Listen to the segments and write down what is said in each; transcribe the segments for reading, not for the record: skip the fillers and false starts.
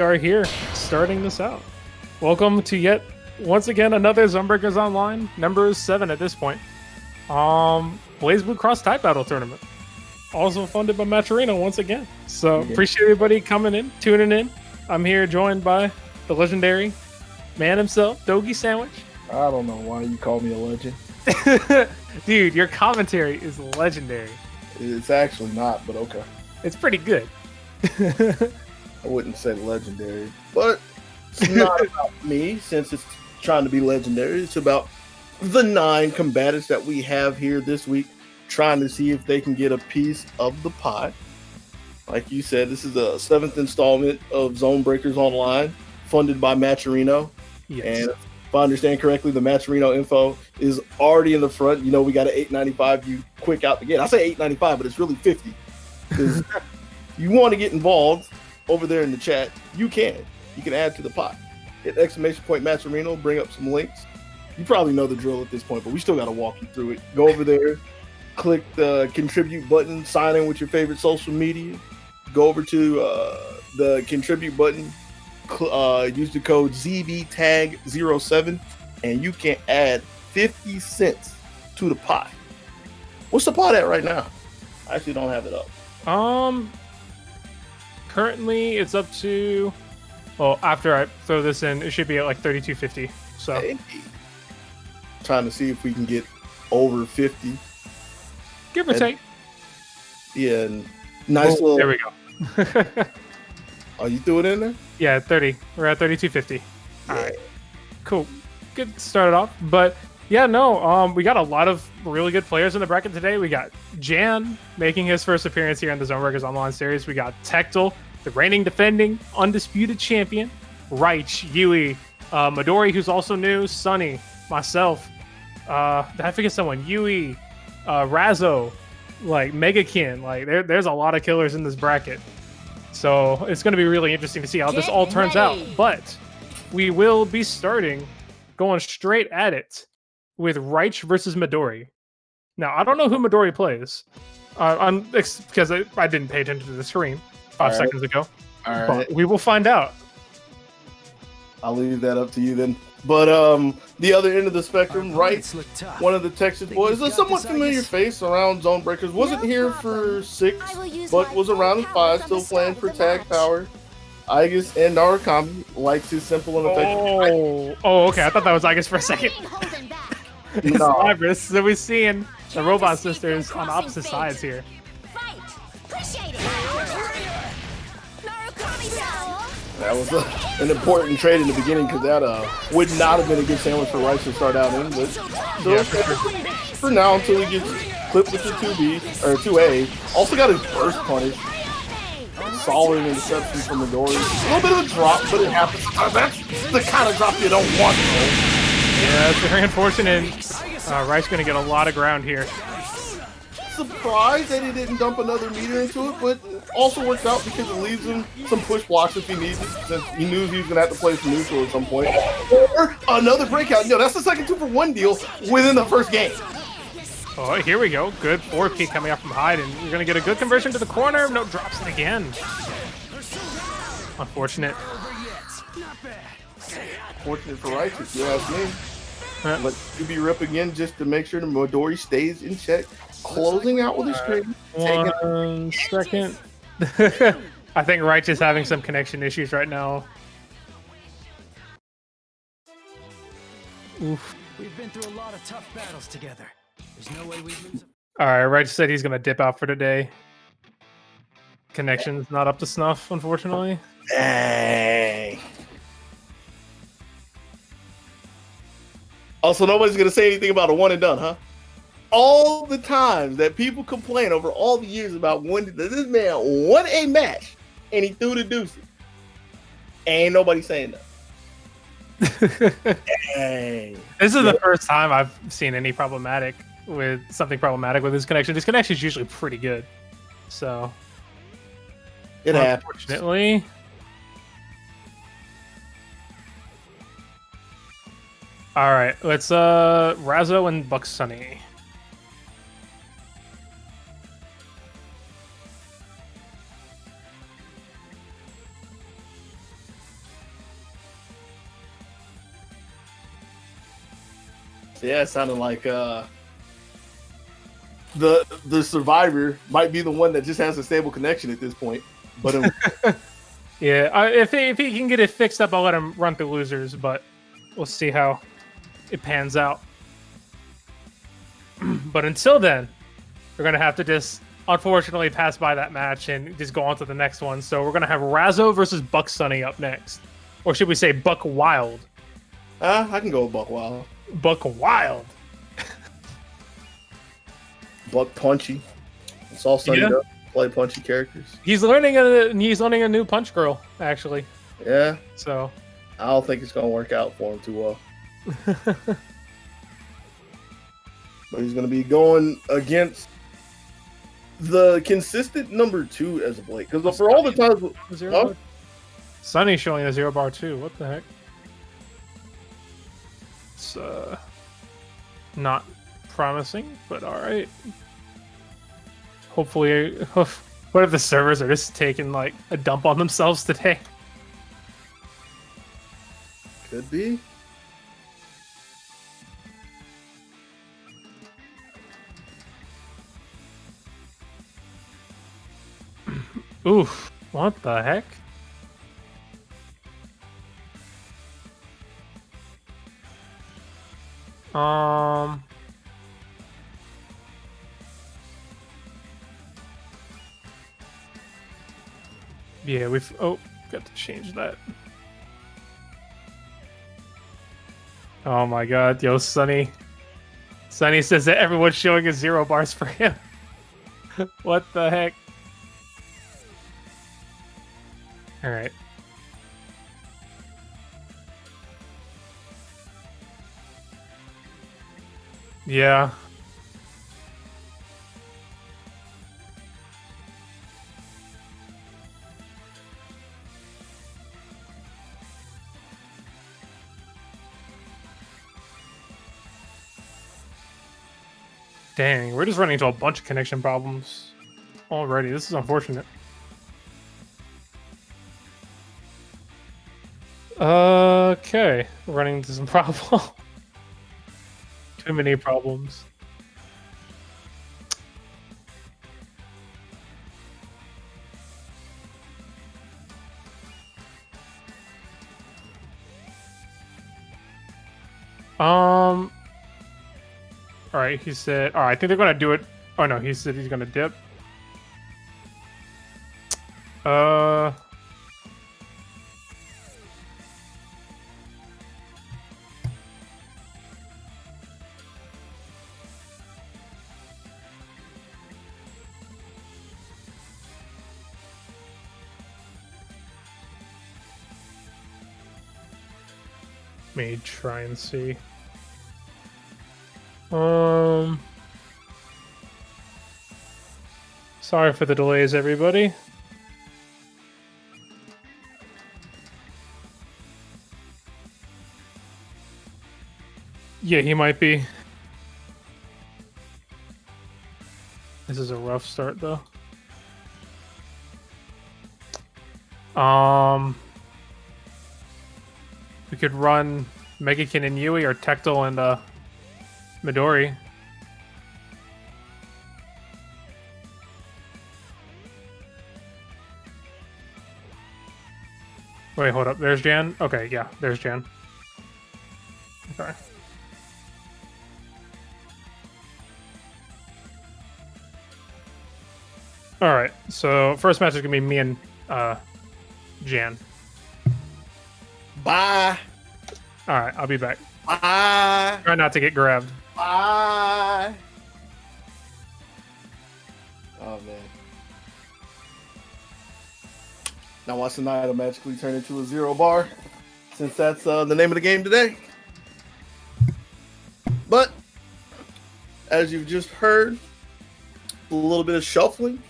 Are here starting this out. Welcome to yet once again another Zonebreakers Online, number 7 at this point. Blazblue Cross Type Battle Tournament. Also funded by Maturino once again. So appreciate everybody coming in, tuning in. I'm here joined by the legendary man himself, Doggy Sandwich. I don't know why you call me a legend. Dude, your commentary is legendary. It's actually not, but okay. It's pretty good. I wouldn't say legendary, but it's not about me since it's trying to be legendary. It's about the 9 combatants that we have here this week, trying to see if they can get a piece of the pie. Like you said, this is the 7th installment of Zonebreakers Online, funded by Maturino. Yes. And if I understand correctly, the Maturino info is already in the front. You know, we got an $8.95 you quick out the gate. I say $8.95, but it's really $50. Because you want to get involved over there in the chat, you can add to the pot. Hit exclamation point Maturino, bring up some links. You probably know the drill at this point, but we still got to walk you through it. Go over there, click the contribute button, sign in with your favorite social media. Go over to the contribute button, use the code ZBTAG07, and you can add 50 cents to the pot. What's the pot at right now? I actually don't have it up. Currently it's up to, well, after I throw this in, it should be at like 32.50. So hey. Trying to see if we can get over 50. Give or take. Yeah, nice little. There we go. Oh, you threw it in there? Yeah, 30. We're at 32.50. Yeah. All right. Cool. Good started off. But yeah, no, we got a lot of really good players in the bracket today. We got Jan making his first appearance here in the Zonebreakers Online series. We got Tectal, the reigning, defending, undisputed champion. Reich, Yui, Midori, who's also new, Sunny, myself. Did I forget someone? Yui, Razzo, like Megakin. Like there's a lot of killers in this bracket. So it's going to be really interesting to see how this all turns out. But we will be starting going straight at it with Reich versus Midori. Now, I don't know who Midori plays. Because I didn't pay attention to the screen 5 seconds ago. All right. But we will find out. I'll leave that up to you then. But the other end of the spectrum, Reich, one of the Texas boys, a somewhat familiar face around Zonebreakers. Wasn't here for 6, but was around in 5, still playing for Tag Power. Igus and Narukami likes his simple and effective. Oh, okay. I thought that was Igus for a second. No. So we're seeing the Robot Sisters on opposite sides here. That was an important trade in the beginning because that would not have been a good sandwich for Rice to start out in. But still, for now, until he gets clipped with the 2B or 2A. Also got his burst punish. Solid interception from Midori. A little bit of a drop, but it happens. That's the kind of drop you don't want. Yeah, it's very unfortunate. Rice going to get a lot of ground here. Surprised that he didn't dump another meter into it, but also works out because it leaves him some push blocks if he needs it, since he knew he was going to have to play some neutral at some point. Or another breakout. No, that's the second 2-for-1 deal within the first game. Oh, here we go. Good 4P coming up from Hyde, and you're going to get a good conversion to the corner. No, drops it again. Unfortunate. Fortunate for Rice, if you ask me. Let QB rip again just to make sure the Midori stays in check. Closing out with his trade. 1 second. I think Reich is having some connection issues right now. Oof. We've been through a lot of tough battles together. There's no way we lose. All right, Reich said he's going to dip out for today. Connection's not up to snuff, unfortunately. Dang. Also, nobody's going to say anything about a one and done, huh? All the times that people complain over all the years about when this man won a match and he threw the deuces. Ain't nobody saying that. Dang. This is the first time I've seen any problematic with his connection. His connection is usually pretty good. So it happens. Unfortunately. All right, let's Razzo and Buck Sunny. Yeah, it sounded like the survivor might be the one that just has a stable connection at this point. But Yeah, if he can get it fixed up, I'll let him run through losers, but we'll see how it pans out. But until then, we're going to have to just, unfortunately, pass by that match and just go on to the next one. So we're going to have Razzo versus Buck Sunny up next. Or should we say Buck Wild? I can go with Buck Wild. Buck Wild. Buck Punchy. It's all Sunny to play punchy characters. He's learning a new punch girl, actually. Yeah. So I don't think it's going to work out for him too well. But he's going to be going against the consistent number 2 as of late. Because for all the times... Sunny's showing a 0 bar too. What the heck? It's not promising, but all right. Hopefully, what if the servers are just taking like a dump on themselves today? Could be. Oof! What the heck? Yeah, we've got to change that. Oh my god, yo, Sunny. Sunny says that everyone's showing us 0 bars for him. What the heck? Alright. Yeah. Dang, we're just running into a bunch of connection problems already. This is unfortunate. Okay, we're running into some problem. Too many problems. All right, he said. All right, I think they're gonna do it. Oh no, he said he's gonna dip. Let me try and see. Sorry for the delays, everybody. Yeah, he might be. This is a rough start, though. We could run Megakin and Yui, or Tectal and Midori. Wait, hold up. There's Jan. Okay, yeah, there's Jan. Okay. All right. So first match is gonna be me and Jan. Bye. All right, I'll be back. Bye. Try not to get grabbed. Bye. Oh man. Now watch the night magically turn into a 0 bar, since that's the name of the game today. But as you've just heard, a little bit of shuffling.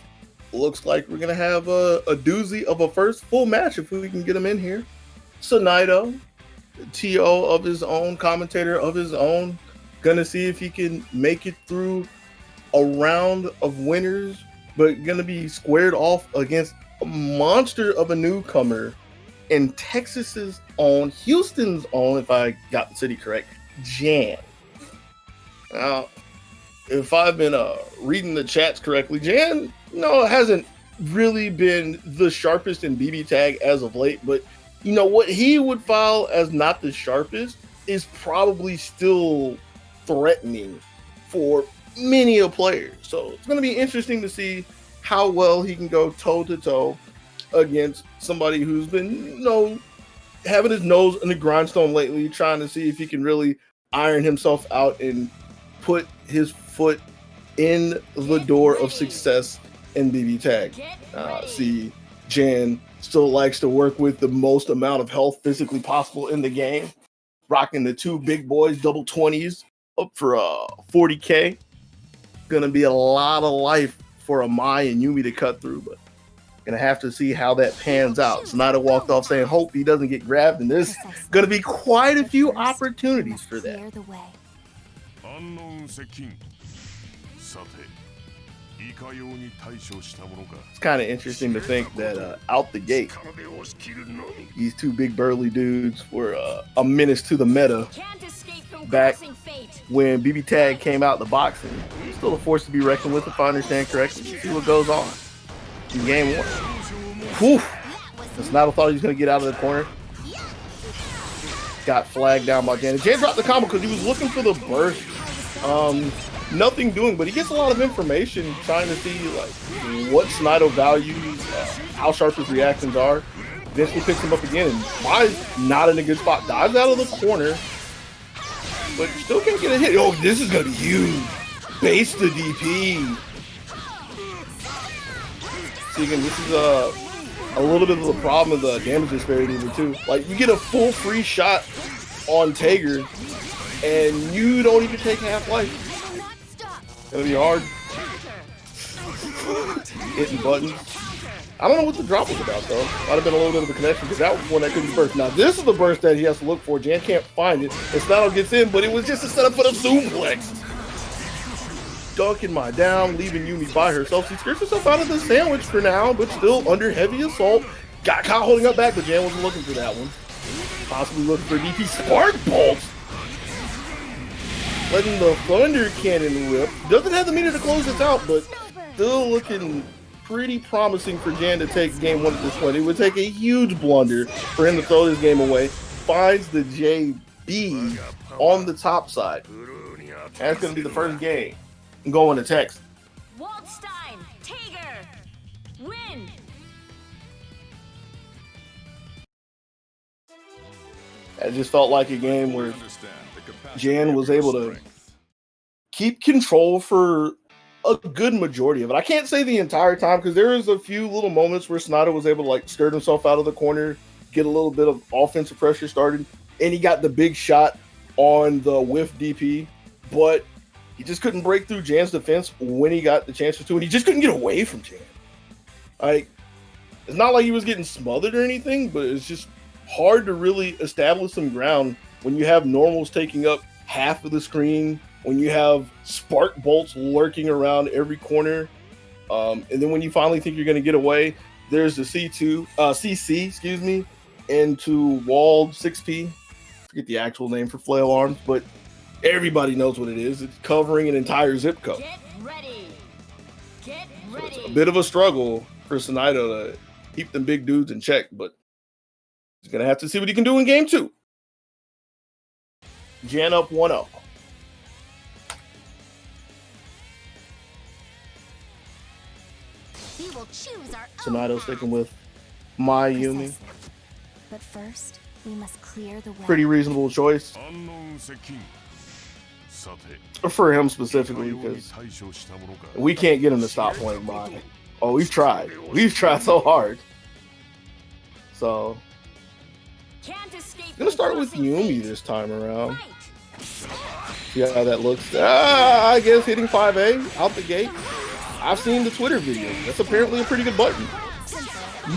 Looks like we're gonna have a doozy of a first full match if we can get him in here. Sonaido, TO of his own, commentator of his own, gonna see if he can make it through a round of winners, but gonna be squared off against a monster of a newcomer in Texas's own, Houston's own, if I got the city correct, Jan. Now, if I've been reading the chats correctly, Jan, hasn't really been the sharpest in BB tag as of late, but what he would file as not the sharpest is probably still threatening for many a player. So it's going to be interesting to see how well he can go toe to toe against somebody who's been, having his nose in the grindstone lately, trying to see if he can really iron himself out and put his foot in the door of success in BB tag. See, Jan still likes to work with the most amount of health physically possible in the game, rocking the two big boys, double 20s, up for 40K. Gonna be a lot of life for a Mai and Yumi to cut through, but gonna have to see how that pans out. Sonata walked off saying, hope he doesn't get grabbed, and there's gonna be quite a few opportunities for that. It's kind of interesting to think that out the gate, these two big burly dudes were a menace to the meta back when BB Tag came out the boxing. Still a force to be reckoned with, if I understand correctly. See what goes on in game one. Whew. Sonata thought he was going to get out of the corner. Got flagged down by Jan. Jan dropped the combo because he was looking for the burst. Nothing doing, but he gets a lot of information trying to see what Sonata values, how sharp his reactions are. Eventually picks him up again, and Mai's not in a good spot. Dives out of the corner, but still can't get a hit. Oh, this is going to be huge. Base the DP. See, again, this is a little bit of the problem of the damage disparity here, too. You get a full free shot on Tager, and you don't even take half life. It's gonna be hard. Hitting buttons. I don't know what the drop was about, though. Might have been a little bit of a connection, because that was one that couldn't burst. Now, this is the burst that he has to look for. Jan can't find it. And Snato gets in, but it was just a setup for the suplex. Dunking Mai down, leaving Yumi by herself. She skirts herself out of the sandwich for now, but still under heavy assault. Got caught holding up back, but Jan wasn't looking for that one. Possibly looking for DP Spark Bolts. Letting the Thunder Cannon rip. Doesn't have the meter to close this out, but still looking pretty promising for Jan to take game one at this point. It would take a huge blunder for him to throw this game away. Finds the JB on the top side. That's going to be the first game. Going to text. Waldstein, Tager, win. It just felt like a game where Jan was able to keep control for a good majority of it. I can't say the entire time, because there was a few little moments where Sonata was able to skirt himself out of the corner, get a little bit of offensive pressure started, and he got the big shot on the whiff DP, but he just couldn't break through Jan's defense when he got the chances to, and he just couldn't get away from Jan. It's not like he was getting smothered or anything, but it's just hard to really establish some ground when you have normals taking up half of the screen, when you have spark bolts lurking around every corner, and then when you finally think you're going to get away, there's the CC, into walled 6P. Forget the actual name for flail arms, but everybody knows what it is. It's covering an entire zip code. Get ready. Get ready. So it's a bit of a struggle for Sonata to keep them big dudes in check, but he's going to have to see what he can do in game two. Jan up 1-0. Sonata sticking with Mai Yumi. But first, we must clear the way. Pretty reasonable choice. For him specifically, because we can't get him to stop playing Mai. Oh, we've tried. We've tried so hard. So, I'm going to start with Yumi this time around. See how that looks. I guess hitting 5A out the gate. I've seen the Twitter video. That's apparently a pretty good button.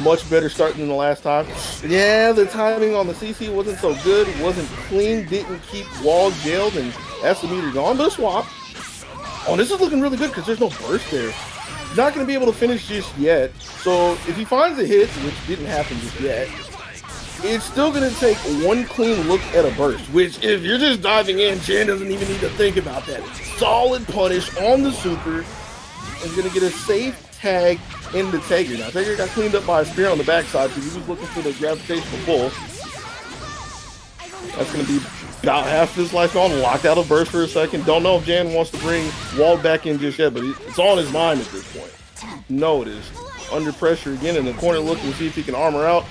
Much better start than the last time. Yeah, the timing on the CC wasn't so good. It wasn't clean. Didn't keep walls jailed, and that's the meter gone. But a swap. Oh, this is looking really good because there's no burst there. Not going to be able to finish just yet. So if he finds a hit, which didn't happen just yet, it's still going to take one clean look at a burst, which if you're just diving in, Jan doesn't even need to think about that. solid punish on the super. And going to get a safe tag into Tager. Now, Tager got cleaned up by a spear on the backside because he was looking for the gravitational pull. That's going to be about half his life gone. Locked out of burst for a second. Don't know if Jan wants to bring Wald back in just yet, but it's on his mind at this point. No, it is. Under pressure again in the corner, looking to see if he can armor out.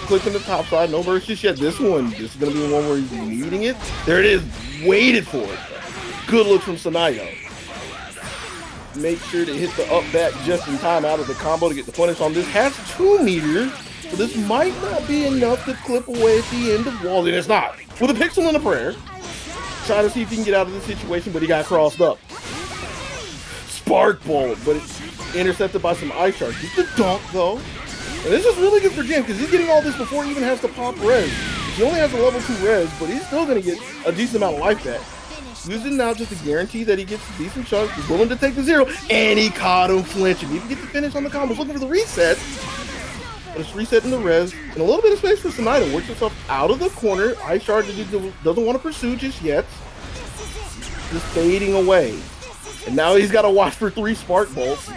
Clicking the top side, no burst just yet. This is going to be one where he's needing it. There it is. Waited for it. Good look from Sonido. Make sure to hit the up back just in time out of the combo to get the punish on this. Has 2 meters, but this might not be enough to clip away at the end of Wald. And it's not. With a pixel and a prayer. Trying to see if he can get out of the situation, but he got crossed up. Spark Bolt, but it's intercepted by some ice shards. Gets the dunk, though. And this is really good for Jim, because he's getting all this before he even has to pop res. He only has a level 2 res, but he's still going to get a decent amount of life back. Using now just to guarantee that he gets a decent chunk. He's willing to take the 0, and he caught him flinching. He can get the finish on the combos, looking for the reset. But it's resetting the res. And a little bit of space for Sonido. Works himself out of the corner. Ice Shard that he doesn't want to pursue just yet. Just fading away. And now he's got to watch for 3 Spark Bolts.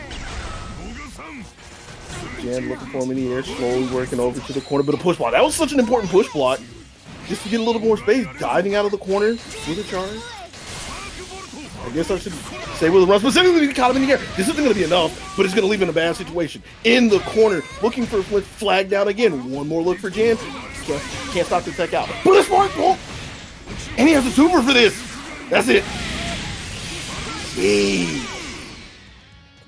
Jan looking for him in the air, slowly working over to the corner. But a push block. That was such an important push block. Just to get a little more space. Diving out of the corner with a charge. I guess I should say with a run. Specifically, he caught him in the air. This isn't going to be enough, but it's going to leave him in a bad situation. In the corner, looking for a flinch, flag down again. One more look for Jan. Can't stop the tech out. But a Spark Bolt! And he has a super for this. That's it. Jeez.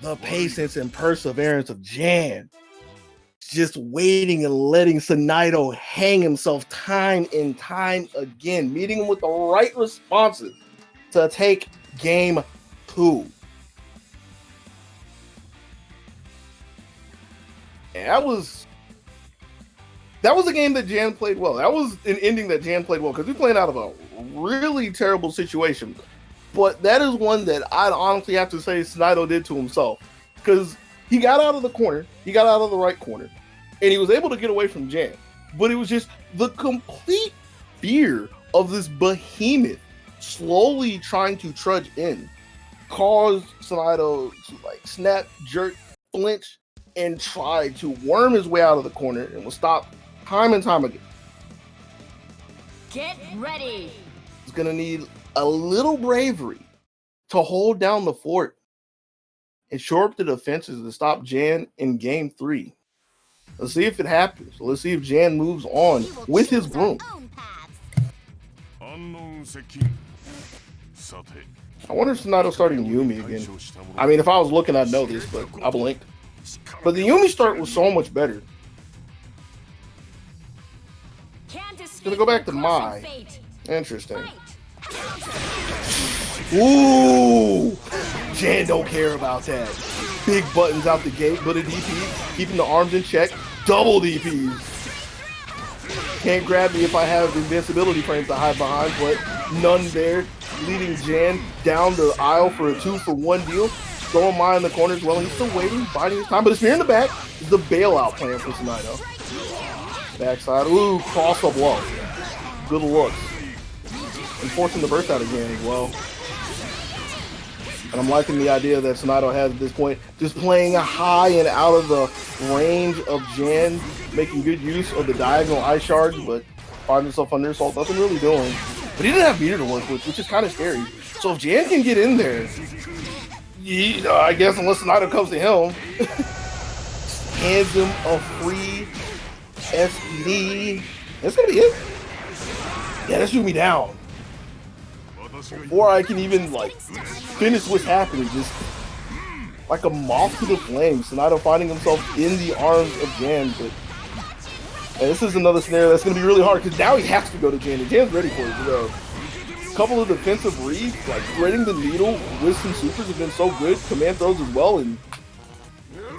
The patience and perseverance of Jan. Just waiting and letting Sonido hang himself time and time again. Meeting him with the right responses to take game 2. And that was a game that Jan played well. That was an ending that Jan played well because we played out of a really terrible situation. But that is one that I'd honestly have to say Sonido did to himself. Because he got out of the corner, he got out of the right corner, and he was able to get away from Jan. But it was just the complete fear of this behemoth slowly trying to trudge in caused Sonido to like snap, jerk, flinch, and try to worm his way out of the corner and was stopped time and time again. Get ready. He's gonna need a little bravery to hold down the fort and shore up the defenses to stop Jan in game 3. Let's see if it happens. Let's see if Jan moves on with his broom. I wonder if Sonido's starting Yumi again. I mean, if I was looking, I'd know this, but I blinked. But the Yumi start was so much better. Gonna go back to Mai. Interesting. Ooh! Jan don't care about that. Big buttons out the gate, but a DP, keeping the arms in check. Double DPs. Can't grab me if I have invincibility frames to hide behind, but none there. Leading Jan down the aisle for a 2-for-1 deal. Throwing Mai in the corner as well. He's still waiting, biding his time, but it's here in the back. Is the bailout plan for Sonido. Backside. Ooh, cross up low. Good looks. And forcing the burst out again as well. And I'm liking the idea that Sonido has at this point, just playing high and out of the range of Jan, making good use of the diagonal ice shards, but finding himself under assault, nothing really doing. But he didn't have meter to work with, which is kind of scary. So if Jan can get in there, I guess unless Sonido comes to him, hands him a free SD. That's going to be it. Yeah, that shoot me down. Before I can even finish what's happening, just like a moth to the flames. Sonido finding himself in the arms of Jan, but this is another scenario that's going to be really hard because now he has to go to Jan, and Jan's ready for it. A couple of defensive reads, like threading the needle with some supers have been so good. Command throws as well, and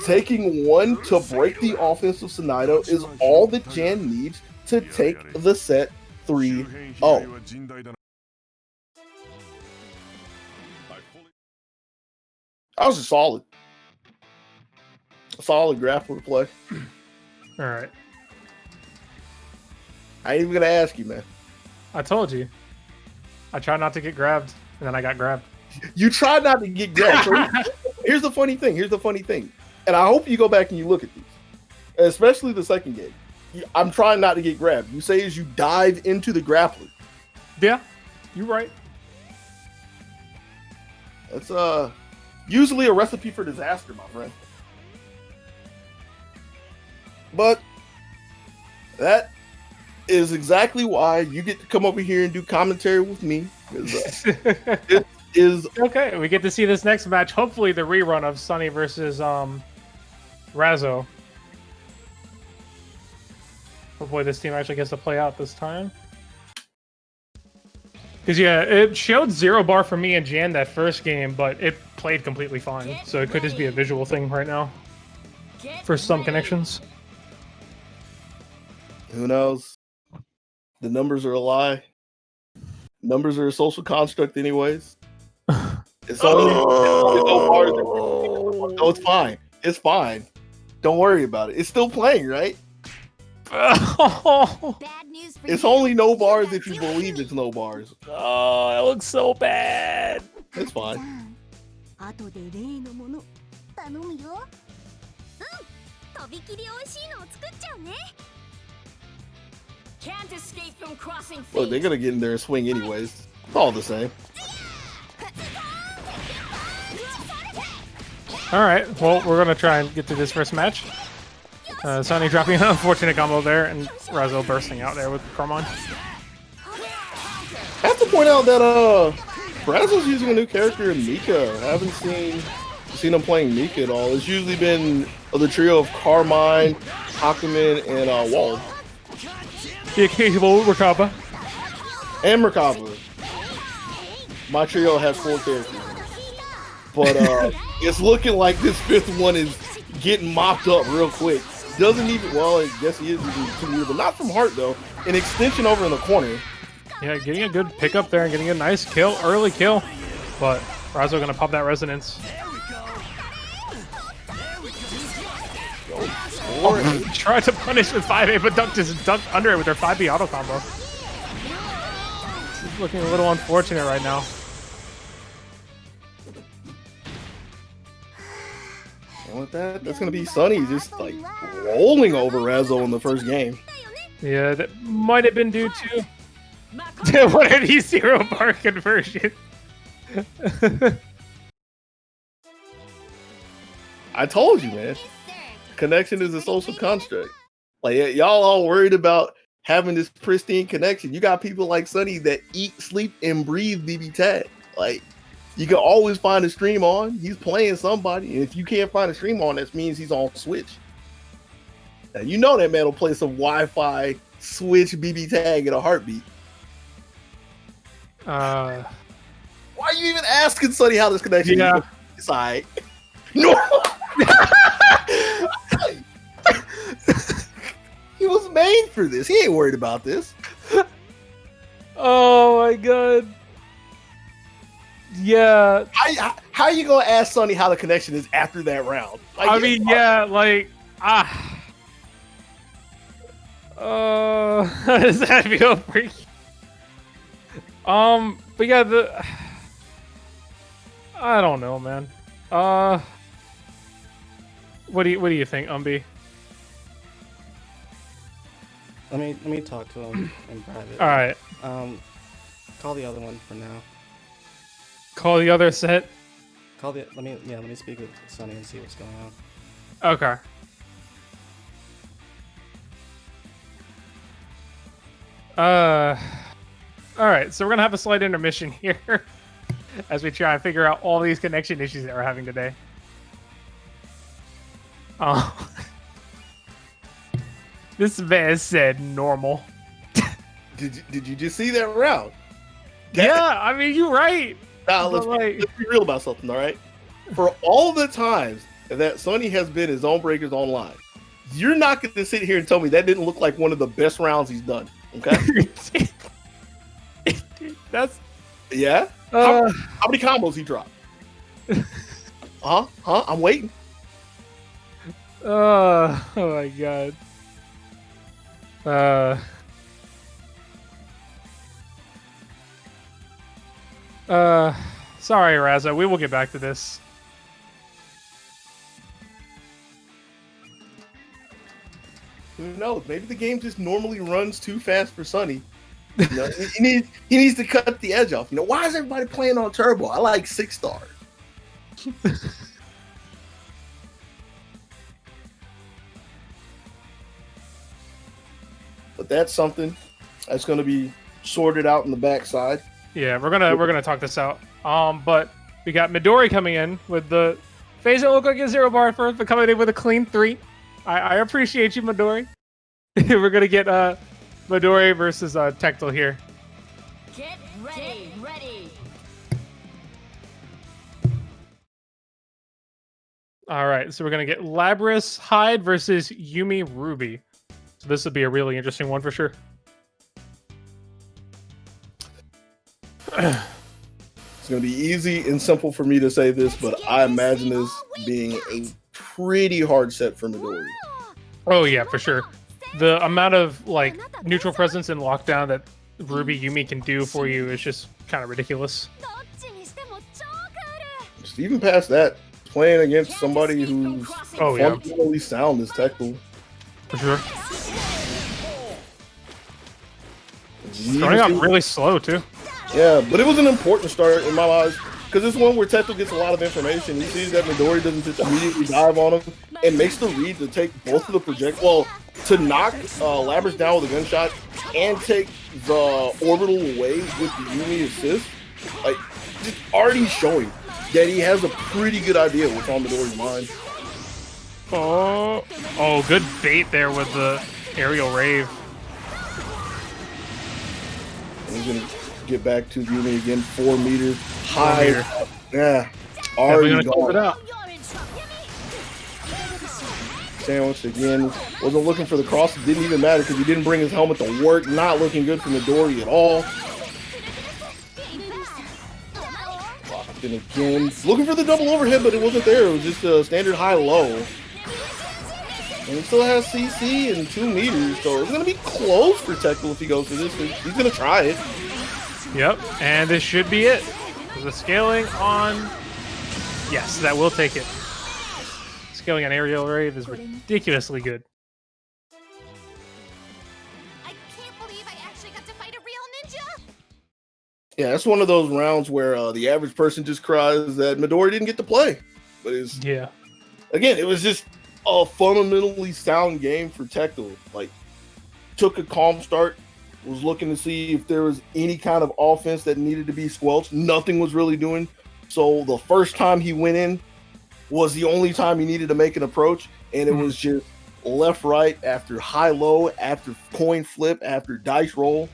taking one to break the offense of Sonido is all that Jan needs to take the set 3-0. That was a solid grappler play. All right. I ain't even gonna ask you, man. I told you. I tried not to get grabbed, and then I got grabbed. You try not to get grabbed. So here's the funny thing. And I hope you go back and you look at these, especially the second game. I'm trying not to get grabbed. You say as you dive into the grappler. Yeah, you're right. That's usually a recipe for disaster, my friend. But that is exactly why you get to come over here and do commentary with me. It is okay. We get to see this next match. Hopefully, the rerun of Sunny versus Razzo. Hopefully, this team actually gets to play out this time. Because yeah, it showed 0 bar for me and Jan that first game, but it played completely fine. So it could just be a visual thing right now for some connections. Who knows? The numbers are a lie. Numbers are a social construct, anyways. It's only no bars. No, it's fine. It's fine. Don't worry about it. It's still playing, right? Bad news for It's you. only no bars if you believe it's no bars. Oh, it looks so bad. It's fine. 後で例のもの頼むよ。とびきり美味しいのを作っちゃうね。 Can't escape from crossing Look, they're feet. gonna get in there and swing anyways. It's all the same. All right. Well, we're gonna try and get through this first match. Sunny dropping an unfortunate combo there, and Razzo bursting out there with Carmine. I have to point out that Brazzle's using a new character in Mika. I haven't seen him playing Mika at all. It's usually been the trio of Carmine, Hakumen, and Wall. The occasional Rakaba. And Merkaba. My trio has 4 characters. But it's looking like this 5th one is getting mopped up real quick. Doesn't even, well, I guess he is using 2 meters, but not from Heart though. An extension over in the corner. Yeah, getting a good pickup there and getting a nice kill, early kill. But Razzo gonna pop that resonance. Tried to punish with 5A, but dunked under it with their 5B auto combo. This is looking a little unfortunate right now. And with that, that's going to be Sunny just like rolling over Razzo in the first game. Yeah, that might have been due to one of these 0 bar conversions. I told you, man. Connection is a social construct. Like, y'all all worried about having this pristine connection. You got people like Sunny that eat, sleep, and breathe BB Tag. Like, you can always find a stream on. He's playing somebody. And if you can't find a stream on, that means he's on Switch. Now, you know that man will play some Wi-Fi Switch BB Tag in a heartbeat. Why are you even asking Sunny how this connection is? It's all right. No! He was made for this. He ain't worried about this. Oh my god. Yeah. How are you gonna ask Sunny how the connection is after that round? Like, I mean, yeah, like, how does that feel for you? But yeah, I don't know, man. What do you think, Umbi? Let me talk to him in private. All right. Call the other one for now. Call the other set. Let me speak with Sunny and see what's going on. Okay. All right. So we're gonna have a slight intermission here as we try and figure out all these connection issues that we're having today. Oh. This man said normal. Did you just see that round? Yeah, I mean, you're right. Now, let's be real about something, all right? For all the times that Sunny has been in Zonebreakers online, you're not going to sit here and tell me that didn't look like one of the best rounds he's done, okay? That's... Yeah? How many combos he dropped? Huh? I'm waiting. Oh my god. Sorry, Raza. We will get back to this. Who knows? Maybe the game just normally runs too fast for Sunny. You know, he needs to cut the edge off. You know, why is everybody playing on Turbo? I like 6-star. But that's something that's going to be sorted out in the backside. Yeah, we're gonna talk this out. But we got Midori coming in with the phase. It looked like a 0 bar first, but coming in with a clean 3. I appreciate you, Midori. We're gonna get Midori versus Tectal here. Get ready. All right, so we're gonna get Labris Hyde versus Yumi Ruby. So this would be a really interesting one for sure. It's going to be easy and simple for me to say this, but I imagine this being a pretty hard set for Midori. Oh yeah, for sure. The amount of like neutral presence and lockdown that Ruby Yumi can do for you is just kind of ridiculous. Just even past that, playing against somebody who's yeah, fundamentally sound is Tectal. for sure. Starting off really slow too. Yeah, but it was an important start in my eyes because it's one where Tectal gets a lot of information. He sees that Midori doesn't just immediately dive on him and makes the read to take both of the to knock Labris down with a gunshot and take the orbital away with the Yumi assist. Like, just already showing that he has a pretty good idea what's on Midori's mind. Oh, good bait there with the aerial rave. And he's gonna get back to Yumi again, 4 meter high. Yeah, already close it gone. out. Sandwich again. Wasn't looking for the cross. It didn't even matter because he didn't bring his helmet to work. Not looking good for Midori at all. Locked in again. Looking for the double overhead, but it wasn't there. It was just a standard high-low. And he still has CC and 2 meters, so it's going to be close for Tectal if he goes for this. He's going to try it. Yep, and this should be it. The scaling on... Yes, that will take it. Scaling on aerial rave is ridiculously good. I can't believe I actually got to fight a real ninja. Yeah, that's one of those rounds where the average person just cries that Midori didn't get to play. But again, it was just a fundamentally sound game for Tectal. Like, took a calm start, was looking to see if there was any kind of offense that needed to be squelched. Nothing was really doing. So the first time he went in was the only time he needed to make an approach, and it was just left, right, after high-low, after coin flip, after dice roll,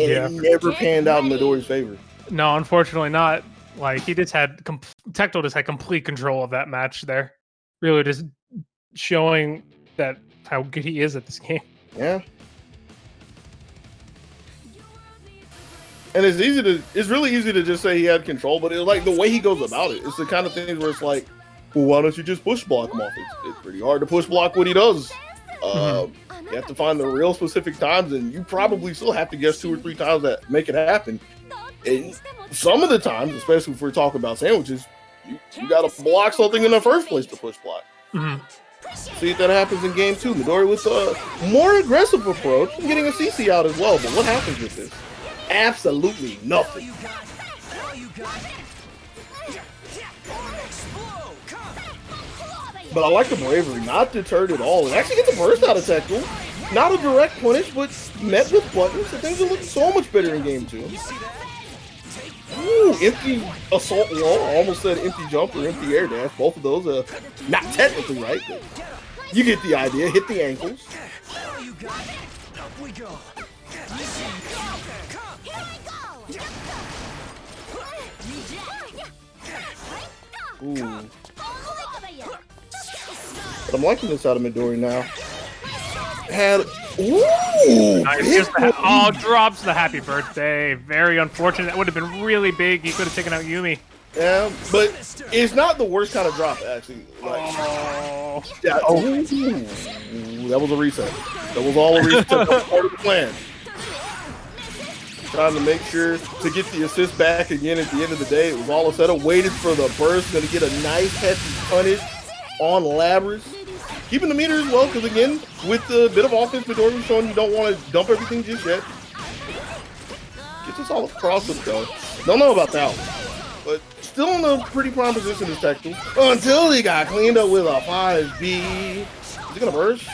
and it never panned out in Midori's favor. No, unfortunately not. Like, he just had Tectal just had complete control of that match there. Really just showing that how good he is at this game. Yeah. And it's really easy to just say he had control, but it's like the way he goes about it. It's the kind of thing where it's like, well, why don't you just push block him off? It's pretty hard to push block what he does. You have to find the real specific times, and you probably still have to guess 2 or 3 times that make it happen. And some of the times, especially if we're talking about sandwiches, you got to block something in the first place to push block. See if that happens in game 2. Midori with a more aggressive approach and getting a CC out as well. But what happens with this? Absolutely nothing. But I like the bravery, not deterred at all. It actually gets a burst out of Tectal. Not a direct punish, but met with buttons. And things are looking so much better in game 2. Ooh, empty assault wall. I almost said empty jump or empty air dash. Both of those are not technically right, but you get the idea. Hit the ankles. Ooh. But I'm liking this out of Midori now. Nice. Drops the happy birthday. Very unfortunate. That would have been really big. He could have taken out Yumi. Yeah, but it's not the worst kind of drop, actually. Like, that was a reset. That was all a reset. That was part of the plan. trying to make sure to get the assist back again at the end of the day. It was all set up, waited for the burst, going to get a nice hefty punish on Labrys. Keeping the meter as well, because again, with the bit of offense, Midori showing you don't want to dump everything just yet. Gets us all across it though. Don't know about that one. But still in a pretty prime position as Tectal. Until he got cleaned up with a 5B. Is he going to burst?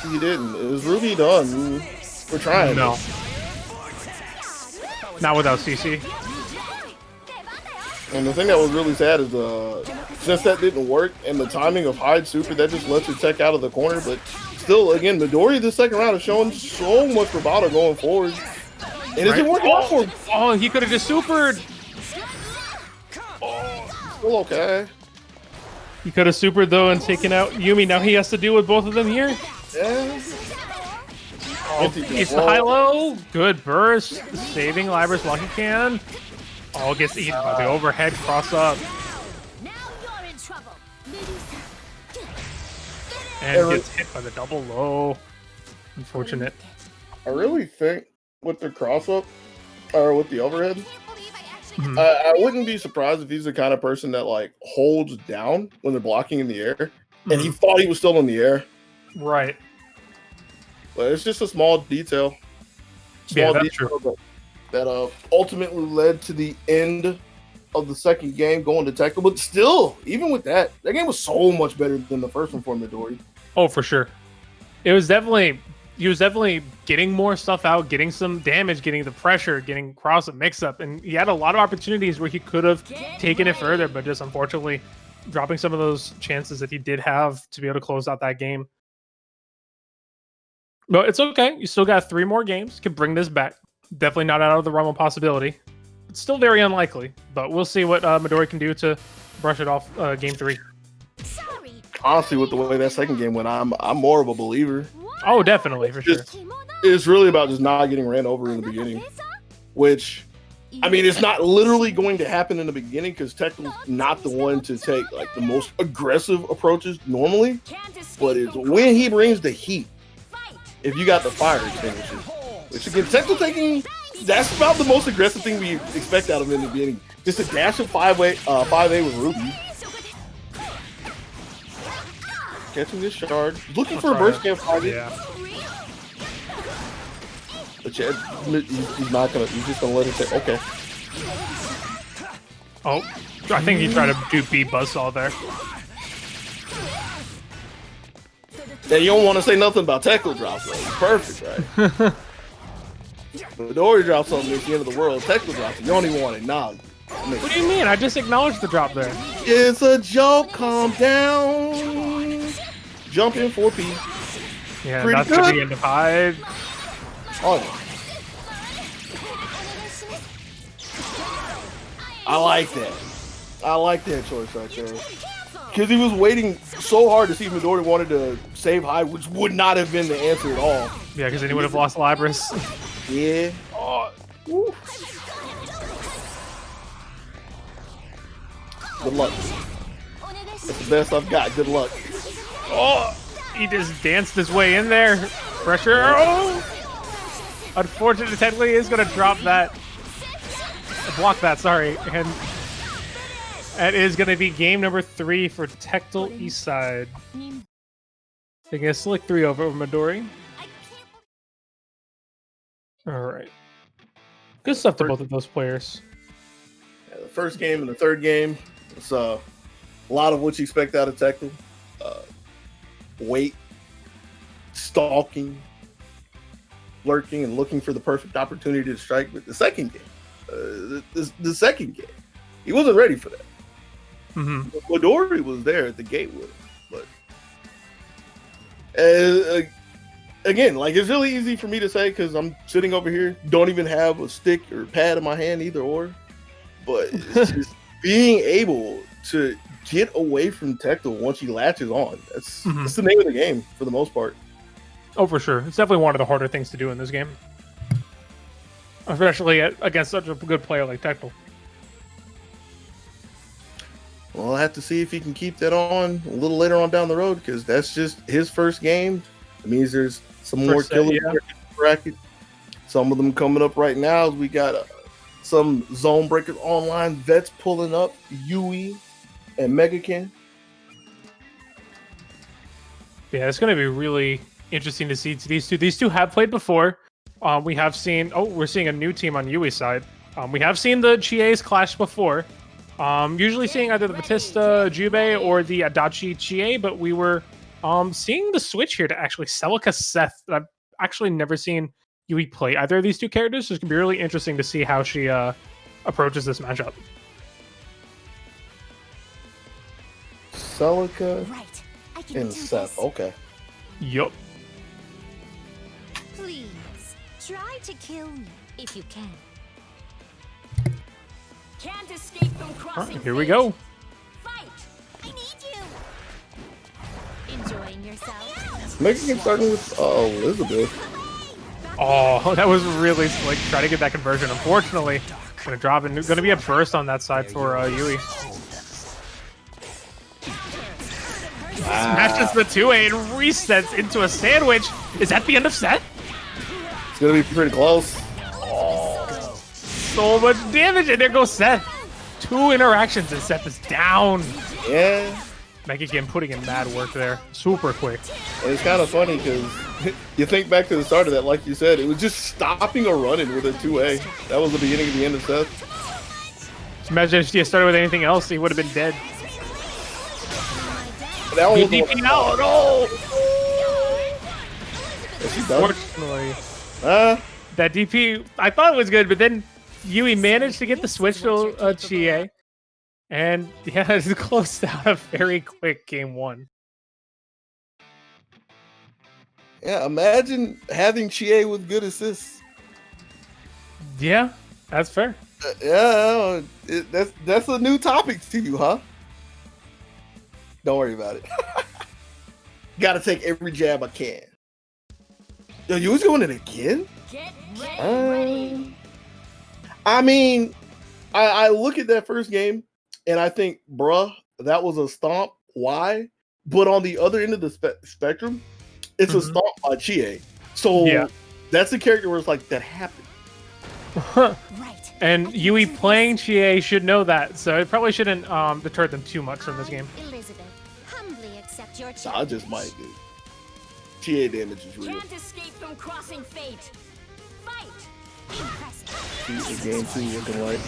He didn't. It was Ruby done. We're trying. No. Not without CC. And the thing that was really sad is since that didn't work and the timing of Hyde Super, that just lets her tech out of the corner. But still, again, Midori this second round is showing so much bravado going forward. And it isn't working out for him. Oh, he could have just supered. Still okay. He could have supered though and taken out Yumi. Now he has to deal with both of them here. Yeah. It's the high-low. Good burst. Saving Labrys while he can. Oh, gets eaten by the overhead cross-up. Now you're in trouble. And gets hit by the double low. Unfortunate. I really think with the cross-up, or with the overhead, Mhm. I wouldn't be surprised if he's the kind of person that like holds down when they're blocking in the air. And he thought he was still in the air. Right. But it's just a small detail. Yeah, that's true. That ultimately led to the end of the second game going to Tectal. But still, even with that game was so much better than the first one for Midori. Oh, for sure. He was definitely getting more stuff out, getting some damage, getting the pressure, getting cross-up, mix-up. And he had a lot of opportunities where he could have taken it further, but just unfortunately dropping some of those chances that he did have to be able to close out that game. But it's okay. You still got 3 more games. Could bring this back. Definitely not out of the realm of possibility. It's still very unlikely, but we'll see what Midori can do to brush it off game 3. Honestly, with the way that second game went, I'm more of a believer. Oh, definitely, for sure. It's really about just not getting ran over in the beginning, which, I mean, it's not literally going to happen in the beginning because Tectal's not the one to take like the most aggressive approaches normally, but it's when he brings the heat. If you got the fire extinguisher, which again, Tectal taking, that's about the most aggressive thing we expect out of him in the beginning. Just a dash of 5A with Ruby. Catching this shard. Looking for a burst camp target. Yeah. But yeah, he's not gonna, he's just gonna let it take, okay. Oh, I think he tried to do B buzzsaw there. Yeah, you don't want to say nothing about Tectal drops though. It's perfect, right? Midori drops something at the end of the world. Tectal drops it. You don't even want to acknowledge. What do you mean? I just acknowledged the drop there. It's a joke. Calm down. Jump in 4P. Yeah, Pretty that's good. the end of Hyde. Oh, yeah. I like that. I like that choice right there. Because he was waiting so hard to see if Midori wanted to save Hyde, which would not have been the answer at all. Yeah, because then he would have lost Labrys. Yeah. Oh. Woo. Good luck. That's the best I've got. Good luck. Oh, he just danced his way in there. Pressure. Oh! Unfortunately, technically, is going to drop that. Block that, sorry. And that is going to be game number 3 for Tectal Eastside. Taking a slick 3 over Midori. All right. Good stuff to both of those players. Yeah, the first game and the third game, it's a lot of what you expect out of Tectal. Wait, stalking, lurking, and looking for the perfect opportunity to strike. But the second game, the second game, he wasn't ready for that. Mm-hmm. Midori was there at the gate with him, but again, like it's really easy for me to say because I'm sitting over here, don't even have a stick or pad in my hand, either or. But it's just being able to get away from Tectal once he latches on. That's the name of the game for the most part. Oh, for sure. It's definitely one of the harder things to do in this game. Especially against such a good player like Tectal. Well, I'll have to see if he can keep that on a little later on down the road because that's just his first game. It means there's some more killers in the bracket. Some of them coming up right now. We got some Zonebreakers online vets pulling up. Yui and Megakin. Yeah, it's going to be really interesting to see these two. These two have played before. We have seen... Oh, we're seeing a new team on Yui's side. We have seen the Chies clash before. Usually seeing either the Batista Jubei or the Adachi Chie, but we were seeing the switch here to actually Celica Seth. I've actually never seen Yui play either of these two characters, so it's going to be really interesting to see how she approaches this matchup. Celica Right. I can and do Seth. this. Okay. Yup. Please try to kill me if you can. Can't escape from crossing. Here we fate. go. Fight. I need you. Enjoying yourself? Megakin starting with Elizabeth. Oh, that was really slick. Try to get that conversion. Unfortunately, gonna drop it. Gonna be a burst on that side for Yui. Smashes the 2A and resets into a sandwich. Is that the end of set? It's gonna be pretty close. So much damage, and there goes Seth. 2 interactions and Seth is down. Yeah. Megakin putting in mad work there. Super quick. And it's kind of funny because you think back to the start of that, like you said, it was just stopping a run-in with a 2A. That was the beginning of the end of Seth. Imagine if he had started with anything else, he would have been dead. That one was the DP one- out. No! Is she done? Unfortunately, that DP, I thought it was good, but then Yui managed to get the switch to Chie. And yeah, it closed out a very quick game 1. Yeah, imagine having Chie with good assists. Yeah, that's fair. Yeah, that's a new topic to you, huh? Don't worry about it. Gotta take every jab I can. Yo, you was doing it again? Get ready. I mean, I look at that first game and I think, bruh, that was a stomp. Why? But on the other end of the spectrum, it's a stomp by Chie. So Yeah. that's the character where it's like, that happened. Right. And Yui playing Chie should know that, so it probably shouldn't deter them too much from this game. Elizabeth, humbly accept your I challenge. just might do. Chie damage is real. Can't escape from crossing fate. Fight. Impressive. See the game 2 looking like.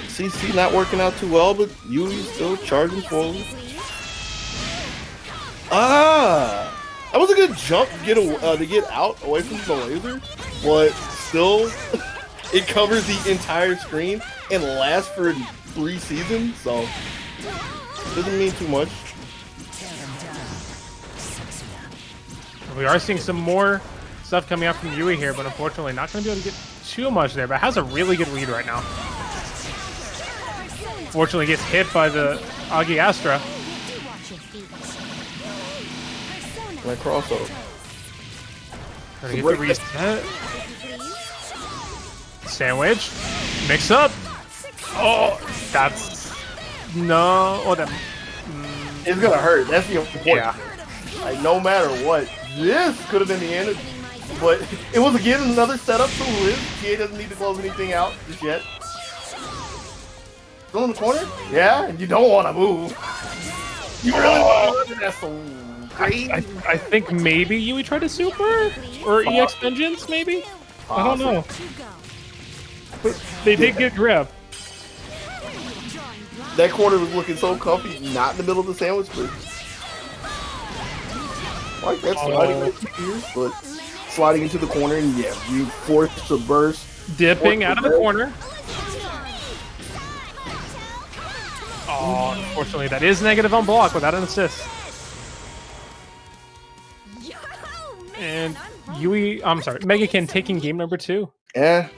CC not working out too well, but Yui still charging forward. That was a good jump to get out away from the laser, but still, it covers the entire screen and lasts for 3 seasons, so doesn't mean too much. We are seeing some more stuff coming out from Yui here, but unfortunately not going to be able to get too much there, but has a really good lead right now. Fortunately gets hit by the Agi Astra. Do watch your feet. Persona. That crossover. Trying to get the reset. Sandwich. Mix up. Oh, that's... No. Oh, that... It's gonna hurt. That's the important Yeah. thing. Like, no matter what, this could have been the end. But it was again another setup for Liz. Chie doesn't need to close anything out just yet. Still in the corner? Yeah, and you don't want to move. You really want to move? That's so crazy. I think maybe Yui tried to super? Or EX Vengeance, maybe? I don't know. But they did get grip. That corner was looking so comfy, not in the middle of the sandwich, but like that sliding here, but sliding into the corner, and yeah, you forced the burst. Dipping out of the corner. Oh, unfortunately, that is negative on block without an assist. And Yui, I'm sorry, Megakin taking game number 2. Yeah,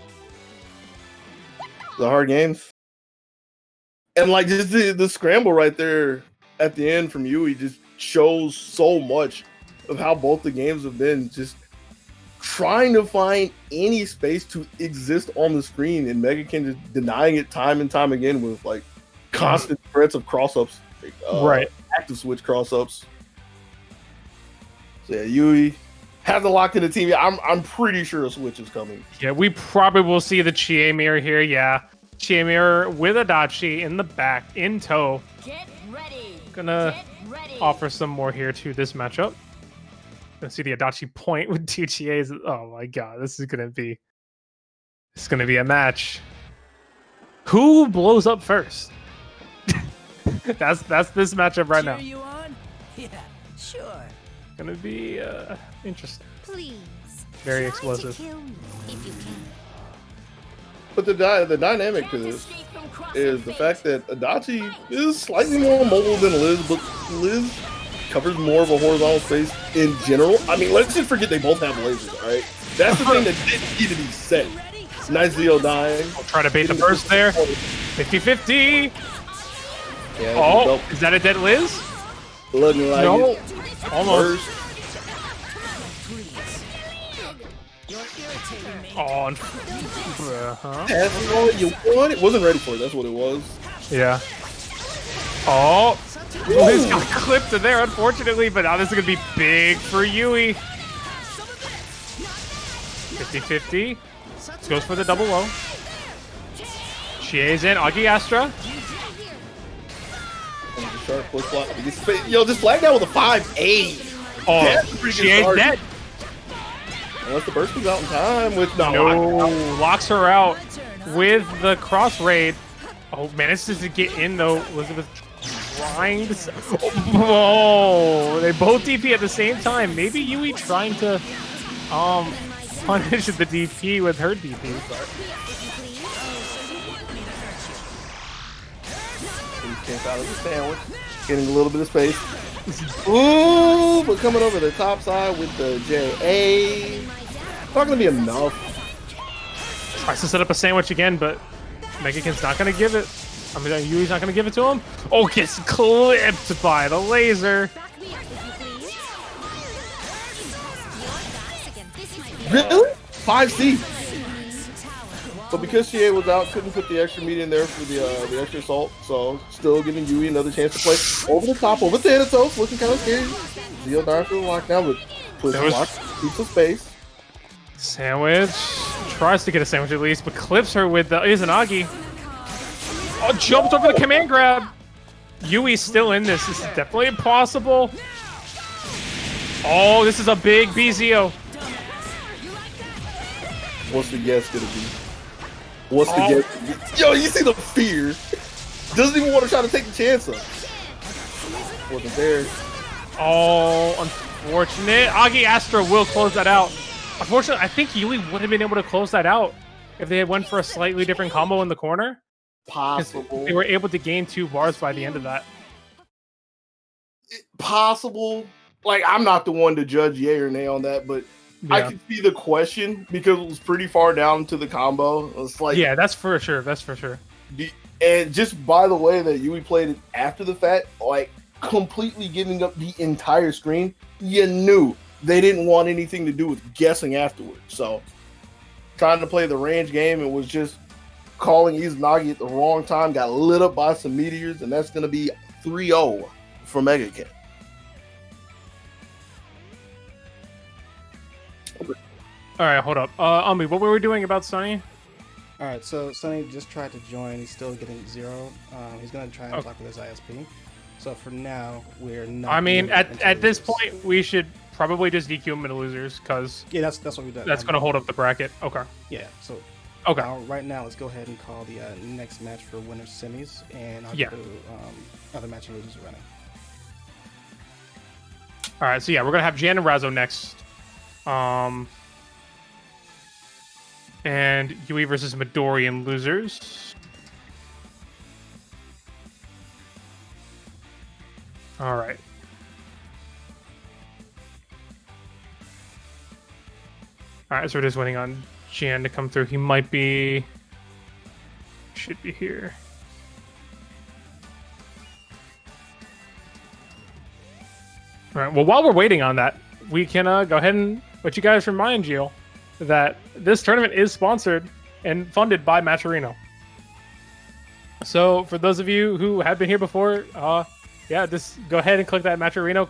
the hard games, and like just the scramble right there at the end from Yui just shows so much of how both the games have been just trying to find any space to exist on the screen, and Megakin just denying it time and time again with like constant threats of cross-ups, Right. active switch cross-ups. So yeah, Yui hasn't locked in the team yet. I'm pretty sure a switch is coming. Yeah, we probably will see the Chie mirror here. Yeah, Chie mirror with Adachi in the back, in tow. Get ready. Gonna Get ready. offer some more here to this matchup. Gonna see the Adachi point with two Chies. Oh my god, this is gonna be a match. Who blows up first? that's this matchup right now. Cheer you on? Yeah, sure. Gonna be interesting. Please. Very try explosive. To kill me if you can. But the dynamic to Can't this escape from crossing is the fate. fact that Adachi is slightly more mobile than Liz, but Liz covers more of a horizontal space in general. I mean, let's just forget they both have lasers, all right? That's the thing that didn't need to be said. Nice Zeo dying. I'll try to bait the burst there. 50-50. Yeah, Oh, is that a dead Liz? looking like No, it. almost. First, You're irritating me. Oh, passing all you want. It wasn't ready for it. That's what it was. yeah. Oh, Liz got clipped in there, unfortunately, but now this is gonna be big for Yui. 50-50. Goes for the double low. Chie's in. Augie Astra. Sharp push block. Yo, just flag down with a 5-8. Oh, That's a pretty good Chie's start. dead. Unless the burst comes out in time with no. No, locks her out with the cross raid. Oh, manages to get in though. Elizabeth trying to. Oh, they both DP at the same time. Maybe Yui trying to punish the DP with her DP. Can't out of the sandwich. Getting a little bit of space. Ooh, but coming over the top side with the JA. Not gonna be enough. Tries to set up a sandwich again, but Megakin's not gonna give it. I mean, Yui's not gonna give it to him. Oh, gets clipped by the laser. Back me up if you please. Really? 5C. But because CA was out, couldn't put the extra meat in there for the extra assault, so still giving Yui another chance to play over the top, over the Thanatos, looking kind of scary. Zeo dying for the lockdown, but push block, keeps some space. Sandwich. Tries to get a sandwich at least, but clips her with the Izanagi. Oh, jumped over the command grab. Yui's still in this. This is definitely impossible. Oh, this is a big BZO. What's the guess gonna be? What's the guess? Yo, you see the fear? Doesn't even want to try to take the chance up. Wasn't there. Oh, unfortunate. Augie Astra will close that out. Unfortunately, I think Yui would have been able to close that out if they had went for a slightly different combo in the corner. Possible. They were able to gain 2 bars by the end of that. Possible. Like, I'm not the one to judge yay or nay on that, but I Yeah. can see the question because it was pretty far down to the combo. It's like, Yeah, that's for sure. That's for sure. and just by the way that Yui played it after the fact, like completely giving up the entire screen, you knew they didn't want anything to do with guessing afterwards. So trying to play the range game and was just calling Izanagi at the wrong time, got lit up by some meteors, and that's going to be 3-0 for Megakin. All right, hold up. Umbi, what were we doing about Sunny? All right, so Sunny just tried to join. He's still getting 0. He's gonna try and talk with his ISP. So for now, we're not. I mean, moving into at this losers. point, we should probably just DQ him into losers because Yeah, that's what we did. that's going to hold up the bracket. Okay. Yeah. So Okay. right now, let's go ahead and call the next match for winners semis, and I'll Yeah. do other match and losers running. All right. So yeah, we're gonna have Jan and Razzo next. And Yui versus Midori in losers. All right. All right, so we're just waiting on Jan to come through. He might be... should be here. All right, well, while we're waiting on that, we can go ahead and let you guys remind you that this tournament is sponsored and funded by Matcherino. So for those of you who have been here before, yeah, just go ahead and click that Matcherino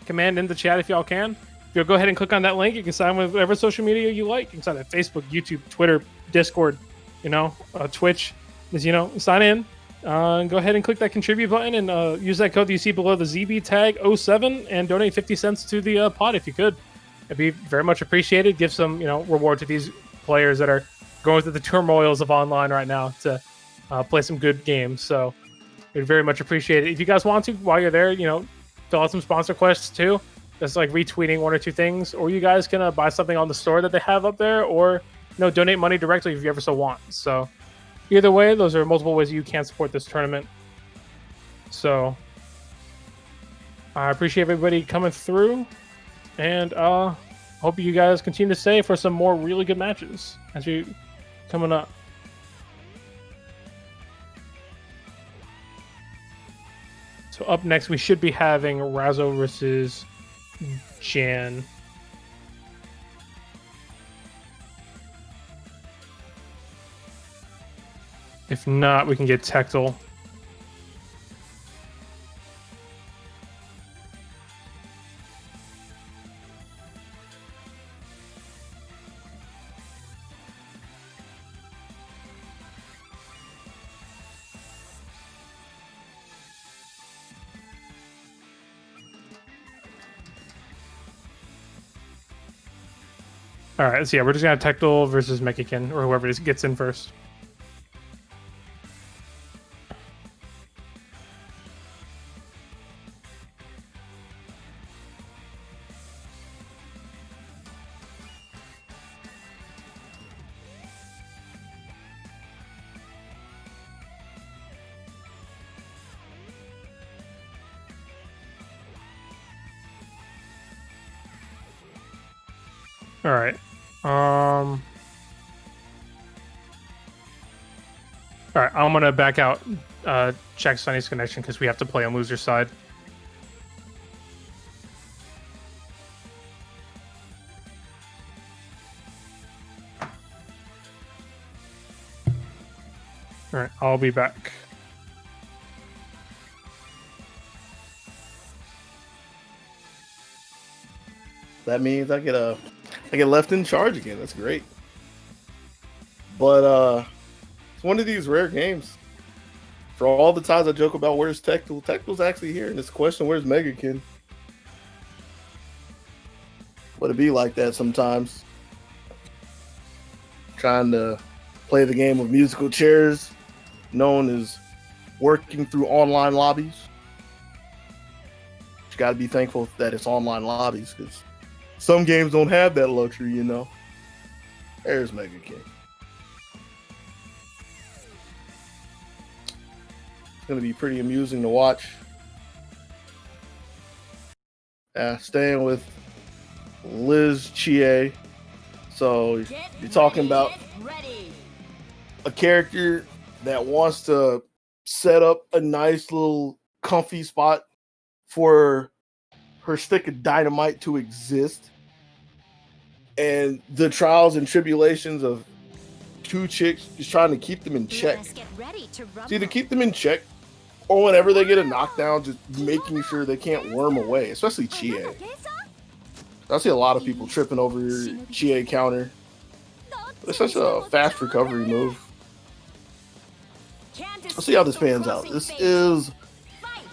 command in the chat if y'all can. you'll go ahead and click on that link, you can sign with whatever social media you like. You can sign at Facebook, YouTube, Twitter, Discord, Twitch. Sign in. And go ahead and click that contribute button and use that code that you see below the ZB tag 07 and donate 50 cents to the pod if you could. It'd be very much appreciated. Give some, reward to these players that are going through the turmoils of online right now to play some good games. So we'd very much appreciate it. If you guys want to, while you're there, fill out some sponsor quests too. Just like retweeting one or two things, or you guys can buy something on the store that they have up there, or donate money directly if you ever so want. So either way, those are multiple ways you can support this tournament. So I appreciate everybody coming through, and hope you guys continue to stay for some more really good matches as you coming up. So up next, we should be having Razzo versus Jan. If not, we can get Tectal. All right, so yeah, we're just gonna have Tectal versus Mexican, or whoever gets in first. All right. All right, I'm gonna back out. Check Sunny's connection because we have to play on loser side. All right, I'll be back. That means I get left in charge again. That's great. But it's one of these rare games. For all the times I joke about where's Tectal, Tectal's actually here. And it's a question, where's Megakin? But it be like that sometimes. Trying to play the game of musical chairs, known as working through online lobbies. You got to be thankful that it's online lobbies, because some games don't have that luxury, There's Megakin. It's going to be pretty amusing to watch. Staying with Liz Chie. So you're talking about a character that wants to set up a nice little comfy spot for her stick of dynamite to exist. And the trials and tribulations of two chicks just trying to keep them in check. It's either keep them in check, or whenever they get a knockdown, just making sure they can't worm away, especially Chie. I see a lot of people tripping over your Chie counter. But it's such a fast recovery move. Let's see how this pans out. This is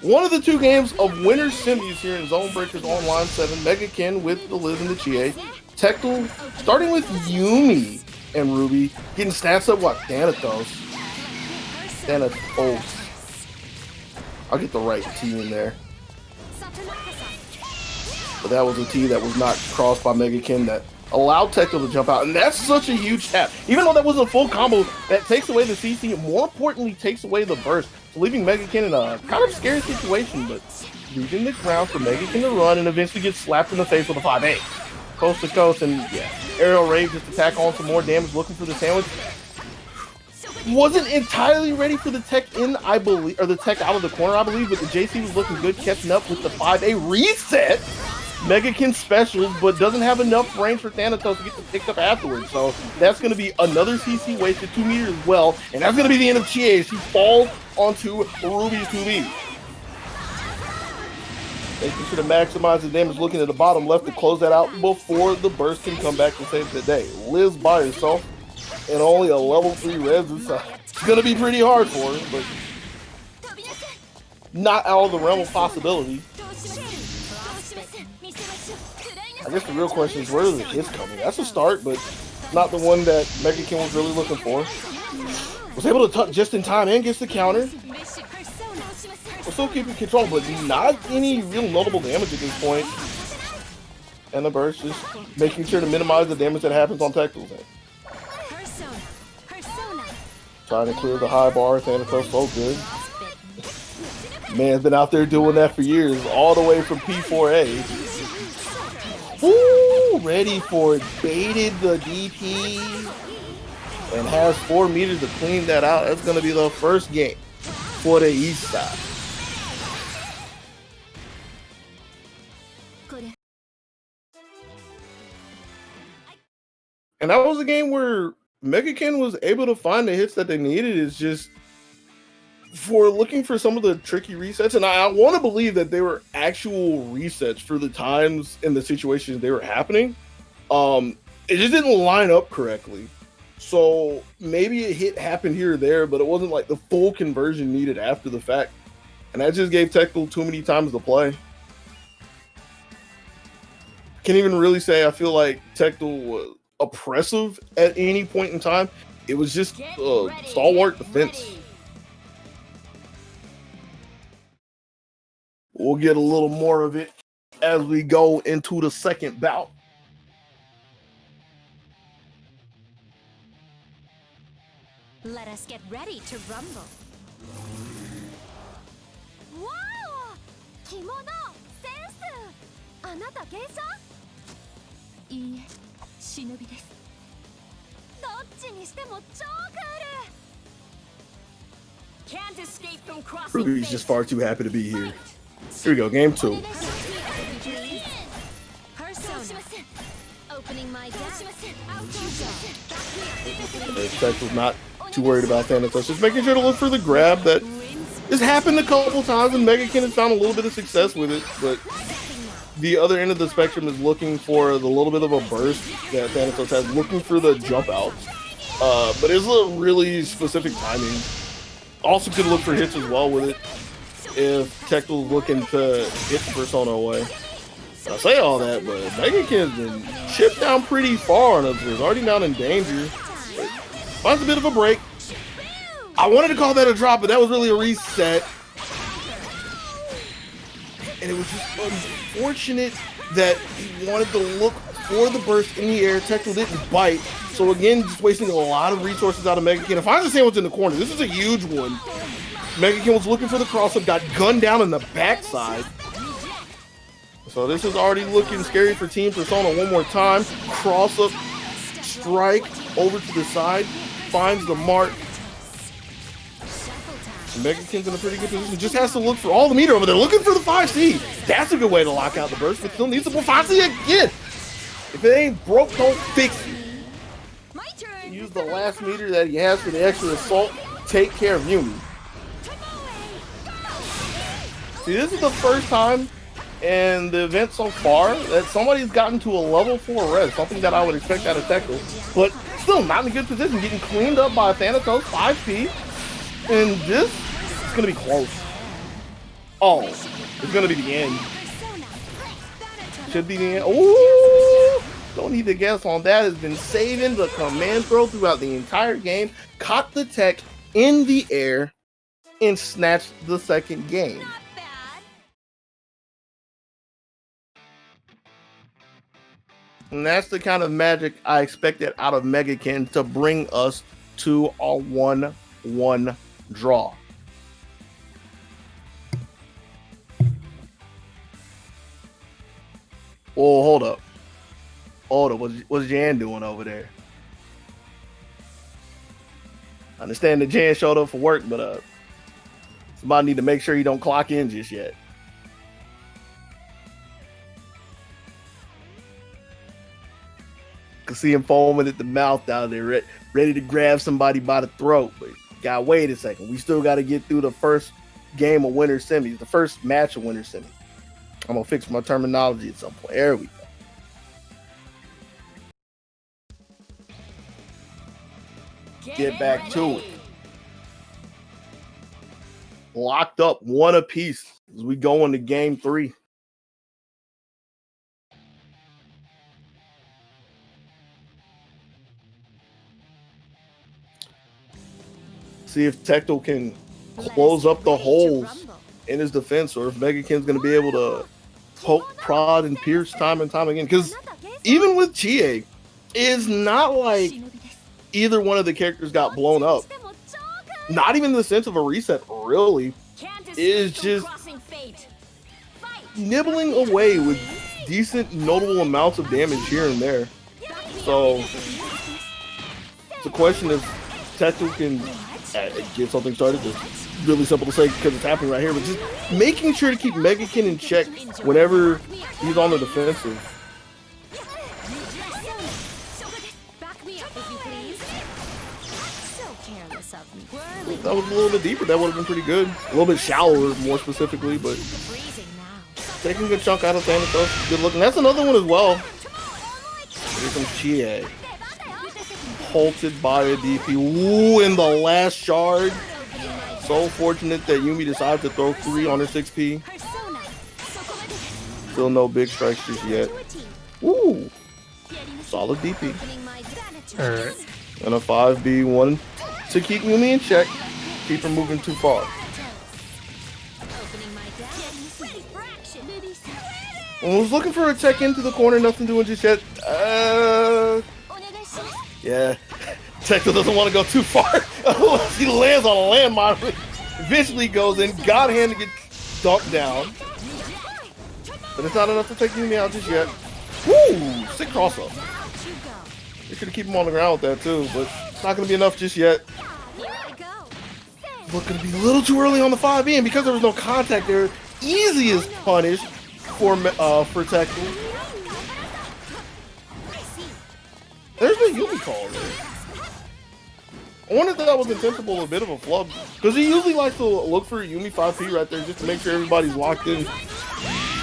one of the two games of winner semis here in Zonebreakers Online 7. Megakin with the Liz and the Chie. Tectal starting with Yumi and R.O.B. Getting stats up, Thanatos. I'll get the right T in there. But that was a T that was not crossed by Megakin that allowed Tectal to jump out. And that's such a huge tap. Even though that wasn't a full combo, that takes away the CC. More importantly, takes away the burst. So leaving Megakin in a kind of scary situation, but leaving the ground for Megakin to run and eventually get slapped in the face with a 5-8. Coast to coast, and Aerial Rave just to tack on some more damage, looking for the sandwich. Wasn't entirely ready for the tech in, I believe, or the tech out of the corner, I believe, but the JC was looking good, catching up with the 5-A reset. Megakin specials, but doesn't have enough range for Thanatos to get the pick up afterwards. So that's going to be another CC wasted, 2 meters as well, and that's going to be the end of Chie. She falls onto R.O.B's 2B. Making sure to maximize the damage, looking at the bottom left to close that out before the burst can come back to save the day. Liz by herself and only a level 3 res inside. It's going to be pretty hard for her, but not out of the realm of possibility. I guess the real question is, where are the hits coming? That's a start, but not the one that Megakin was really looking for. Was able to tuck just in time and gets the counter. We're still keeping control, but not any real notable damage at this point. And the burst just making sure to minimize the damage that happens on Tectle's end. Trying to clear the high bar, Thanatos so good. Man's been out there doing that for years, all the way from P4A. Woo! Ready for it. Baited the DP. And has 4 meters to clean that out. That's going to be the first game for the East side. And that was a game where Megakin was able to find the hits that they needed. It's just for looking for some of the tricky resets. And I want to believe that they were actual resets for the times and the situations they were happening. It just didn't line up correctly. So maybe a hit happened here or there, but it wasn't like the full conversion needed after the fact. And that just gave Tectle too many times to play. Can't even really say I feel like Tectle was oppressive at any point in time. It was just stalwart defense. We'll get a little more of it as we go into the second bout. Let us get ready to rumble. Wow! Kimono! Sense! あなた芸者？いいえ、忍びです。どっちにしても超クール! Can't escape from crossing Ruby's fate. just far too happy to be here. Here we go, game 2. Opening my gap. Tech was not too worried about Thanatos. Just making sure to look for the grab that has happened a couple times, and Megakin has found a little bit of success with it. But the other end of the spectrum is looking for the little bit of a burst that Thanatos has, looking for the jump out. But it's a really specific timing. Also could look for hits as well with it if Tectle's looking to hit the Persona away. I say all that, but Megakin's been chipped down pretty far on us. He's already down in danger. But finds a bit of a break. I wanted to call that a drop, but that was really a reset. And it was just unfortunate that he wanted to look for the burst in the air. Tectle didn't bite. So again, just wasting a lot of resources out of Megakin. And finds the sandwich in the corner. This is a huge one. Megakin was looking for the cross-up, got gunned down in the backside. So this is already looking scary for Team Persona one more time. Cross-up, strike over to the side, finds the mark. Megakin's in a pretty good position. Just has to look for all the meter over there. Looking for the 5C. That's a good way to lock out the burst, but still needs the 5C again. If it ain't broke, don't fix it. Use the last meter that he has for the extra assault. Take care of Yumi. See, this is the first time in the event so far that somebody's gotten to a level 4 res, something that I would expect out of Tectle, but still not in a good position, getting cleaned up by Thanatos, 5P, and this is going to be close. Oh, it's going to be the end. Should be the end. Ooh, don't need to guess on that. Has been saving the command throw throughout the entire game, caught the tech in the air, and snatched the second game. And that's the kind of magic I expected out of Megakin to bring us to a 1-1 draw. Oh, hold up. Hold up. What's Jan doing over there? I understand that Jan showed up for work, but somebody need to make sure he don't clock in just yet. See him foaming at the mouth down there, ready to grab somebody by the throat. But gotta wait a second. We still got to get through the first game of winter semis, the first match of winter semis. I'm gonna fix my terminology at some point. There we go. Get back to it. Locked up, one apiece as we go into game 3. See if Tecto can close up the holes in his defense, or if Megakin's going to be able to poke, prod, and pierce time and time again. Because even with Chie, it's not like either one of the characters got blown up. Not even in the sense of a reset, really. It's just nibbling away with decent, notable amounts of damage here and there. So it's a question if Tecto can get something started. Just really simple to say because it's happening right here, but just making sure to keep Megakin in check whenever he's on the defensive. That was a little bit deeper. That would have been pretty good. A little bit shallower, more specifically, but taking a good chunk out of Thanatos. Good looking. That's another one as well. Here comes Chie. Halted by a DP. Ooh, in the last shard. So fortunate that Yumi decided to throw 3 on her 6P. Still no big strikes just yet. Ooh. Solid DP. Alright. And a 5B1 to keep Yumi in check. Keep her moving too far. I was looking for a tech into the corner, nothing doing just yet. Yeah. Tecto doesn't want to go too far. He lands on a landmine. Eventually goes in. God hand to get dunked down. But it's not enough to take Yumi out just yet. Woo! Sick cross up. They should keep him on the ground with that too, but it's not going to be enough just yet. Looking to be a little too early on the 5B, and because there was no contact there, easiest punish for Tecto. There's no Yumi call there. I wonder if that was intentional, a bit of a flub, because he usually likes to look for Yumi 5P right there just to make sure everybody's locked in,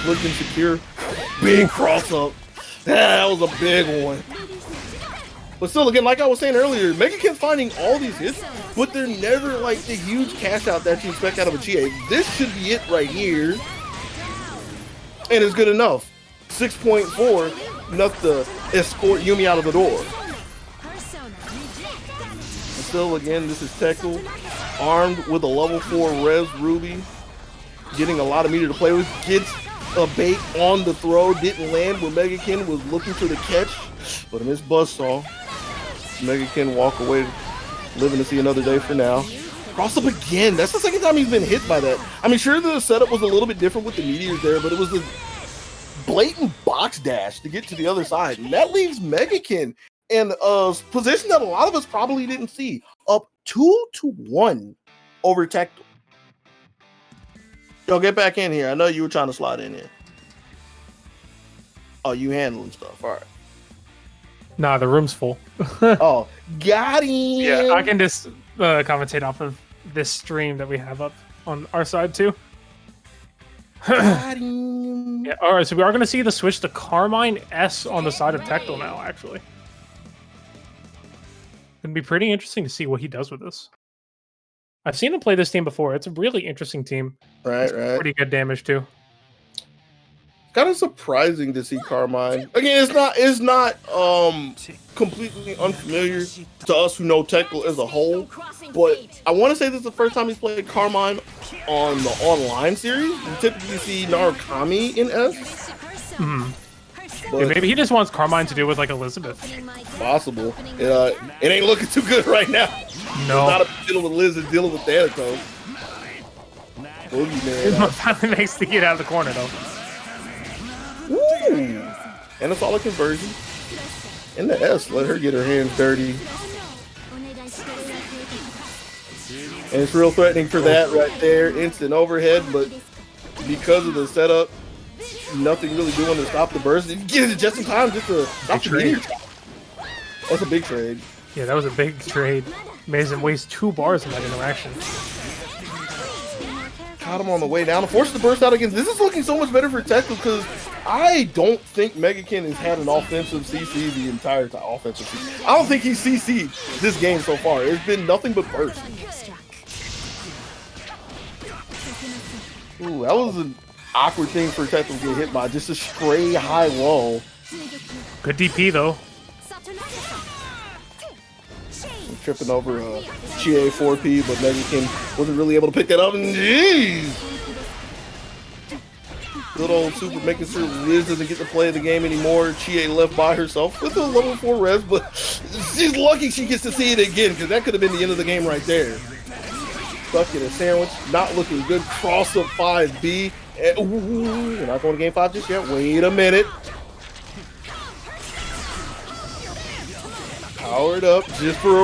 looking secure. Big cross up. That was a big one. But still, again, like I was saying earlier, Megakin's finding all these hits, but they're never like the huge cash out that you expect out of a Chie. This should be it right here. And it's good enough. 6.4, enough to escort Yumi out of the door. And still, again, this is Tecto, armed with a level 4 Res Ruby, getting a lot of meter to play with, gets a bait on the throw, didn't land when Megakin was looking for the catch, but a missed buzzsaw. Megakin walk away, living to see another day for now. Cross up again. That's the second time he's been hit by that. I mean, sure, the setup was a little bit different with the meteors there, but it was the blatant box dash to get to the other side. And that leaves Megakin in a position that a lot of us probably didn't see. Up 2-1 over Tecto. Yo, get back in here. I know you were trying to slide in here. Oh, you handling stuff. All right. Nah, the room's full. Oh, got him. Yeah, I can just commentate off of this stream that we have up on our side too. Got him. Yeah, all right, so we are going to see the switch to Carmine S on the side of Tecto now, actually. It'd be pretty interesting to see what he does with this. I've seen him play this team before. It's a really interesting team. Right. Pretty good damage too. Kind of surprising to see Carmine. Again, it's not completely unfamiliar to us who know Tecto as a whole, but I want to say this is the first time he's played Carmine on the online series. You typically see Narukami in S. Yeah, maybe he just wants Carmine to deal with like Elizabeth. Possible. It ain't looking too good right now. No. It's not a dealing with Liz, it's dealing with Thanatos. Boogeyman. Finally makes the get out of the corner though. Woo! And a solid conversion. In the S, let her get her hands dirty. And it's real threatening for that right there. Instant overhead, but because of the setup, nothing really doing to stop the burst. It gets it just in time just to stop the meteor. That's a big trade. Yeah, that was a big trade. Made him waste 2 bars in that interaction. caught him on the way down. Forced to burst out again. This is looking so much better for Tecto because I don't think Megakin has had an offensive CC the entire time. Offensive CC. I don't think he's CC'd this game so far. It's been nothing but burst. Ooh, that was an awkward thing for Tecto to get hit by. Just a stray high low. Good DP though. Tripping over a Chie 4P, but Megakin wasn't really able to pick that up. And jeez! Good old Super making sure Liz doesn't get to play the game anymore. Chie left by herself with a level 4 res, but she's lucky she gets to see it again because that could have been the end of the game right there. Stuck in a sandwich, not looking good. Cross up 5B. And, ooh, we're not going to game 5 just yet. Wait a minute. Powered up just for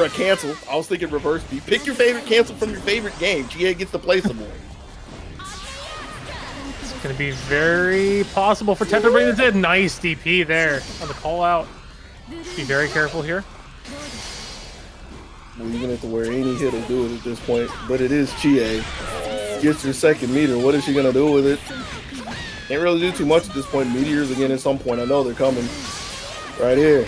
a cancel. I was thinking reverse B. Pick your favorite cancel from your favorite game. GA gets the placeable. It's going to be very possible for Tecto to bring this in. Nice DP there on the call out. Be very careful here. Well, you're going to have to wear any hit will do it at this point. But it is Chie. Gets your second meter. What is she going to do with it? Can't really do too much at this point. Meteors again at some point. I know they're coming. Right here.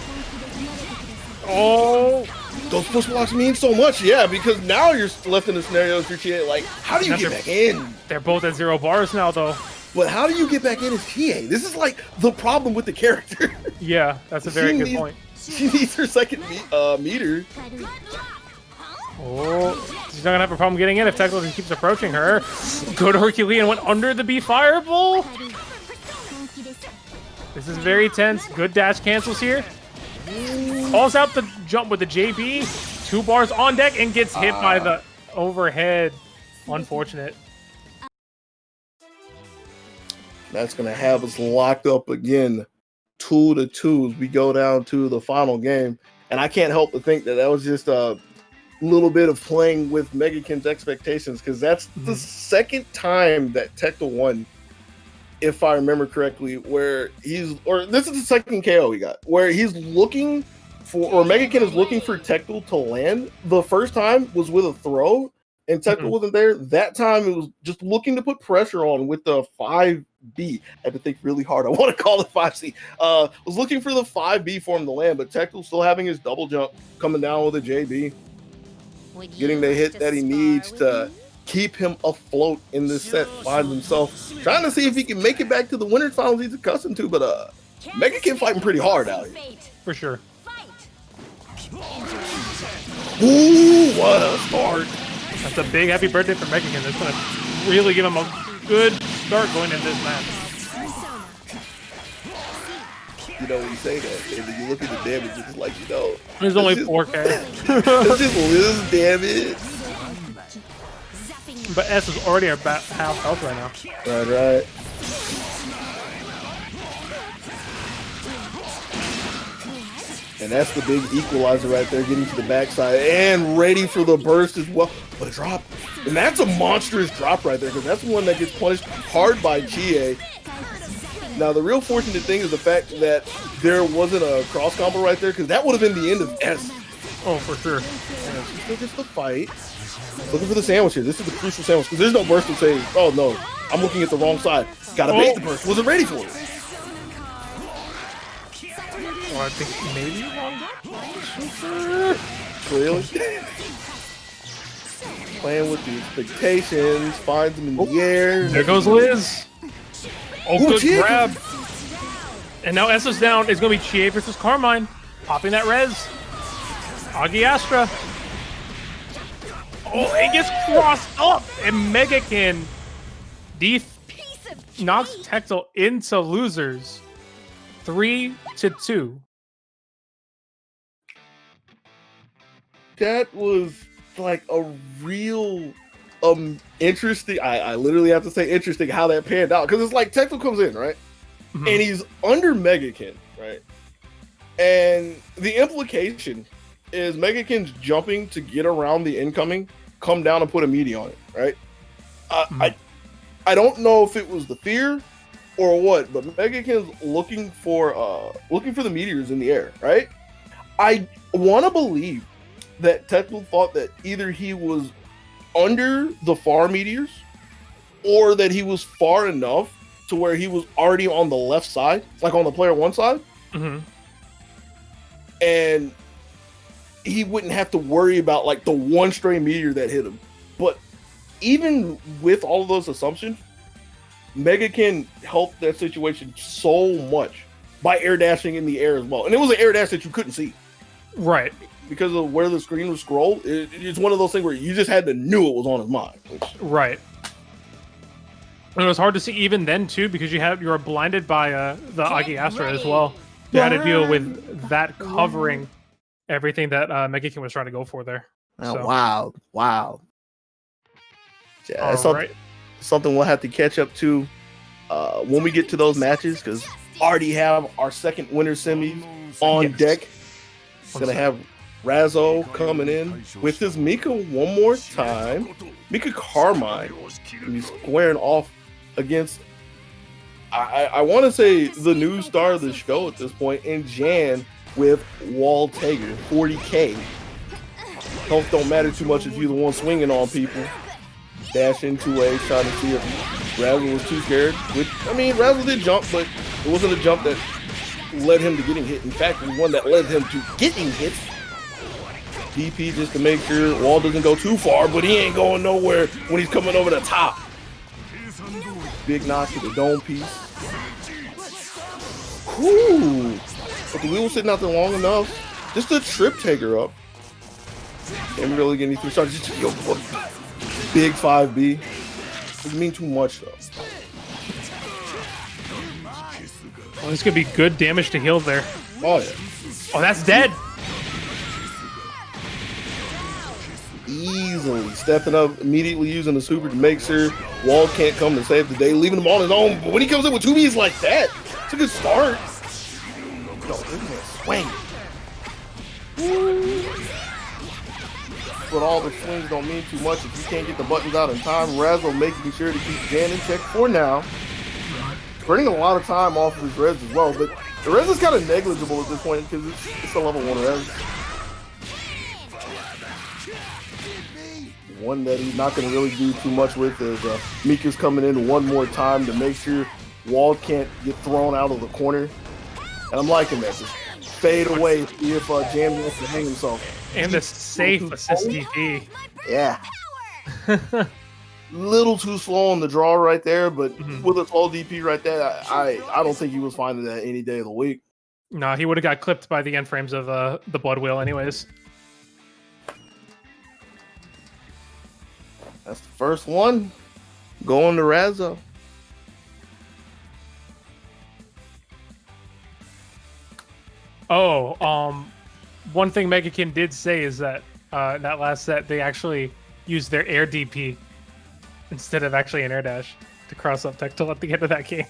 Oh, those push blocks mean so much, yeah, because now you're left in a scenario as your Chie. Like, how do you get back in? They're both at 0 bars now, though. But how do you get back in as Chie? This is like the problem with the character. Yeah, that's a very good point. She needs her second meter. Oh, she's not gonna have a problem getting in if Tecto keeps approaching her. Good Herculean went under the B fireball. This is very tense. Good dash cancels here. Calls out the jump with the JB. 2 bars on deck and gets hit by the overhead. Unfortunate. That's going to have us locked up again. 2-2 as we go down to the final game. And I can't help but think that that was just a little bit of playing with Megakin's expectations because that's the second time that Tecto won, if I remember correctly, where this is the second KO he got, where he's looking for, or Megakin is looking for Tecto to land. The first time was with a throw, and Tecto wasn't there. That time it was just looking to put pressure on with the 5B. I had to think really hard. I want to call it 5C. Was looking for the 5B for him to land, but Tecto still having his double jump, coming down with a JB, getting the hit that he needs to keep him afloat in this set, finds himself trying to see if he can make it back to the winner's finals he's accustomed to, but Megakin fighting pretty hard out here. For sure. Ooh, what a start. That's a big happy birthday for Megakin. That's going to really give him a good start going into this match. You know, when you say that, and then you look at the damage, it's like, you know. There's only 4K. It's just Liz damage. But S is already about half health right now. Right. And that's the big equalizer right there, getting to the backside and ready for the burst as well. But a drop. And that's a monstrous drop right there because that's one that gets punished hard by Chie. Now, the real fortunate thing is the fact that there wasn't a cross combo right there because that would have been the end of S. Oh, for sure. And she still gets the fight. Looking for the sandwich here. This is the crucial sandwich because there's no burst to say, oh no, I'm looking at the wrong side. Gotta bait the burst. Wasn't ready for it. Oh, I think maybe wrong. Really? Playing with the expectations, finds him in the air. There goes Liz. Oh, good grab. And now Esso's down. It's going to be Chie versus Carmine. Popping that res. Agi Astra. Oh, it gets crossed up. And Megakin knocks Tecto into losers. 3-2. That was like a real interesting, I literally have to say interesting how that panned out because it's like Tecto comes in, right? And he's under Megakin, right? And the implication is Megakin's jumping to get around the incoming, come down and put a meaty on it, right? I don't know if it was the fear or what, but Megakin's looking for the meteors in the air, right? I want to believe that Tecto thought that either he was under the far meteors, or that he was far enough to where he was already on the left side, like on the player one side, and he wouldn't have to worry about like the one stray meteor that hit him. But even with all of those assumptions, Mega can help that situation so much by air dashing in the air as well. And it was an air dash that you couldn't see. Right. Because of where the screen was scrolled, it's one of those things where you just had to knew it was on his mind. Right. And it was hard to see even then too, because you were blinded by the Agi Astra as well. You had to deal with that covering everything that Megakin was trying to go for there. So. Wow. Yeah, that's something we'll have to catch up to when we get to those matches, because already have our second winter semis on deck. Gonna have Razzo coming in with his Mika one more time. Mika Carmine. He's squaring off against, I want to say, the new star of the show at this point, in Jan with Wall Tager, 40k. Health don't matter too much if you're the one swinging on people. Dash into A, trying to see if Razzle was too scared. Which, I mean, Razzle did jump, but it wasn't a jump that led him to getting hit. In fact, it was one that led him to getting hit. DP just to make sure Wall doesn't go too far, but he ain't going nowhere when he's coming over the top. Big knock to the dome piece. Whew. But the wheel was sitting out there long enough. Just to trip Tager up. Didn't really get anything started. Just big 5B. Doesn't mean too much though. Oh, this could be good damage to heal there. Oh yeah. Oh, that's dead. Easily stepping up, immediately using the super to make sure Wall can't come to save the day, leaving him on his own. But when he comes in with 2Bs like that, it's a good start. No, swing. But all the swings don't mean too much if you can't get the buttons out in time. Razzo making sure to keep Jan in check for now. Burning a lot of time off of his res as well, but the res is kind of negligible at this point because it's a level 1 res. One that he's not going to really do too much with is Mika's coming in one more time to make sure Wall can't get thrown out of the corner. And I'm liking that. Just fade away, see if Jan wants to hang himself. And the safe assist DP. Yeah. Little too slow on the draw right there, but with a 12 DP right there, I don't think he was finding that any day of the week. No, he would have got clipped by the end frames of the Blood Wheel anyways. That's the first one. Going to Razzo. Oh, one thing Megakin did say is that that last set they actually used their air DP instead of actually an air dash to cross up Tectile at the end of that game.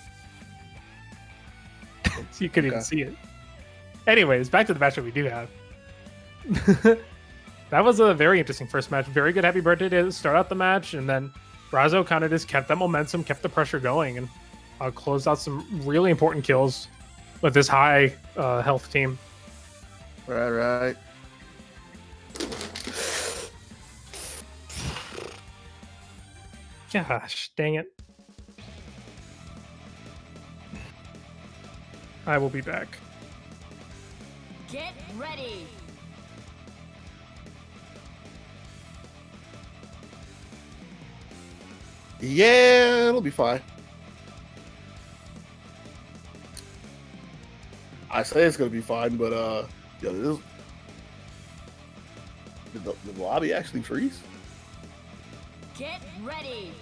So you couldn't even see it. Anyways, back to the match that we do have. That was a very interesting first match. Very good happy birthday to start out the match, and then Razzo kind of just kept that momentum, kept the pressure going, and closed out some really important kills with this high health team. Right. Gosh, dang it. I will be back. Get ready. Yeah, it'll be fine. I say it's gonna be fine, but did the lobby actually freeze? Get ready.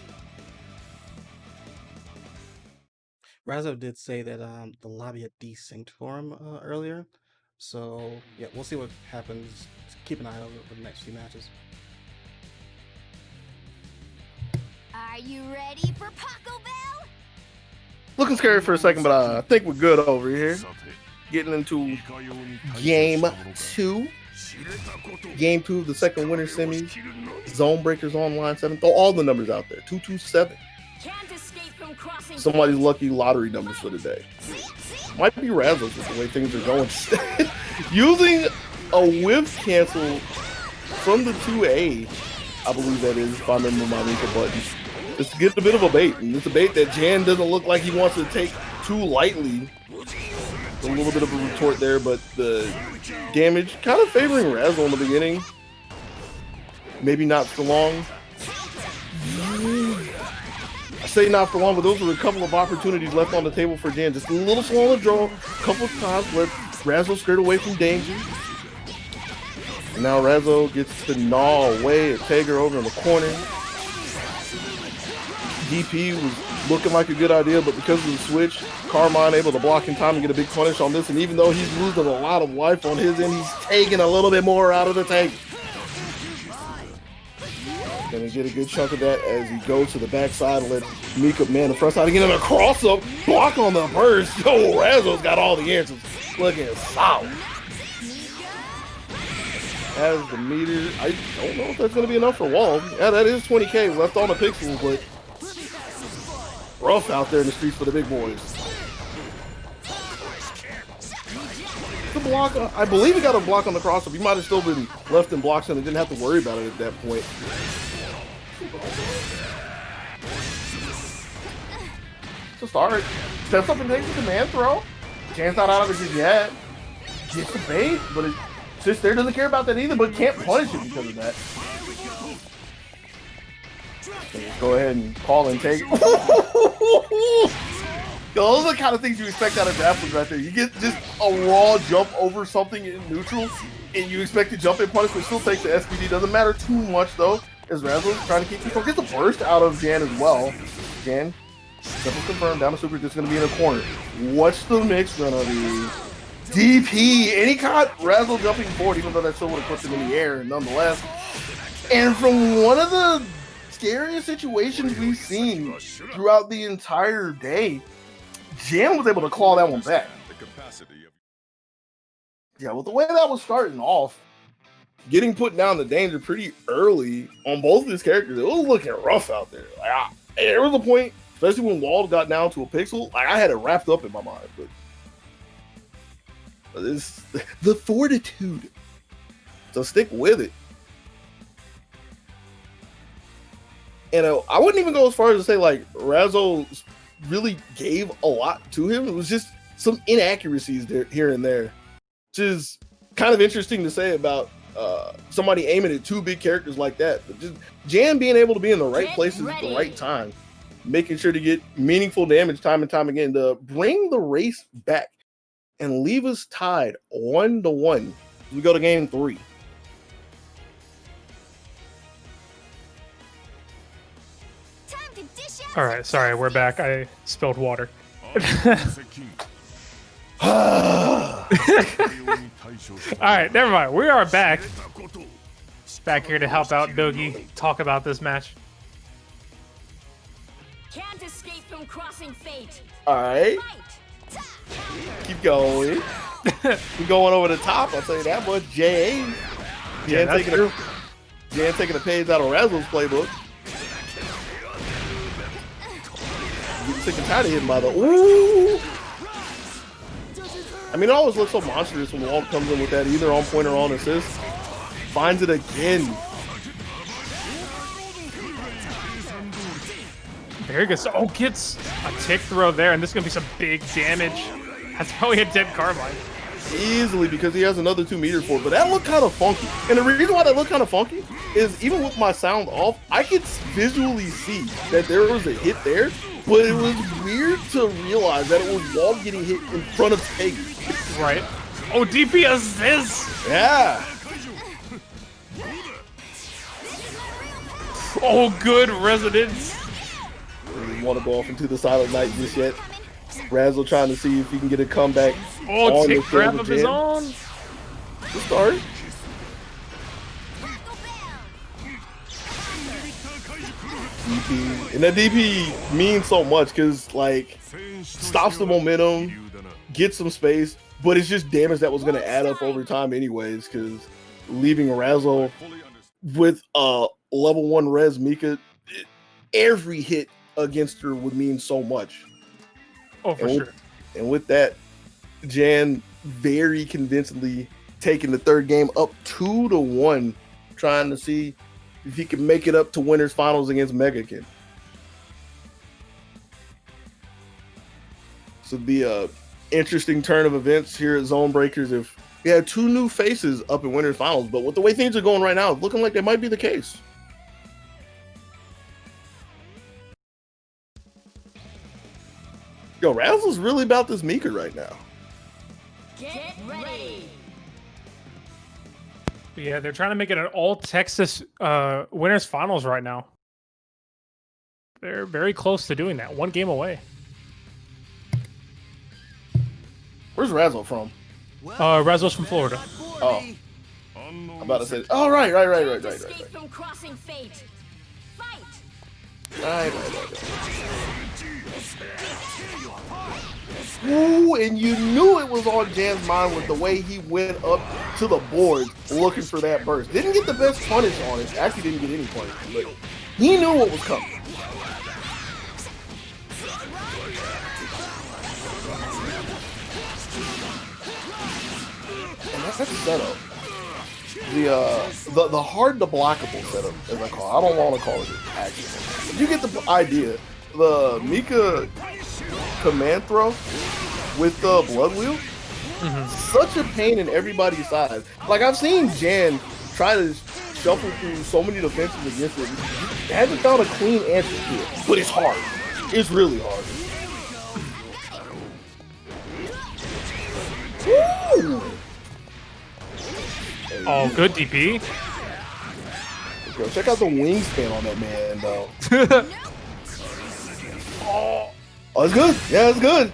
Razzo did say that the lobby had desynced for him earlier, so yeah, we'll see what happens. Keep an eye out for the next few matches. Are you ready for Paco Bell? Looking scary for a second, but I think we're good over here. Getting into game 2. Game 2 of the second winter semis. Zonebreakers online 7. Throw all the numbers out there. 227. Can't escape from crossing. Somebody's lucky lottery numbers for the day. Might be Razzle's with the way things are going. Using a whiff cancel from the 2A I believe that is, if I remember my Mika buttons. It's to get a bit of a bait, and it's a bait that Jan doesn't look like he wants to take too lightly. A little bit of a retort there, but the damage kind of favoring Razzle in the beginning. Maybe not for long. I say not for long, but those were a couple of opportunities left on the table for Jan. Just a little slow on the draw, a couple of times let Razzle straight away from danger. And now Razzle gets to gnaw away at Tager over in the corner. DP was looking like a good idea, but because of the switch, Carmine able to block in time and get a big punish on this. And even though he's losing a lot of life on his end, he's taking a little bit more out of the tank. Gonna get a good chunk of that as he goes to the backside and let Mika man the front side again, and a cross up block on the burst. Yo, Razzle's got all the answers. Looking solid. As the meter, I don't know if that's gonna be enough for Wall. Yeah, that is 20K left on the pixels, but rough out there in the streets for the big boys. The block, I believe he got a block on the cross up. He might have still been left in blocks and didn't have to worry about it at that point. To start, steps up and takes the command throw. Jan's not out of it just yet. Gets the bait, but it sits there, doesn't care about that either, but can't punish it because of that. So go ahead and call and take. Those are the kind of things you expect out of grapplers right there. You get just a raw jump over something in neutral, and you expect to jump in punish, which still takes the SPD. Doesn't matter too much though, as Razzle trying to keep control. Get the burst out of Jan as well. Jan, simple confirm, down the super, just gonna be in the corner. What's the mix gonna be? DP, and he caught Razzle jumping forward, even though that still would have put him in the air nonetheless. And from one of the scariest situations we've seen throughout the entire day, Jan was able to claw that one back. Yeah, with the way that was starting off, getting put down to danger pretty early on both of these characters, it was looking rough out there. Like there was a point, especially when Wald got down to a pixel, like I had it wrapped up in my mind. But it's the fortitude to stick with it. And I wouldn't even go as far as to say like Razzle really gave a lot to him. It was just some inaccuracies there, here and there, which is kind of interesting to say about somebody aiming at two big characters like that. But just Jan being able to be in the right places at the right time, making sure to get meaningful damage time and time again to bring the race back and leave us tied 1-1. We go to game 3. All right, sorry, we're back. I spilled water. All right, never mind. We are back. Back here to help out Doogie talk about this match. Can't escape from crossing fate. All right. Keep going. We're going over the top, I'll tell you that much. Jan taking a page out of Razzle's playbook. Getting sick and tired of hitting by the ooh. I mean, it always looks so monstrous when Walt comes in with that, either on point or on assist. Finds it again. Very good. Oh, gets a tick throw there, and this is going to be some big damage. That's probably a dead Carmine. Easily, because he has another 2 meter for it. But that looked kind of funky. And the reason why that looked kind of funky is even with my sound off, I could visually see that there was a hit there. But it was weird to realize that it was Walt getting hit in front of Tager. Right. Oh, DP assist! Yeah. Oh, good resonance. Doesn't want to go off into the silent night just yet. Razzle trying to see if he can get a comeback. Oh, tick grab of his own. Good start. DP. And that DP means so much because, like, stops the momentum, gets some space, but it's just damage that was going to add up over time anyways, because leaving Razzle with a level 1 res Mika, every hit against her would mean so much. Oh, for sure. And with that, Jan very convincingly taking the third game up 2-1, trying to see if he can make it up to winners finals against Megakin. This would be a interesting turn of events here at Zonebreakers if we had 2 new faces up in winners finals. But with the way things are going right now, it's looking like that might be the case. Yo, Razzle's really about this Mika right now. Get ready. Yeah, they're trying to make it an all Texas winners finals right now. They're very close to doing that. 1 game away. Where's Razzle from? Razzle's from Florida. Oh. I'm about to say. Oh, right. Escape from crossing fate. Fight. Right. Ooh, and you knew it was on Jan's mind with the way he went up to the board looking for that burst. Didn't get the best punish on it. Actually didn't get any punish, but he knew what was coming. And that's a setup. The hard to blockable setup, as I call it. I don't want to call it action. But you get the idea. The Mika command throw with the blood wheel, such a pain in everybody's side. Like, I've seen Jan try to shuffle through so many defenses against it. He hasn't found a clean answer to it, but it's hard. It's really hard. Woo! Oh, good DP. Yo, check out the wingspan on that man, though. Oh, it's good. Yeah, it's good.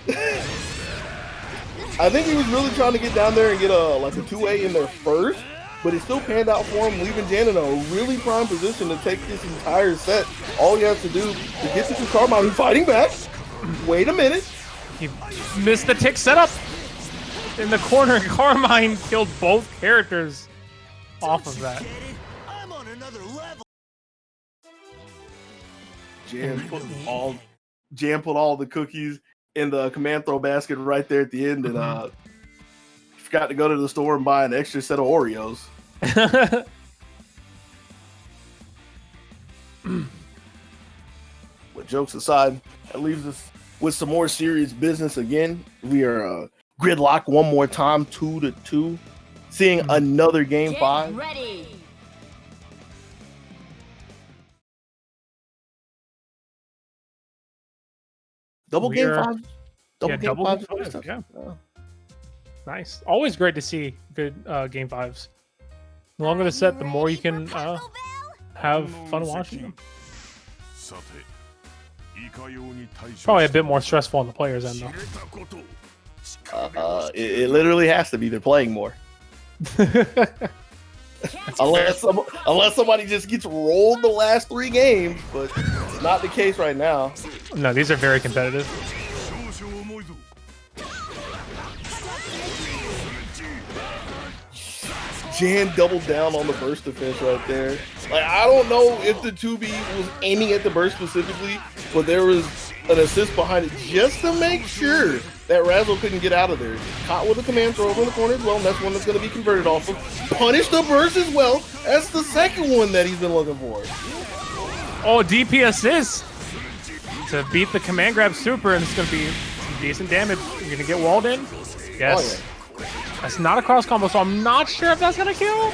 I think he was really trying to get down there and get like a 2A in there first, but it still panned out for him, leaving Jan in a really prime position to take this entire set. All he has to do is get to Carmine, who's fighting back. Wait a minute. He missed the tick setup in the corner, and Carmine killed both characters off of that. I'm on another level. Jan put all the cookies in the command throw basket right there at the end, and forgot to go to the store and buy an extra set of Oreos. But jokes aside, that leaves us with some more serious business again. We are gridlocked one more time, 2-2, seeing another game 5. Ready. Double game 5. Double game 5. Yeah. Nice. Always great to see good game 5s. The longer the set, the more you can have fun watching them. Probably a bit more stressful on the players' end, though. It literally has to be. They're playing more. unless somebody just gets rolled the last 3 games, but it's not the case right now. No, these are very competitive. Jan doubled down on the burst defense right there. Like, I don't know if the 2B was aiming at the burst specifically, but there was an assist behind it just to make sure that Razzle couldn't get out of there. Caught with a command throw over in the corner as well, and that's one that's going to be converted off of. Punish the burst as well. That's the second one that he's been looking for. Oh, DP assist to beat the command grab super, and it's going to be some decent damage. You're going to get walled in? Yes. Oh, yeah. That's not a cross combo, so I'm not sure if that's going to kill.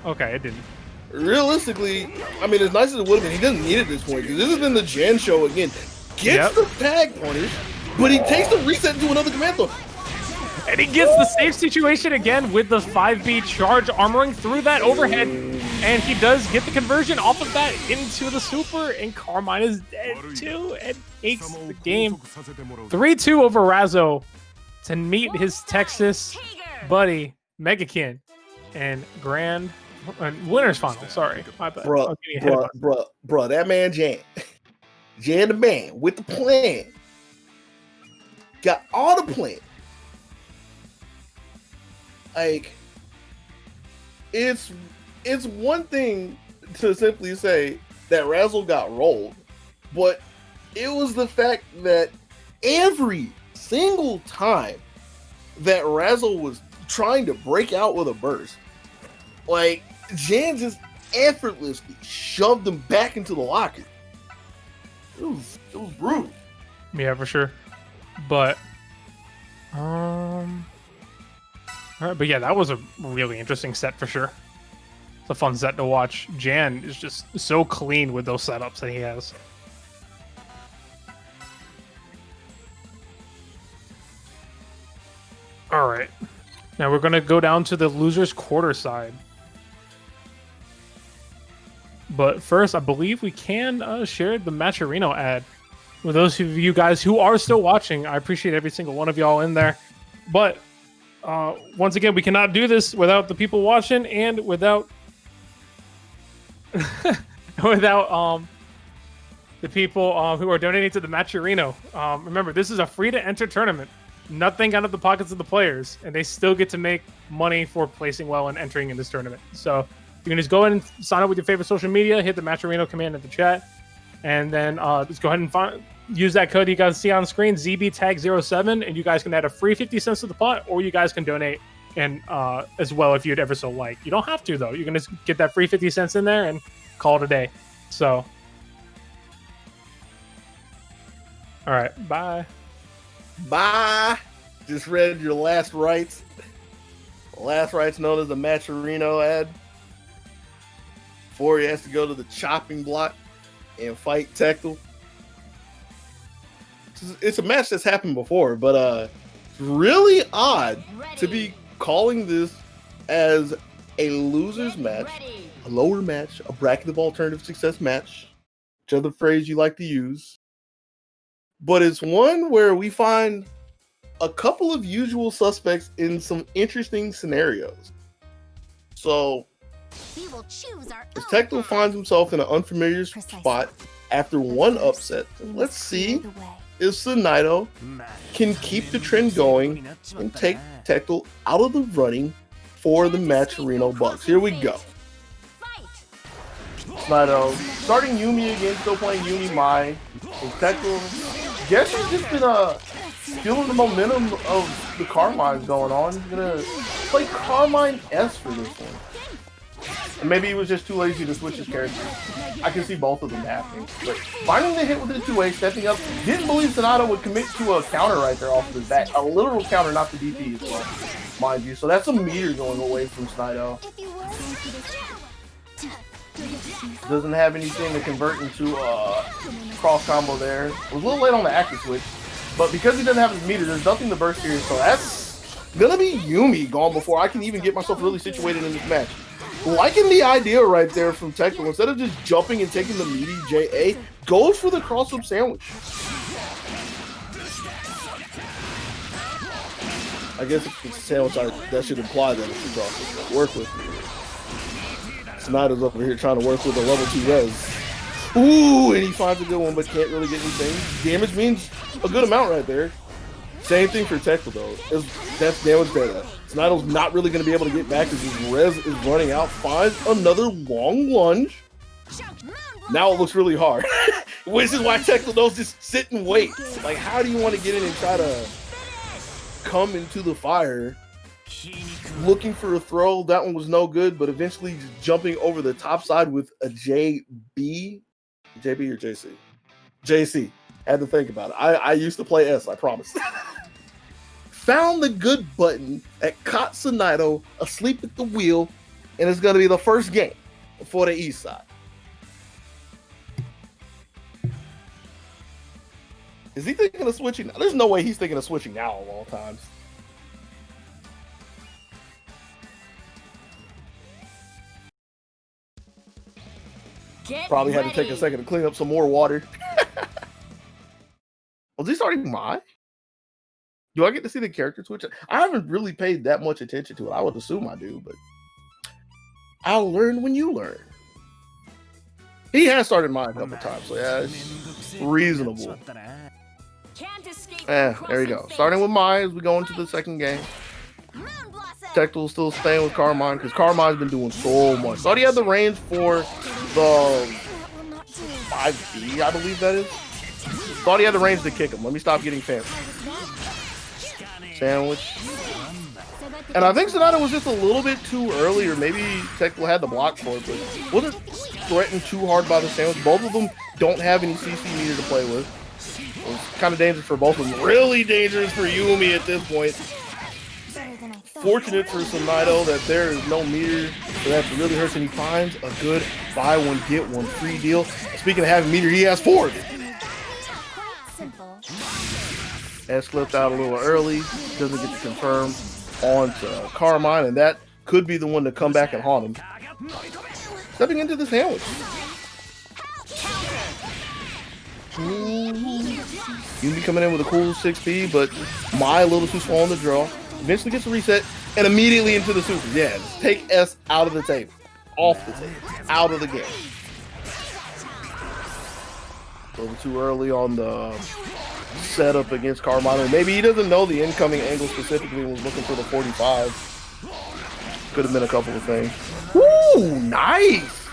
Okay, it didn't. Realistically, I mean, as nice as it would have been, he doesn't need it at this point, because this has been the Jan show again. Gets the tag punish, but he takes the reset into another command throw. And he gets the safe situation again with the 5B charge armoring through that overhead. And he does get the conversion off of that into the super. And Carmine is dead too and takes the game. 3-2 over Razzo to meet his Texas buddy, Megakin, and winners final. Sorry, my bad. Bruh, that man Jan the man with the plan. Got all the plan. Like, it's one thing to simply say that Razzle got rolled, but it was the fact that every single time that Razzle was trying to break out with a burst, like, Jan just effortlessly shoved him back into the locker. It was brutal. Yeah, for sure. But all right, but yeah, that was a really interesting set for sure. It's a fun set to watch. Jan is just so clean with those setups that he has. All right, now we're gonna go down to the losers quarter side. But first, I believe we can share the Matcherino ad. For those of you guys who are still watching, I appreciate every single one of y'all in there. But once again, we cannot do this without the people watching and without without the people who are donating to the Matcherino. Remember, this is a free-to-enter tournament. Nothing out of the pockets of the players, and they still get to make money for placing well and entering in this tournament. So you can just go ahead and sign up with your favorite social media, hit the Matcherino command in the chat, and then just go ahead and use that code you guys see on screen, ZBTag07, and you guys can add a free 50 cents to the pot, or you guys can donate and as well if you'd ever so like. You don't have to, though. You can just get that free 50 cents in there and call it a day. So, all right, bye. Bye. Just read your last rights. Last rights known as the Matcherino ad. Before he has to go to the chopping block and fight Tectel. It's a match that's happened before, but it's really odd to be calling this as a loser's match, a lower match, a bracket of alternative success match, whichever phrase you like to use. But it's one where we find a couple of usual suspects in some interesting scenarios. So, as Tectel finds himself in an unfamiliar spot after one upset, let's see if Zonaido can keep the trend going and take Tectel out of the running for the Matcherino Bucks. Here we go. Zonaido starting Yumi again, still playing Yumi Mai. And Tectel, guess he's just been feeling the momentum of the Carmines going on. He's gonna play Carmine S for this one. And maybe he was just too lazy to switch his character. I can see both of them happening. But finding the hit with the 2A, stepping up, didn't believe Zonaido would commit to a counter right there off of his back. A literal counter, not the DP as well, mind you. So that's a meter going away from Zonaido. Doesn't have anything to convert into a cross combo there. Was a little late on the active switch. But because he doesn't have his meter, there's nothing to burst here. So that's gonna be Yumi gone before I can even get myself really situated in this match. Liking the idea right there from Tectel. Instead of just jumping and taking the meaty JA, goes for the cross-up sandwich. I guess if it's a sandwich, that should imply that it's a cross-up. Work with me. Zonaido's over here trying to work with a level 2 res. Ooh, and he finds a good one, but can't really get anything. Damage means a good amount right there. Same thing for Tectel, though. That's damage data. Zonaido's not really going to be able to get back because his res is running out. Finds another long lunge. Now it looks really hard. Which is why Tectel knows just sit and wait. Like, how do you want to get in and try to come into the fire? Looking for a throw. That one was no good, but eventually just jumping over the top side with a JB. JB or JC? JC. Had to think about it. I used to play S, I promise. Found the good button that caught Zonaido asleep at the wheel, and it's going to be the first game for the East side. Is he thinking of switching? There's no way he's thinking of switching now of all times. Probably had to take a second to clean up some more water. Was he starting Mai? Do I get to see the character switch? I haven't really paid that much attention to it. I would assume I do, but I'll learn when you learn. He has started Mai a couple times, so yeah, it's reasonable. There you go. Starting with Mai as we go into the second game. Tectel's still staying with Carmine because Carmine's been doing so much. Thought he had the range for the 5B, I believe that is. Thought he had the range to kick him. Let me stop getting fancy. Sandwich. And I think Sonata was just a little bit too early, or maybe Tecmo had the block for it, but wasn't threatened too hard by the sandwich. Both of them don't have any CC meter to play with. It was kind of dangerous for both of them. Really dangerous for Yumi at this point. Fortunate for Sonata that there is no meter, so that really hurts, and he finds a good buy one, get one free deal. Speaking of having meter, he has 4 of it. That slipped out a little early, doesn't get to confirm onto Carmine, and that could be the one to come back and haunt him. Stepping into the sandwich. Yumi coming in with a cool 6P, but Mai a little too small on the draw. Eventually gets a reset and immediately into the super. Yeah, just take S out of the table. Off the table. Out of the game. A little too early on the setup against Carmine. Maybe he doesn't know the incoming angle specifically and was looking for the 45. Could have been a couple of things. Ooh, nice!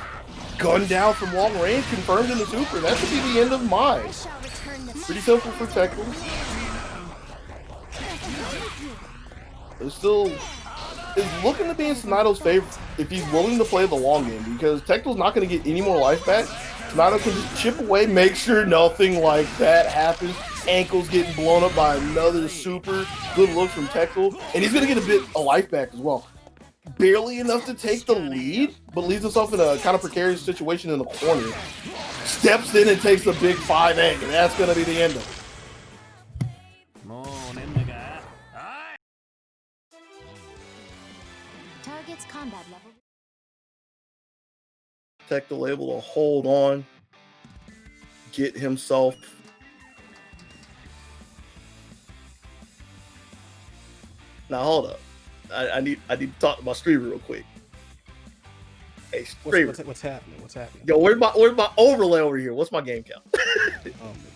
Gun down from long range, confirmed in the super. That should be the end of mine. Pretty simple for Tecmo. It's still looking to be in Sonato's favor if he's willing to play the long game, because Tecto's not going to get any more life back. Sonato can just chip away, make sure nothing like that happens. Ankles getting blown up by another super. Good look from Tecto, and he's going to get a bit of life back as well. Barely enough to take the lead, but leaves himself in a kind of precarious situation in the corner. Steps in and takes the big 5 egg, and that's going to be the end of it. Target's combat level. Tecto able to hold on, get himself. Now hold up, I need to talk to my streamer real quick. Hey, streamer, what's happening? What's happening? Yo, where's my overlay over here? What's my game count? Oh my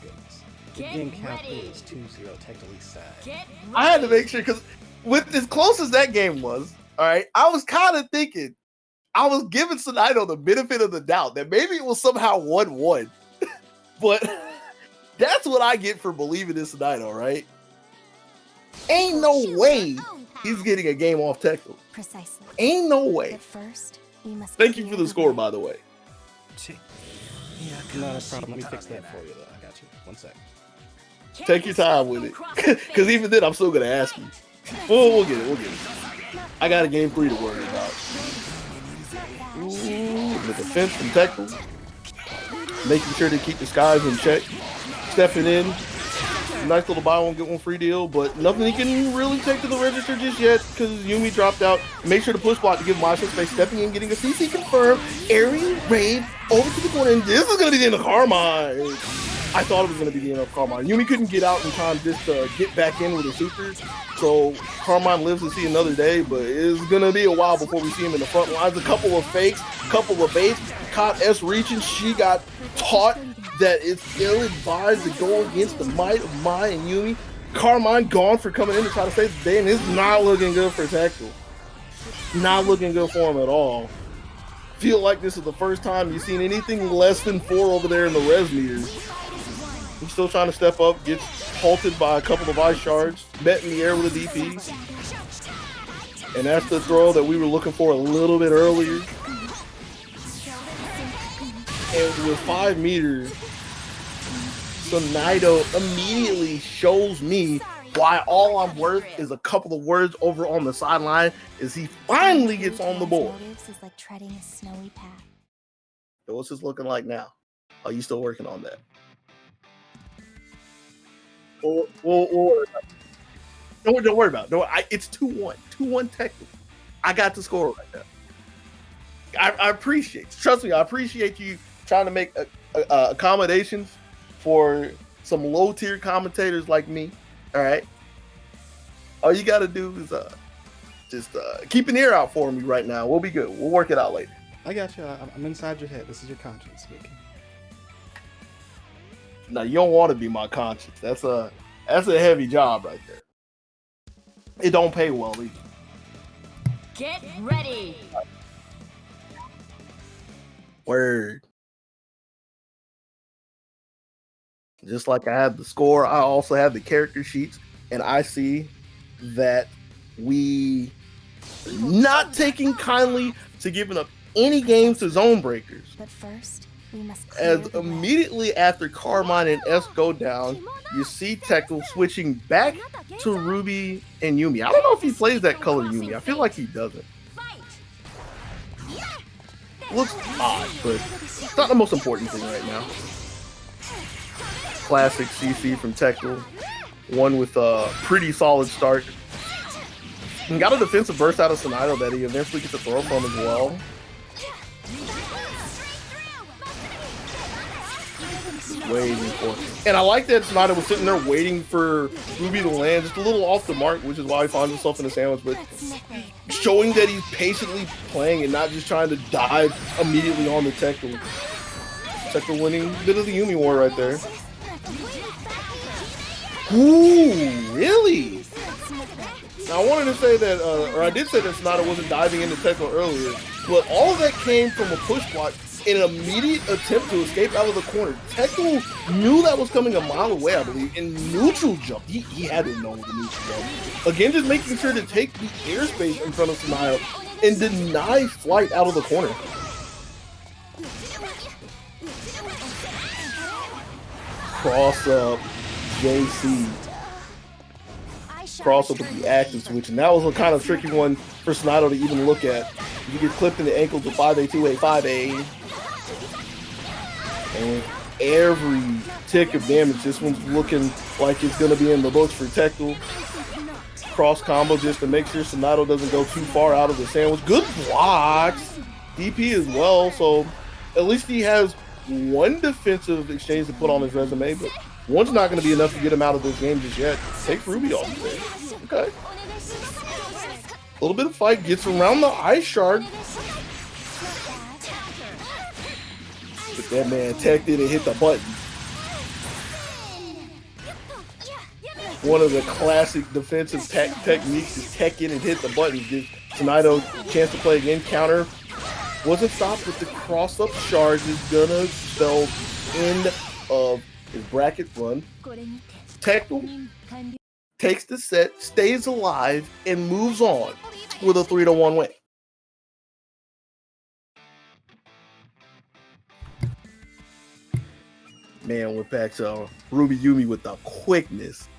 goodness. The game count is 2-0 Tecto Lee's side. I had to make sure, because with as close as that game was, all right, I was kind of thinking, I was giving Sonito the benefit of the doubt that maybe it was somehow 1-1. But that's what I get for believing in Sonito, right? Ain't no way he's getting a game off Tecmo. Precisely. Ain't no way. But first, we must. Thank you for the score, by the way. No problem. Let me fix that for you, though. I got you. 1 sec. Take your time with it. Because even then, I'm still going to ask you. We'll get it. We'll get it. I got a game 3 to worry about. Ooh, the defense from Tecmo. Making sure to keep the skies in check. Stepping in. Nice little buy one, get one free deal, but nothing he can really take to the register just yet because Yumi dropped out. Make sure to push block to give Mai some space. Stepping in, getting a CC confirmed. Aerial raid over to the corner, and this is going to be the end of Carmine. I thought it was going to be the end of Carmine. Yumi couldn't get out in time just to get back in with a super, so Carmine lives to see another day, but it's going to be a while before we see him in the front lines. A couple of fakes, couple of baits. Caught S reaching. She got taught that it's ill-advised to go against the might of Mai and Yumi. Carmine gone for coming in to try to save the day, and it's not looking good for Tecmo. Not looking good for him at all. Feel like this is the first time you've seen anything less than 4 over there in the res meters. He's still trying to step up, gets halted by a couple of ice shards, met in the air with a DP. And that's the throw that we were looking for a little bit earlier. And with 5 meters, Sonito immediately shows me why all I'm worth is a couple of words over on the sideline as he finally gets on the board. Is like treading a snowy path. So what's this looking like now? Are you still working on that? Don't worry about it. No, it's 2-1. 2-1 technically. I got the score right now. I appreciate, trust me, I appreciate you trying to make accommodations for some low-tier commentators like me. All right? All you got to do is just keep an ear out for me right now. We'll be good. We'll work it out later. I got you. I'm inside your head. This is your conscience speaking. Now, you don't want to be my conscience. That's a heavy job right there. It don't pay well either. Get ready. Word. Just like I have the score, I also have the character sheets, and I see that we not taking kindly to giving up any games to Zonebreakers. But first, we must As immediately after Carmine and S go down, you see Tekla switching back to R.O.B and Yumi. I don't know if he plays that color Yumi. I feel like he doesn't. Looks odd, but it's not the most important thing right now. Classic CC from Tekla. One with a pretty solid start. And got a defensive burst out of Sonato that he eventually gets a throw from as well. Waiting for it. And I like that Sonato was sitting there waiting for R.O.B to land just a little off the mark, which is why he finds himself in a sandwich, but showing that he's patiently playing and not just trying to dive immediately on the Tekla. Tekla winning a bit of the Yumi war right there. Ooh, really? Now, I wanted to say that, or I did say that Sonato wasn't diving into Tekla earlier, but all of that came from a push block in an immediate attempt to escape out of the corner. Tekla knew that was coming a mile away, I believe, and neutral jump. He had to know the neutral jump. Again, just making sure to take the airspace in front of Sonato and deny flight out of the corner. Cross up, JC. Cross up with the active switch, and that was a kind of tricky one for Sonato to even look at. You get clipped in the ankles with 5A, 2A, 5A. And every tick of damage, this one's looking like it's going to be in the books for Tekla. Cross combo just to make sure Sonato doesn't go too far out of the sandwich. Good blocks. DP as well, so at least he has one defensive exchange to put on his resume, but one's not going to be enough to get him out of this game just yet. Take R.O.B off the stage. Okay. A little bit of fight, gets around the ice shard. But that man teched it and hit the button. One of the classic defensive techniques is tech in and hit the button. Gives Sonato a chance to play again. Counter wasn't stopped with the cross-up charge. Is gonna spell end of his bracket run. Tekla takes the set, stays alive, and moves on with a 3-1 win. Man, went back to R.O.B Yumi with the quickness.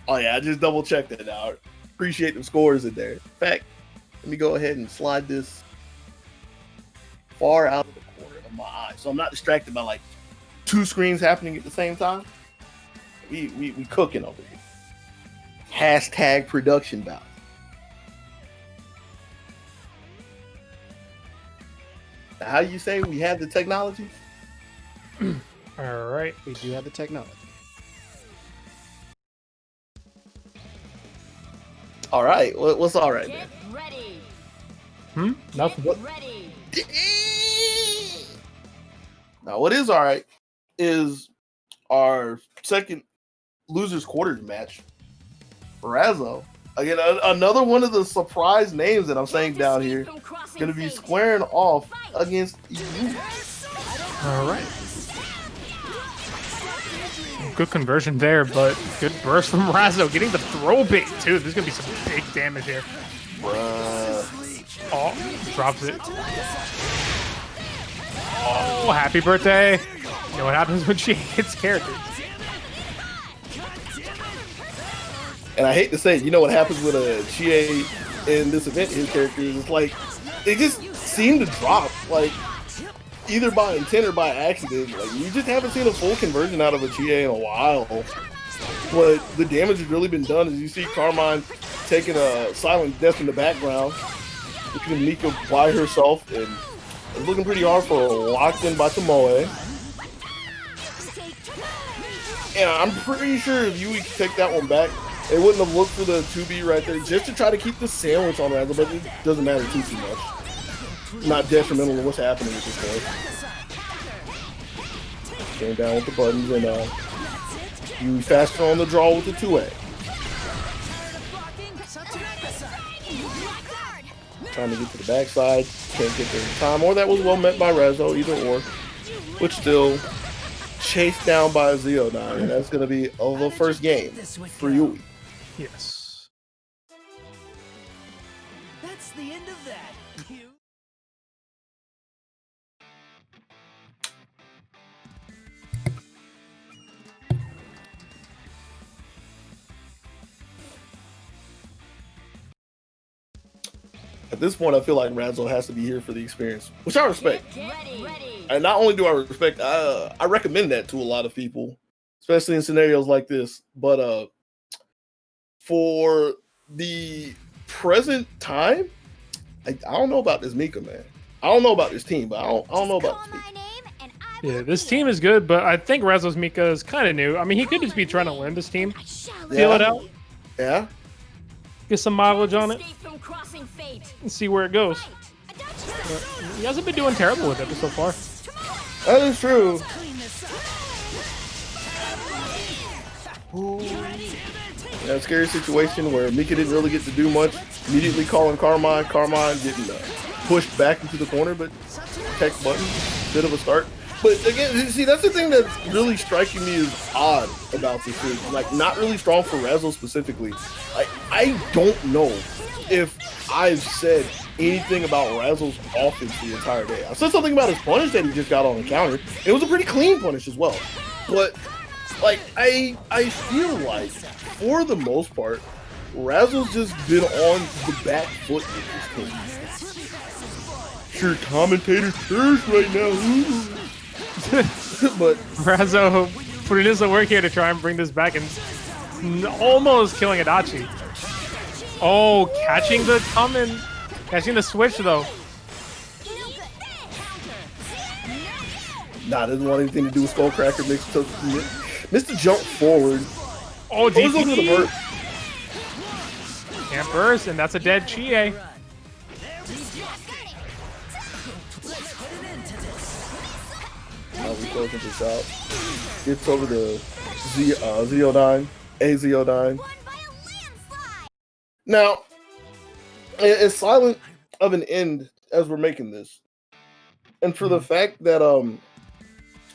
Oh yeah, I just double checked that out. Appreciate the scores in there. In fact, let me go ahead and slide this far out of the corner of my eye, so I'm not distracted by like two screens happening at the same time. We cooking over here. Hashtag production value. Now, how do you say we have the technology? All right. We do have the technology. All right. What's all right, Get man? ready. Nothing. Get ready. Now, what is all right is our second losers quarters match. Razzo. Again, another one of the surprise names that I'm saying down here. Going to be squaring off against you. All right. Good conversion there, but good burst from Razzo. Getting the throw bait, too. There's going to be some big damage here. Bruh. Oh, drops it. Oh, happy birthday. You know what happens when she hits characters. And I hate to say, you know what happens with a Chie in this event, his characters, it's like, they just seem to drop, like, either by intent or by accident. Like, you just haven't seen a full conversion out of a Chie in a while. But the damage has really been done, as you see Carmine taking a silent death in the background, looking Mika by herself, and it's looking pretty hard for a locked in by Tomoe. And I'm pretty sure if Yui could take that one back, they wouldn't have looked for the 2B right there just to try to keep the sandwich on Razzo, but it doesn't matter too much. Not detrimental to what's happening at this point. Came down with the buttons, and Yui faster on the draw with the 2A. Trying to get to the backside, can't get there in time, or that was well met by Razzo, either or. But still, chased down by Zeo9, and that's going to be the first game for Yui. Yes. At this point, I feel like Razzle has to be here for the experience, which I respect. Get ready. And not only do I respect, I recommend that to a lot of people, especially in scenarios like this. But for the present time, I don't know about this Mika, man. I don't know about this team, but I don't know about this team. Yeah, this team is good, but I think Razzle's Mika is kind of new. I mean, he could just be trying to learn this team, feel it out, Yeah. get some mileage on it, Escape from crossing fate. and see where it goes. But he hasn't been doing terrible with it so far. That is true. That scary situation where Mika didn't really get to do much. Immediately calling Carmine. Carmine getting pushed back into the corner, but text button, bit of a start. But again, see, that's the thing that's really striking me as odd about this is like not really strong for Razzle specifically. I don't know if I've said anything about Razzle's offense the entire day. I said something about his punish that he just got on the counter. It was a pretty clean punish as well. But like I feel like for the most part, Razzle's just been on the back foot with this team. Sure, commentator's curse right now. But Razzo putting in some work here to try and bring this back and almost killing Adachi. Oh, catching the switch though. nah, doesn't want anything to do with Skullcracker. Missed the jump forward. Oh, Always looking at the DP. bird. Can't burst, and that's a dead Chie. We closing this out. Gets over to Zeo9, AZO9. Now, it's silent of an end as we're making this. And for the fact that,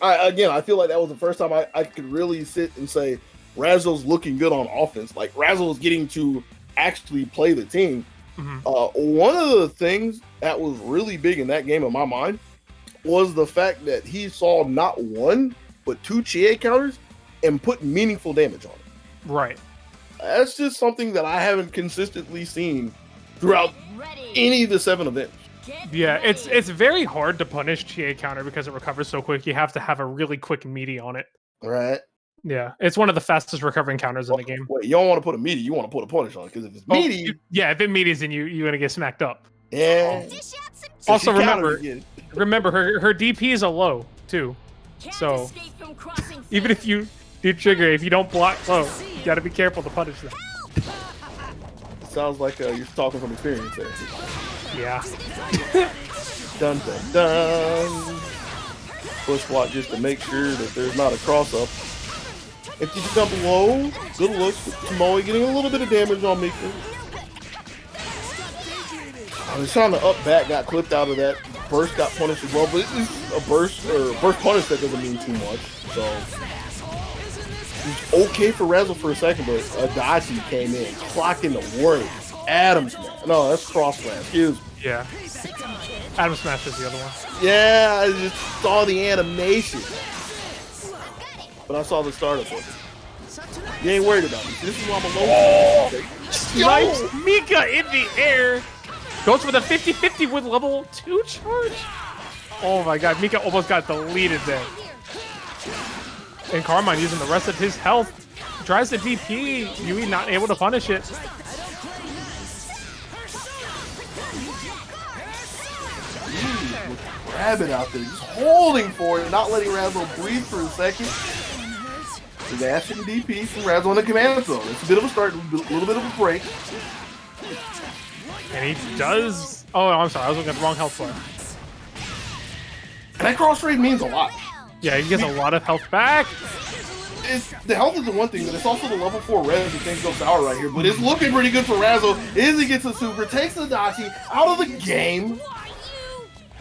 I feel like that was the first time I could really sit and say, Razzle's looking good on offense. Like, Razzle's getting to actually play the team. One of the things that was really big in that game in my mind was the fact that he saw not one, but 2 Chie counters and put meaningful damage on it. Right. That's just something that I haven't consistently seen throughout any of the 7 events. Yeah, it's very hard to punish Chie counter because it recovers so quick. You have to have a really quick meaty on it. Right. Yeah, it's one of the fastest recovering counters in the game. Wait, you don't want to put a meaty, you want to put a punish on it, because if it's meaty... if it meaties, then you're going to get smacked up. Yeah. Also, remember her DP is a low, too. So, even if you do trigger, if you don't block low, you got to be careful to punish them. Sounds like you're talking from experience there. Yeah. Dun dun dun. Push block just to make sure that there's not a cross up. If you jump low, good look. Tomoe getting a little bit of damage on Mika. I was trying to up back, got clipped out of that. Burst got punished as well, but it's a burst punish that doesn't mean too much. So it's okay for Razzle for a second, but Adachi came in, clocking the work. Adams, no, that's cross smash. Excuse me. Yeah. Adam Smash is the other one. Yeah, I just saw the animation. But I saw the startup of it. You ain't worried about me. This is why I'm alone. Nice Mika in the air. Goes for the 50-50 with level 2 charge. Oh my god, Mika almost got deleted there. And Carmine using the rest of his health. Tries to DP. Yui not able to punish it. Rabbit out there, just holding for it, not letting Razzle breathe for a second. Dash and DP from Razzle on the command zone. It's a bit of a start, a little bit of a break. And he does... Oh, I'm sorry. I was looking at the wrong health bar. And that cross trade means a lot. Yeah, he gets a lot of health back. The health is the one thing, but it's also the level 4 res that things go sour right here. But it's looking pretty good for Razzle. Izzy gets a super, takes Adachi out of the game.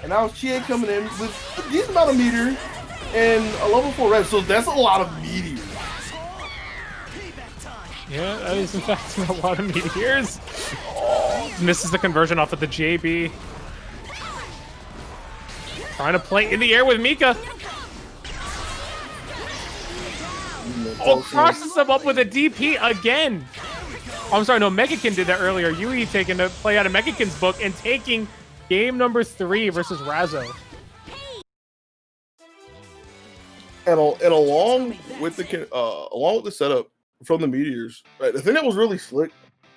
And now Chie coming in with a decent amount of meter and a level 4 res. So that's a lot of meteors. Yeah, that is in fact a lot of meteors. Misses the conversion off of the JB. Trying to play in the air with Mika. Oh, crosses him up with a DP again. I'm sorry, no, Megakin did that earlier. Yui taking a play out of Megakin's book and taking game number 3 versus Razzo. And along with the setup from the Meteors, right? The thing that was really slick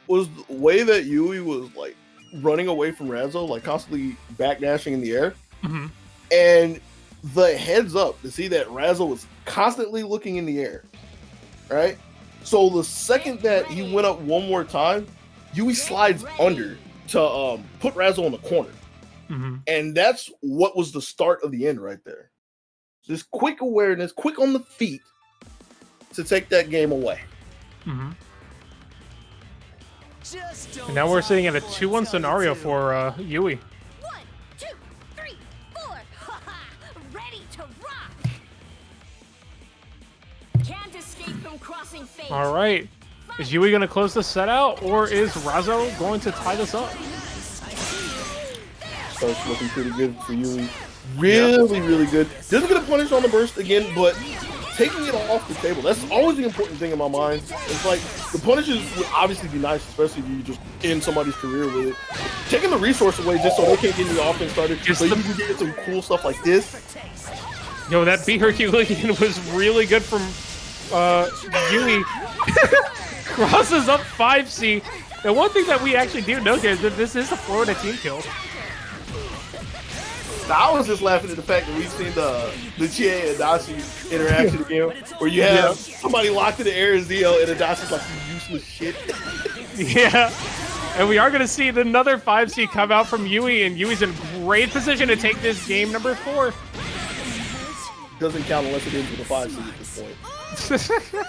was the way that Yui was like running away from Razzo, like constantly backdashing in the air, and the heads up to see that Razzo was constantly looking in the air, right? So the second that he went up one more time, Yui slides under to put Razzo in the corner, and that's what was the start of the end right there. Just quick awareness, quick on the feet to take that game away. And now we're sitting at a 2-1 scenario for Yui. 1, 2, 3, 4. Ready to rock. Can't escape from crossing fate. All right. Is Yui going to close the set out, or is Razzo going to tie this up? Starts looking pretty good for Yui. Really good. Doesn't get a punish on the burst again, but taking it off the table, that's always the important thing in my mind. It's like, the punishes would obviously be nice, especially if you just end somebody's career with it. Taking the resource away just so they can't get the offense started, so you can get some cool stuff like this. Yo, that B Herculean was really good from Yui. Crosses up 5C. The one thing that we actually do know here is that this is a Florida team kill. I was just laughing at the fact that we've seen the Chie and Adachi interaction again, where you have somebody locked in the air as Zio and Adachi's like, you useless shit. Yeah. And we are going to see another 5C come out from Yui, and Yui's in great position to take this game number 4. Doesn't count unless it ends with a 5C at this point.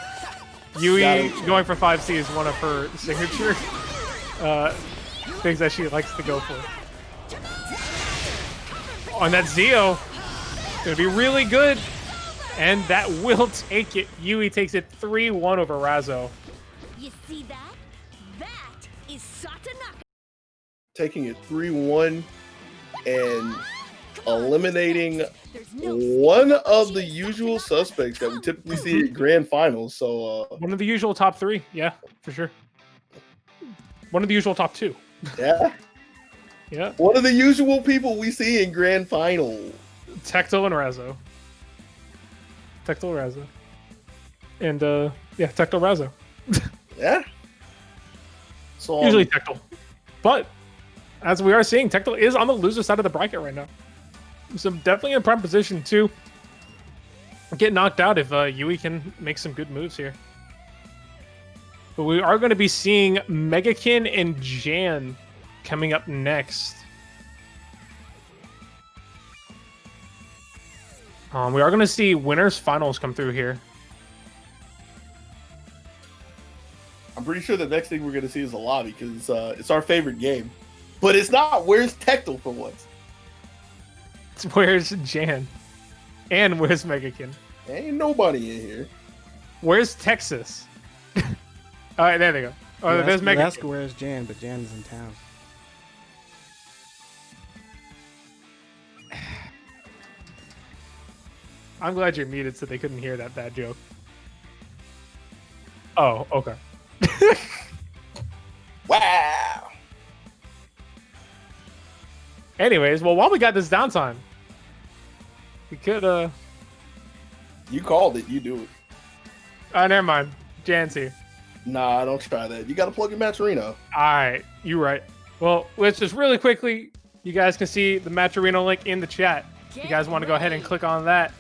Yui going for 5C is one of her signature things that she likes to go for. On that Zio, gonna be really good, and that will take it. Yui takes it 3-1 over Razzo. You see that? That is Satanaka. Taking it 3-1 and eliminating one of the usual suspects that we typically see at grand finals. So one of the usual top 3, yeah, for sure. One of the usual top 2. Yeah. Yeah. One of the usual people we see in grand final. Tecto and Razzo. And yeah, Tecto Razzo. Yeah. So usually Tecto. But as we are seeing, Tecto is on the loser side of the bracket right now. So definitely in a prime position to get knocked out if Yui can make some good moves here. But we are going to be seeing Megakin and Jan coming up next. We are going to see winners finals come through here. I'm pretty sure the next thing we're going to see is a lobby because it's our favorite game. But it's not. Where's Tecto for once? Where's Jan? And where's Megakin? Ain't nobody in here. Where's Texas? All right, there they go. Oh, there's Megakin. Ask where's Jan, but Jan is in town. I'm glad you're muted so they couldn't hear that bad joke. Oh, okay. Wow. Anyways, well, while we got this downtime, we could, You called it. You do it. never mind. Jan's here. Nah, don't try that. You got to plug in Matcherino. All right, you're right. Well, let's just really quickly, you guys can see the Matcherino link in the chat. If you guys want to go ahead and click on that,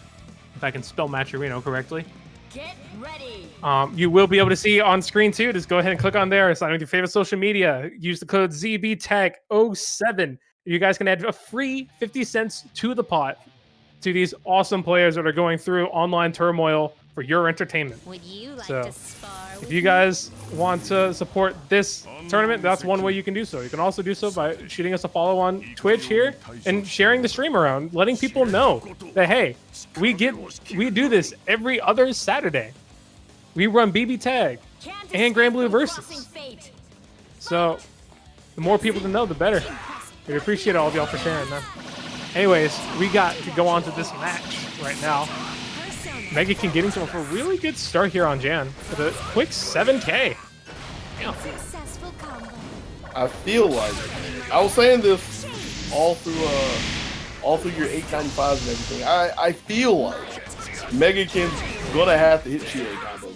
if I can spell Matcherino correctly. Get ready. You will be able to see on screen too. Just go ahead and click on there. Sign with your favorite social media. Use the code ZBTAG07. You guys can add a free 50 cents to the pot to these awesome players that are going through online turmoil for your entertainment. Would you like So, to spar if with you guys want to support this tournament, that's one way you can do so. You can also do so by shooting us a follow on Twitch here and sharing the stream around, letting people know that, hey, we do this every other Saturday. We run BB Tag Can't and Grand Blue escape from Versus. crossing fate. So the more people to know, the better. We appreciate all of y'all for sharing, man. Anyways, we got to go on to this match right now. Megakin getting to a really good start here on Jan with a quick 7K. Successful combo. I feel like I was saying this all through your 895s and everything. I feel like Megakin's gonna have to hit Chie combos.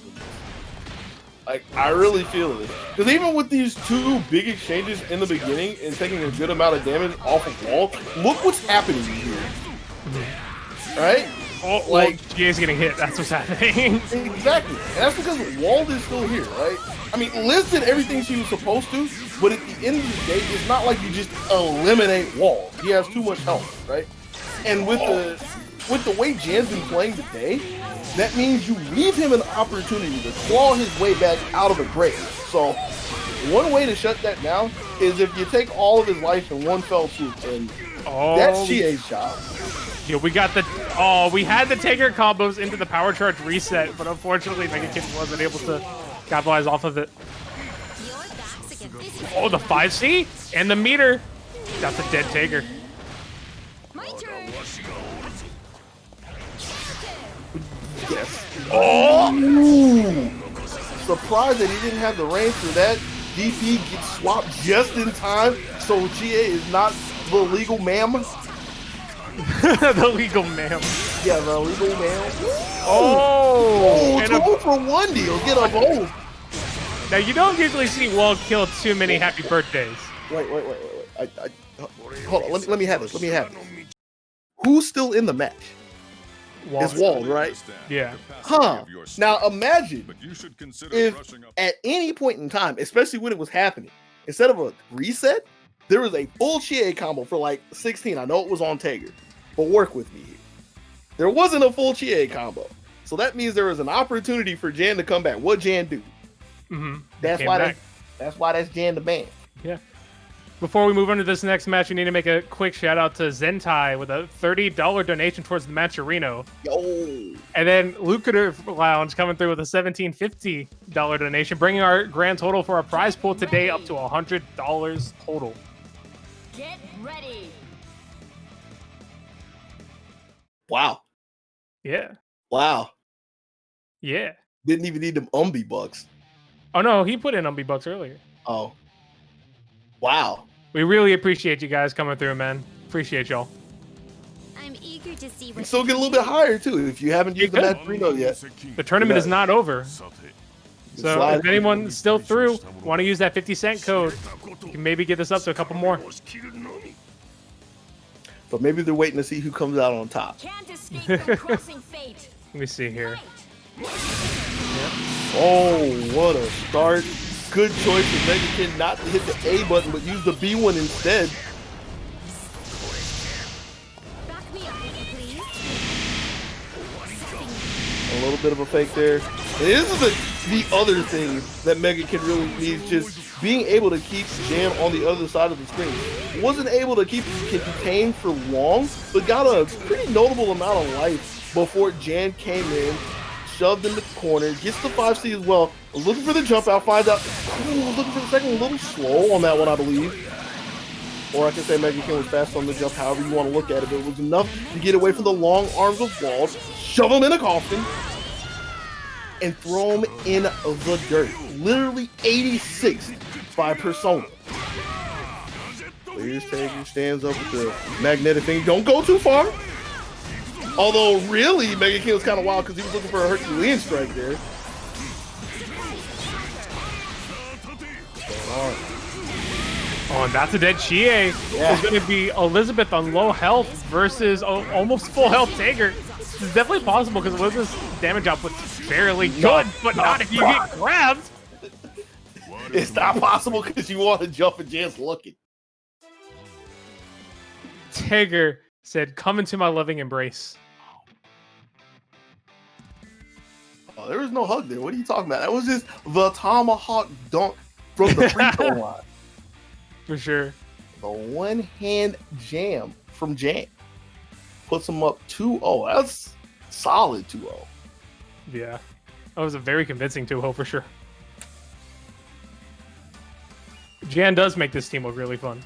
Like, I really feel this. Because even with these two big exchanges in the beginning and taking a good amount of damage off of wall, look what's happening here. Right? Oh, like Chie's getting hit. That's what's happening. Exactly. And that's because Wald is still here, right? I mean, Liz did everything she was supposed to, but at the end of the day, it's not like you just eliminate Wald. He has too much health, right? And with the way Jan's been playing today, that means you leave him an opportunity to claw his way back out of the grave. So one way to shut that down is if you take all of his life in one fell swoop, and that's Chie's job. Yeah, we got we had the Taker combos into the power charge reset, but unfortunately Megakin wasn't able to capitalize off of it. Oh, the 5C and the meter. That's a dead Taker. My turn. Yes. Oh! Ooh. Surprised that he didn't have the range for that. DP gets swapped just in time, so Chie is not the legal ma'am. The legal ma'am. Yeah, the legal ma'am. Oh! And a 2-for-1 deal. Get a both. Now, you don't usually see Wald kill too many happy birthdays. Wait. Hold on. Let me have this. Who's still in the match? It's Wald, right? Yeah. Huh. Now imagine if at any point in time, especially when it was happening, instead of a reset, there was a full Chie combo for like 16. I know it was on Tager, but work with me here. There wasn't a full Chie combo. So that means there was an opportunity for Jan to come back. What Jan do? Mm-hmm. That's why that's Jan the man. Yeah. Before we move on to this next match, we need to make a quick shout out to Zentai with a $30 donation towards the Matcherino. Yo. And then Lucrative Lounge coming through with a $17.50 donation, bringing our grand total for our prize pool today up to $100 total. Get ready. Wow. Yeah. Wow. Yeah. Didn't even need them Umbi bucks. Oh, no, he put in Umbi bucks earlier. Oh. Wow. We really appreciate you guys coming through, man. Appreciate y'all. I'm eager to see You can what still get a little bit higher, too, if you haven't used the Matcherino yet. The tournament is not over. So Slide. if anyone's still through, want to use that 50-cent code, you can maybe get this up to a couple more. But maybe they're waiting to see who comes out on top. Can't escape from crossing fate. Let me see here. Oh, what a start. Good choice for Megakin not to hit the A button, but use the B one instead. back me up, please. A little bit of a fake there. And this is the other thing that Megakin really needs, just being able to keep Jam on the other side of the screen. Wasn't able to keep it contained for long, but got a pretty notable amount of life before Jan came in, shoved in the corner, gets the 5C as well, looking for the jump out, finds out, looking for the second, a little slow on that one, I believe. Or I can say Megakin was fast on the jump, however you want to look at it, but it was enough to get away from the long arms of Wald, shove him in a coffin, and throw him in the dirt. Literally 86 by Persona. Here's Tager, stands up with the magnetic thing. Don't go too far. Although, really, Megakin was kind of wild because he was looking for a Herculean strike there. Oh, and that's a dead Chie. Yeah. It's going to be Elizabeth on low health versus almost full health Tager. This is definitely possible because Elizabeth's damage output's fairly good, but not if you get grabbed. It's not possible because you want to jump and just looking. Tager said, "Come into my loving embrace." Oh, there was no hug there. What are you talking about? That was just the tomahawk dunk from the free throw line. For sure. The one-hand jam from Jam puts him up 2-0. That's solid 2-0. Yeah. That was a very convincing 2-0 for sure. Jan does make this team look really fun.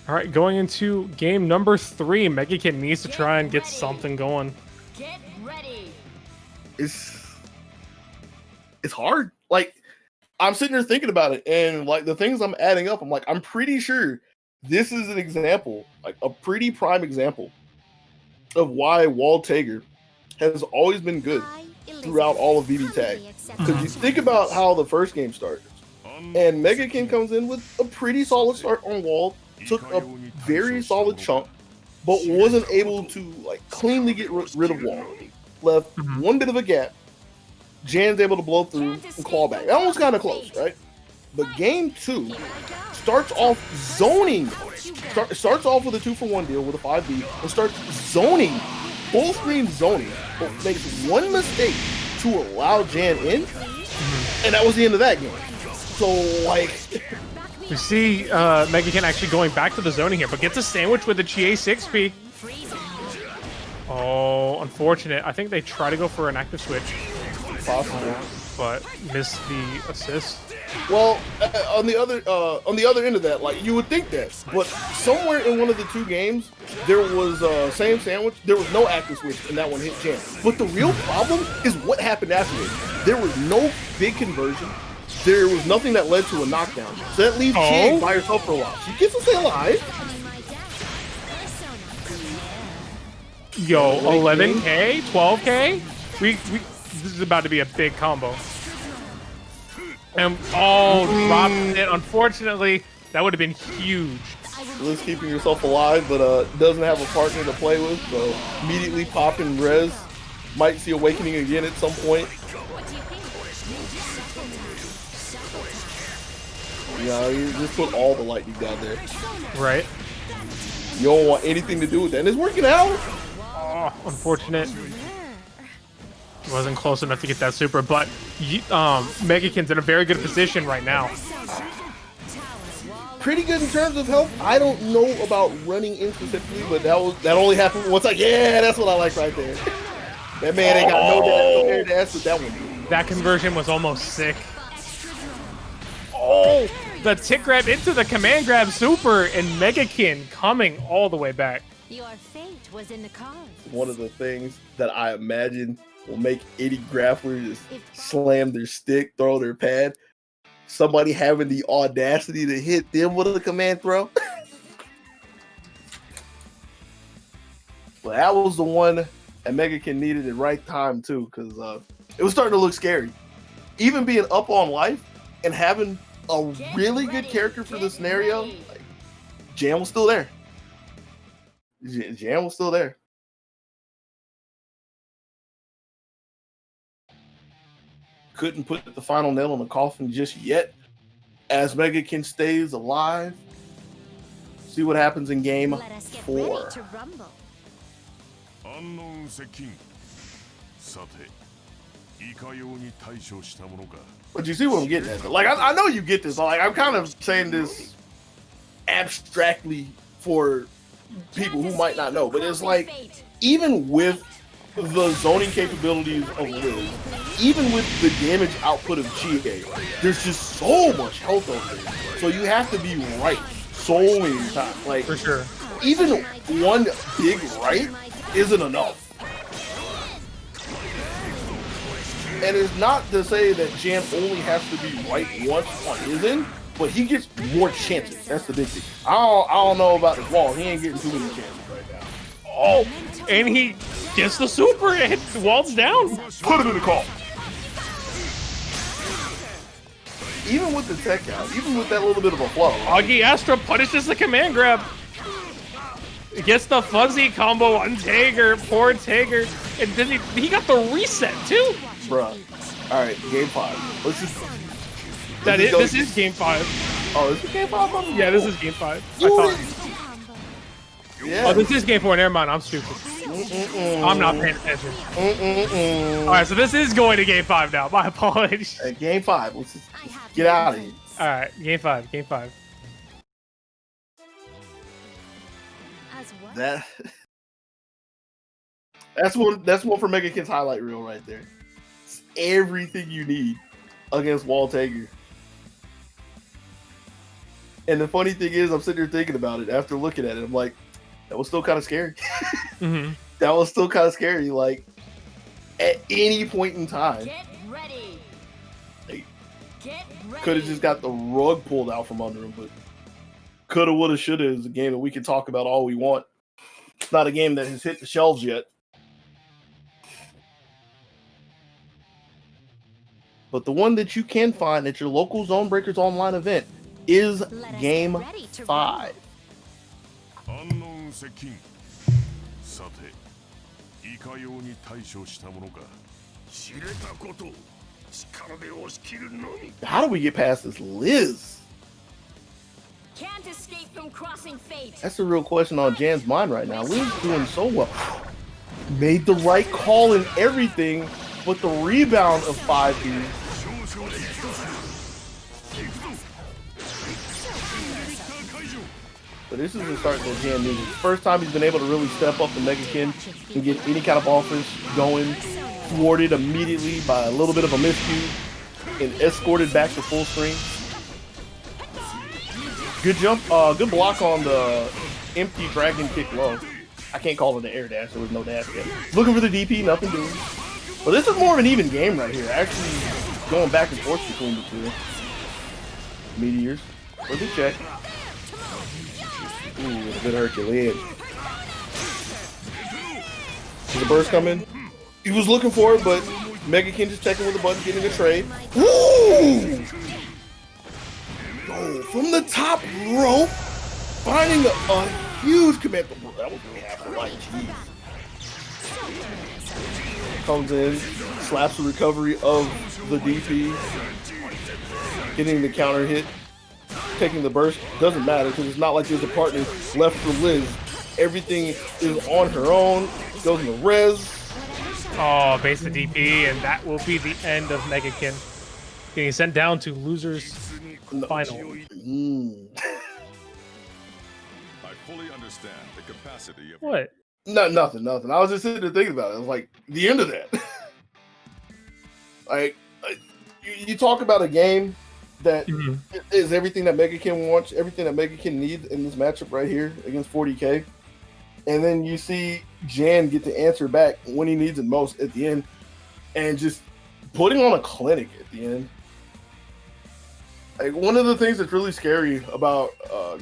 All right, going into game number 3, Megakin needs to try and get something going. Get ready. It's hard. Like, I'm sitting there thinking about it, and like the things I'm adding up, I'm like, I'm pretty sure this is an example, like a pretty prime example of why Walt Tager has always been good throughout all of BB Tag. Because you think about how the first game started, and Megakin comes in with a pretty solid start on Walt, took a very solid chunk, but wasn't able to like cleanly get rid of Walt. Left one bit of a gap. Jan's able to blow through and claw back. That was kind of close, right? But game 2 starts off zoning. Starts off with a 2-for-1 deal with a 5B and starts zoning, full screen zoning, but makes one mistake to allow Jan in, and that was the end of that game. So, like, We see Megakin actually going back to the zoning here, but gets a sandwich with the GA 6P. Oh, unfortunate. I think they try to go for an active switch, possible. but missed the assist. Well, on the other end of that, like you would think that, but somewhere in one of the 2 games, there was same sandwich. There was no active switch, and that one hit Jan. But the real problem is what happened afterwards. There was no big conversion. There was nothing that led to a knockdown. So that leaves Jan by herself for a while. She gets to stay alive. Yo, 11K, 12K. This is about to be a big combo. And dropped it. Unfortunately, that would have been huge. Liz keeping yourself alive, but doesn't have a partner to play with, so immediately popping res. Might see Awakening again at some point. Yeah, you just put all the lightning down there. Right. You don't want anything to do with that, and it's working out. Oh, unfortunate. Wasn't close enough to get that super, but Megakin's in a very good position right now. Pretty good in terms of health. I don't know about running in specifically, but that only happened once. Like, yeah, that's what I like right there. That man ain't got no air dash with that one. That conversion was almost sick. Oh, the tick grab into the command grab super, and Megakin coming all the way back. Your fate was in the cards. One of the things that I imagine will make any grappler just slam their stick, throw their pad. Somebody having the audacity to hit them with a command throw. Well, that was the one that Megakin needed at the right time too, because it was starting to look scary. Even being up on life and having a really good character for the scenario, like, Jan was still there. Jan was still there. Couldn't put the final nail on the coffin just yet, as Megakin stays alive. See what happens in game 4. But you see what I'm getting at? Like, I know you get this. Like, I'm kind of saying this abstractly for people who might not know, but it's like, even with the zoning capabilities of Liz, even with the damage output of GA, there's just so much health over there. So you have to be right so many times. Like, For sure. even one big right isn't enough. And it's not to say that Jan only has to be right once on his end, but he gets more chances. That's the big thing. I don't know about this wall. He ain't getting too many chances right now. Oh, and he gets the super and Walt's down. Put him in the call. Even with the tech out, even with that little bit of a flow. Augie Astra punishes the command grab. Gets the fuzzy combo on Tager. Poor Tager. And then he got the reset too. Bruh. Alright, game 5. Let's just. This is game 5. Oh, this is game 5? Yeah, this is game 5. I thought. Yeah. Oh, this is game 4. Never mind. I'm stupid. I'm not paying attention. Alright, so this is going to game 5 now. My apologies. Game 5. Let's just get out of here. Alright, game 5. Game 5. That's one for Megakin's highlight reel right there. It's everything you need against Walt Tager. And the funny thing is, I'm sitting here thinking about it after looking at it. I'm like, that was still kind of scary. Mm-hmm. That was still kind of scary. Like, at any point in time, Get ready. Hey. Get ready. could have just got the rug pulled out from under him. But coulda, woulda, shoulda is a game that we can talk about all we want. It's not a game that has hit the shelves yet. But the one that you can find at your local Zonebreakers online event is Let us Game get ready to 5. 安穏接近さていかように対処したものか知れたこと力で押し切るのみ How do we get past this Liz? Can't escape from crossing fate. That's the real question on Jan's mind right now. Liz doing so well. Made the right call and everything, but the rebound of 5B. 少々で一つ行くぞ But this is the start that Jan needed. First time he's been able to really step up the Megakin and get any kind of offense going. Thwarted immediately by a little bit of a miscue and escorted back to full screen. Good jump, good block on the empty dragon kick low. I can't call it an air dash, there was no dash yet. Looking for the DP, nothing doing. But this is more of an even game right here. Actually going back and forth between the two. Meteors. For the check. Ooh, a bit Herculean. Did the burst come in? He was looking for it, but Megakin just checking with the button, getting a trade. Ooh! Oh, from the top rope, finding a huge command. That was really half the light. Jeez. Comes in, slaps the recovery of the DP, getting the counter hit, taking the burst. Doesn't matter because it's not like there's a partner left for Liz. Everything is on her own. Goes in the res. Oh, base the DP, and that will be the end of Megakin. Getting sent down to losers final. Mm. I fully understand the capacity of What? No, nothing. I was just sitting there thinking about it. I was like, the end of that. You talk about a game that is everything that Megakin wants, everything that Megakin needs in this matchup right here against 40K. And then you see Jan get the answer back when he needs it most at the end and just putting on a clinic at the end. Like, one of the things that's really scary about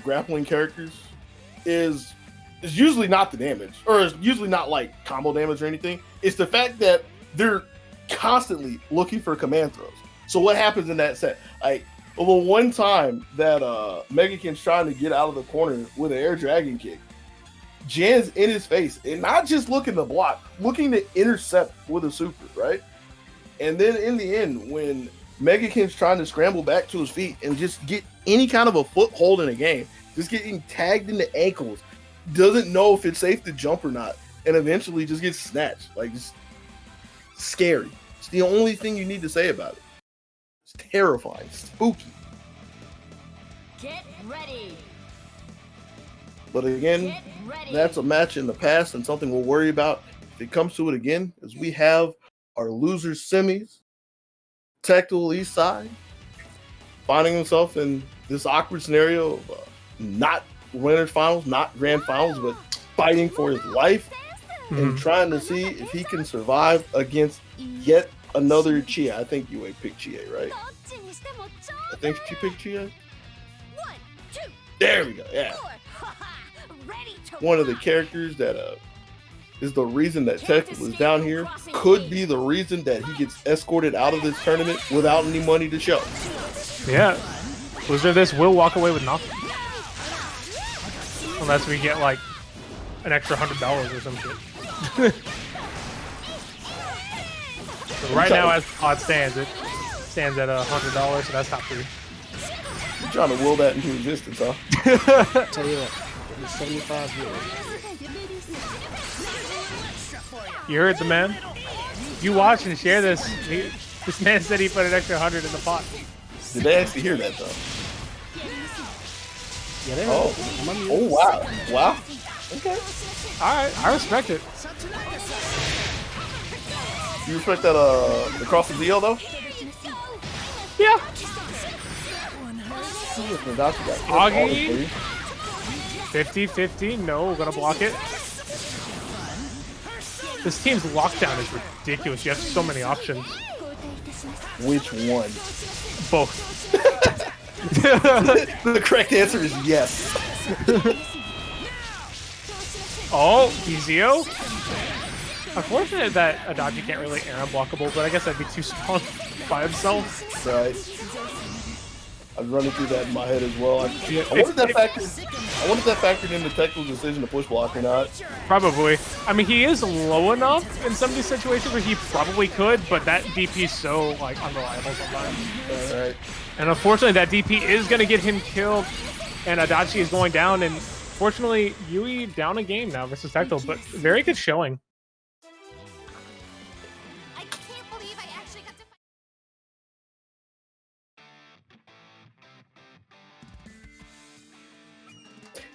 grappling characters is usually not the damage, or it's usually not like combo damage or anything. It's the fact that they're constantly looking for command throws. So what happens in that set? Like, well, the one time that Megakin's trying to get out of the corner with an air dragon kick, Jan's in his face and not just looking to block, looking to intercept with a super, right? And then in the end, when Megakin's trying to scramble back to his feet and just get any kind of a foothold in a game, just getting tagged in the ankles, doesn't know if it's safe to jump or not, and eventually just gets snatched. Like, just scary. It's the only thing you need to say about it. It's terrifying, spooky. Get ready. But again, Get ready. that's a match in the past and something we'll worry about if it comes to it again, as we have our losers semis, Tactical East Side, finding himself in this awkward scenario of not winners finals, not grand finals, but fighting for his life and trying to see if he can survive against yet another Chia. I think you picked Chia, right? I think you picked Chia. 1, 2, There we go. Yeah. 4. Ready to One of the rock. characters that is the reason that Tactical is down here, could be the reason that he gets escorted out of this tournament without any money to show. Yeah. Loser this will walk away with nothing. Unless we get like an extra $100 or some shit. So right now, as odds stands, it stands at $100, so that's top 3. You're trying to will that into existence, huh? Tell you what, 75 euros. You heard the man. You watch and share this. This man said he put an extra 100 in the pot. Did they actually hear that though? Yeah, they Oh, oh wow, wow. Okay. All right, I respect it. You respect that the cross the deal though? Yeah. and Adachi got Augie. 50-50. No, we're gonna block it. This team's lockdown is ridiculous. You have so many options. Which one? Both. The correct answer is yes. Oh, Ezio. Unfortunate that Adachi can't really air unblockable, but I guess that'd be too strong by himself. Right. I was running through that in my head as well. I wonder if that factored into Tekto's decision to push block or not. Probably. I mean, he is low enough in some of these situations where he probably could, but that DP is so like unreliable sometimes. All right. And unfortunately, that DP is going to get him killed, and Adachi is going down. And fortunately, Yui down a game now versus Tecto, but very good showing. I can't believe I actually got to fight.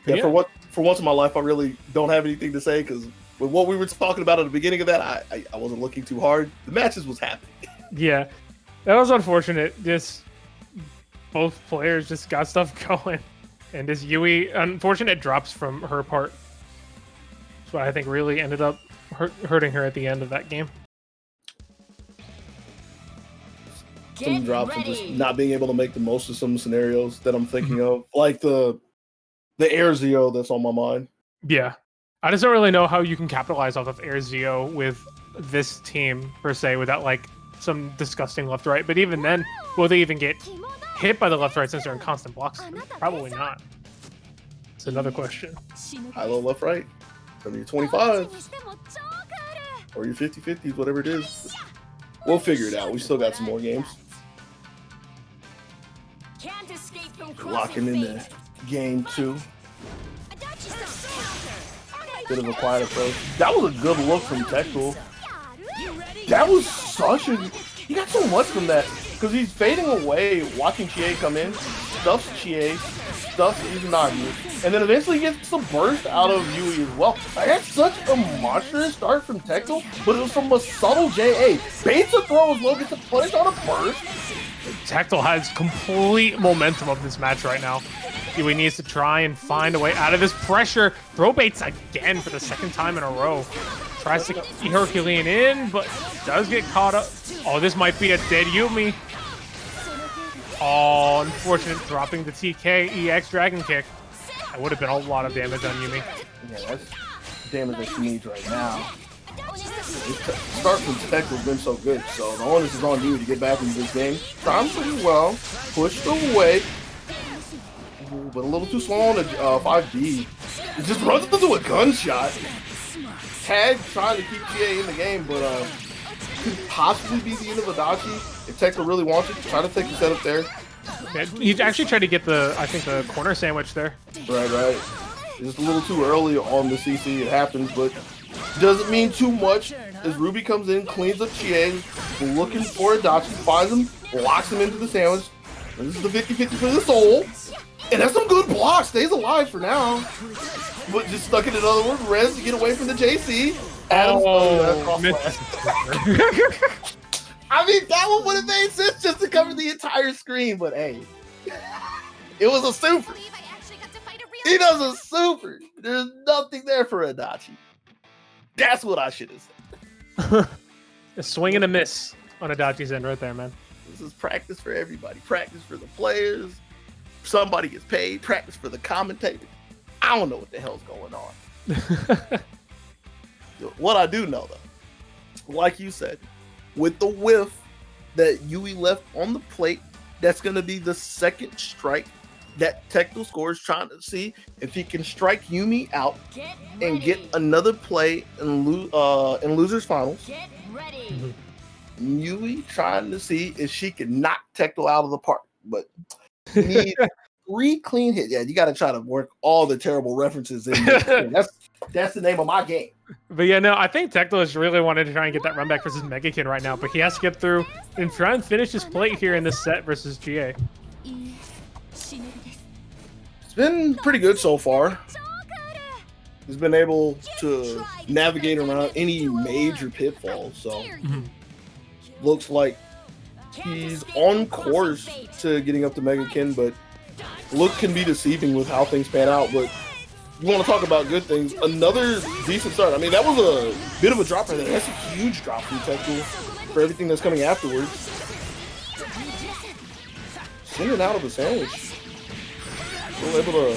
Yeah, for once in my life, I really don't have anything to say because with what we were talking about at the beginning of that, I wasn't looking too hard. The matches was happening. Yeah, that was unfortunate. Just both players just got stuff going, and this Yui, unfortunate drops from her part. That's what I think really ended up hurting her at the end of that game. Some drops and just not being able to make the most of some scenarios that I'm thinking of, like the Air Zio that's on my mind. Yeah, I just don't really know how you can capitalize off of Air Zio with this team per se without like some disgusting left right. But even then, will they even get hit by the left right since they're in constant blocks? Probably not. It's another question. High low left right. From your 25s or your 50-50s, whatever it is. We'll figure it out. We still got some more games. Locking into game 2. Bit of a quiet approach. That was a good look from Tecto. That was such a... He got so much from that. Because he's fading away, watching Chie come in. Stuffs Chie. Stuffs Izanagi. And then eventually he gets the burst out of Yui as well. Like, that's such a monstrous start from Tecto, but it was from a subtle JA. Baits a throw as well, gets a punish on a burst. Tecto has complete momentum of this match right now. Yui needs to try and find a way out of this pressure. Throw baits again for the second time in a row. Tries to keep Herculean in, but does get caught up. Oh, this might be a dead Yumi. Oh, unfortunate dropping the TK EX Dragon Kick. That would have been a lot of damage on Yumi. Yeah, that's damage that she needs right now. Start from Tech has been so good, so the onus is on you to get back into this game. Trying pretty well, pushed away, but a little too slow on the 5D. It just runs into a gunshot. Tag trying to keep GA in the game, but could possibly be the end of Adachi if Tecto really wants it. Try to take the setup there. Yeah, he actually tried to get the, I think, the corner sandwich there. Right. Just a little too early on the CC. It happens, but doesn't mean too much as Ruby comes in, cleans up Chie, looking for Adachi, finds him, locks him into the sandwich. And this is the 50-50 for the soul. And that's some good blocks. Stays alive for now. But just stuck in another word, res to get away from the JC. I mean, that one would have made sense just to cover the entire screen, but hey, it was a super. He does a super. There's nothing there for Adachi. That's what I should have said. A swing and a miss on Adachi's end right there, man. This is practice for everybody. Practice for the players. Somebody gets paid. Practice for the commentators. I don't know what the hell's going on. What I do know, though, like you said, with the whiff that Yui left on the plate, that's going to be the second strike that Tecto Score is trying to see if he can strike Yumi out and get another play in losers finals. Yui trying to see if she can knock Tecto out of the park, but you need 3 clean hits. Yeah, you got to try to work all the terrible references in there. That's the name of my game. But yeah, no, I think Tecto is really wanting to try and get that run back versus Megakin right now, but he has to get through and try and finish his plate here in this set versus GA. It's been pretty good so far. He's been able to navigate around any major pitfalls, so looks like he's on course to getting up to Megakin, but look can be deceiving with how things pan out, but you want to talk about good things. Another decent start. I mean, that was a bit of a drop right there. That's a huge drop from Tech for everything that's coming afterwards. Sending out of the sandwich. Still able to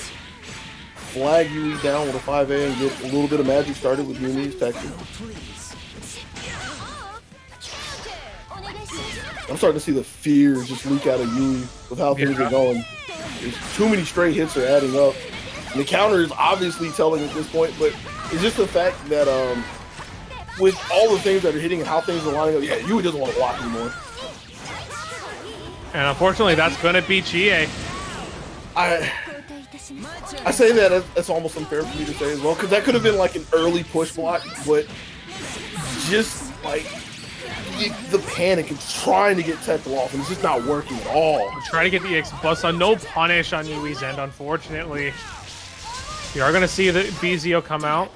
flag Yui down with a 5A and get a little bit of magic started with Yumi's Tech. I'm starting to see the fear just leak out of Yui with how things are going. There's too many straight hits are adding up. And the counter is obviously telling at this point, but it's just the fact that with all the things that are hitting and how things are lining up, yeah, Yui doesn't want to block anymore. And unfortunately, that's going to be GA. I say that that's almost unfair for me to say as well, because that could have been like an early push block, but just like the panic and trying to get Tekel off, and it's just not working at all. Trying to get the X bust on, no punish on Yui's end, unfortunately. We are going to see the BZO come out.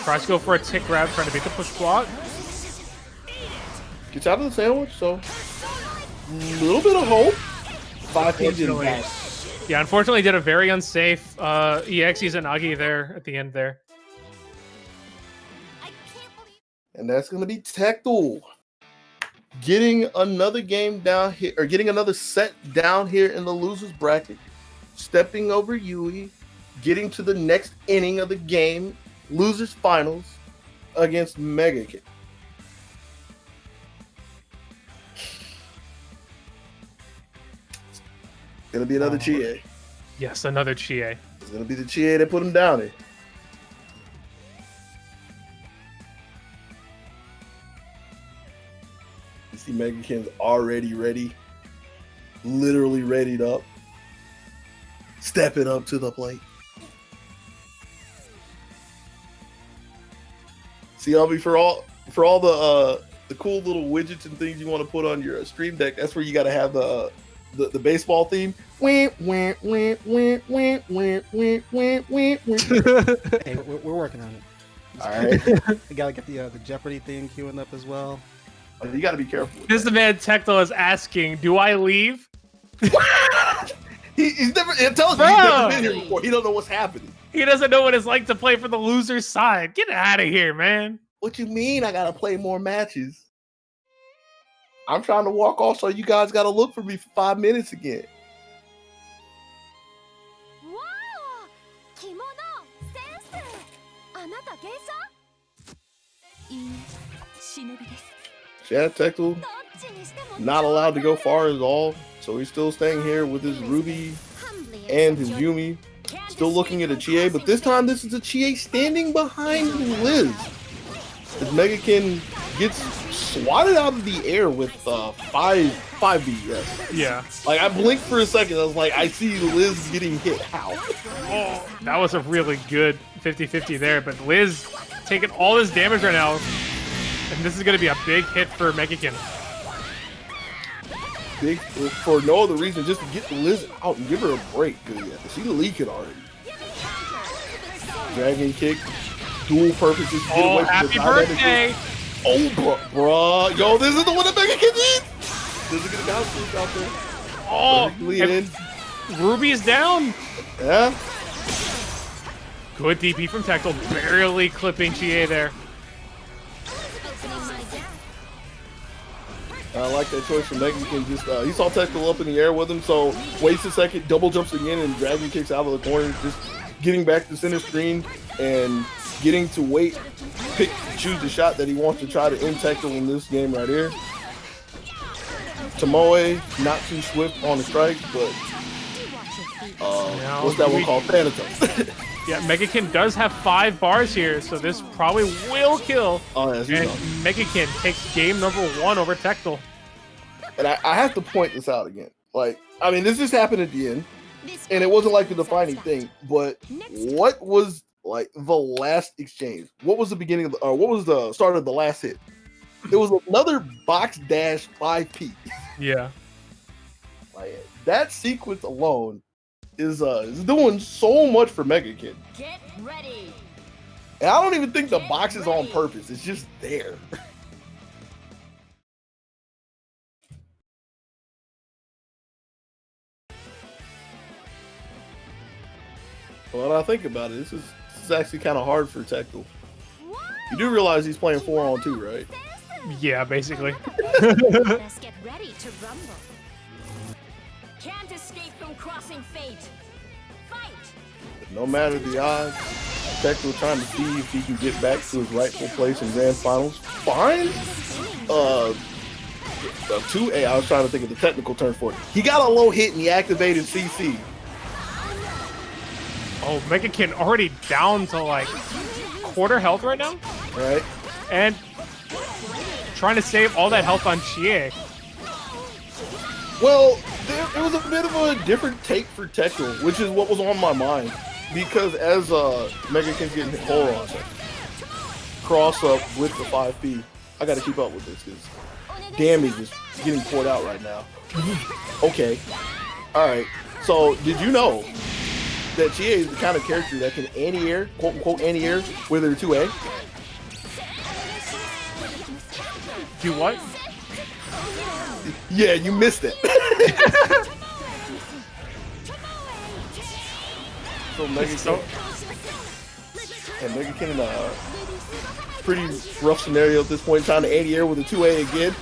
Tries to go for a tick grab, trying to beat the push block. Gets out of the sandwich, so a little bit of hope. 5 pins in back. Yeah, unfortunately did a very unsafe EX Izanagi there at the end there. And that's going to be Tectel getting another game down here, or getting another set down here in the losers bracket, stepping over Yui, getting to the next inning of the game, losers finals against Mega Kid. Gonna be another Chie. Yes, another Chie. It's gonna be the Chie that put him down there. You see Mega Kid's already ready, literally readied up, stepping up to the plate. See, Albie, for all the cool little widgets and things you want to put on your Stream Deck, that's where you got to have the baseball theme. Hey, we're working on it. All right. We gotta get the Jeopardy theme queuing up as well. You got to be careful. This man Tectel is asking, "Do I leave?" He's never. Tell us he's never been here before. He don't know what's happening. He doesn't know what it's like to play for the loser's side. Get out of here, man. What you mean? I gotta play more matches. I'm trying to walk off, so you guys gotta look for me for 5 minutes again. Wow! Kimono sense! あなた芸者? いいえ、忍びです. Chad Tectel not allowed to go far at all, so he's still staying here with his Ruby and his Yumi. Still looking at a Chie, but this time this is a Chie standing behind Liz. As Megakin gets swatted out of the air with 5B, yes. Yeah. Like, I blinked for a second, I was like, I see Liz getting hit. How? Oh, that was a really good 50-50 there, but Liz taking all this damage right now, and this is going to be a big hit for Megakin. Big, for no other reason, just to get Liz out and give her a break. Cause yeah, she leaked it already. Dragon kick, dual purposes. Get away from happy the birthday! Oh, bruh. Yo, this is the one that Megakin needs! This is gonna bounce out there. Oh, Ruby's down. Yeah. Good DP from Tectel, barely clipping Chie there. I like that choice from Megakin. Just he saw Tectel up in the air with him, so waits a second, double jumps again, and dragon kicks out of the corner. Just getting back to center screen and getting to choose the shot that he wants to try to end Tectel in this game right here. Tomoe, not too swift on the strike, but what's that one called? Thanatos. Yeah, Megakin does have 5 bars here, so this probably will kill. Oh, yes, and Megakin takes game number 1 over Tectel. And I have to point this out again. Like, I mean, this just happened at the end, and it wasn't like the defining thing. But what was like the last exchange? What was the beginning of what was the start of the last hit? There was another box dash 5P. Yeah, like that sequence alone is doing so much for Megakin. Get ready. And I don't even think the box is on purpose. It's just there. Well, I think about it, this is actually kind of hard for Tectal. You do realize he's playing 4-on-2, right? Yeah, basically. Let's get ready to rumble. Can't escape from crossing fate. Fight! No matter the odds, Tectal trying to see if he can get back to his rightful place in Grand Finals. Fine. 2A, I was trying to think of the technical term for it. He got a low hit and he activated CC. Oh, Megakin already down to like quarter health right now. Right. And trying to save all that health on Chie. Well, it was a bit of a different take for Tectal, which is what was on my mind. Because as Megakin's getting hit, hold on a second. Cross up with the 5P. I gotta keep up with this because damage is getting poured out right now. Okay. Alright. So, did you know that Chie is the kind of character that can anti-air, quote unquote anti-air, with her 2A? Do what? Yeah, you missed it. So Megakin, and Megakin in a pretty rough scenario at this point, trying to anti-air with a 2A again.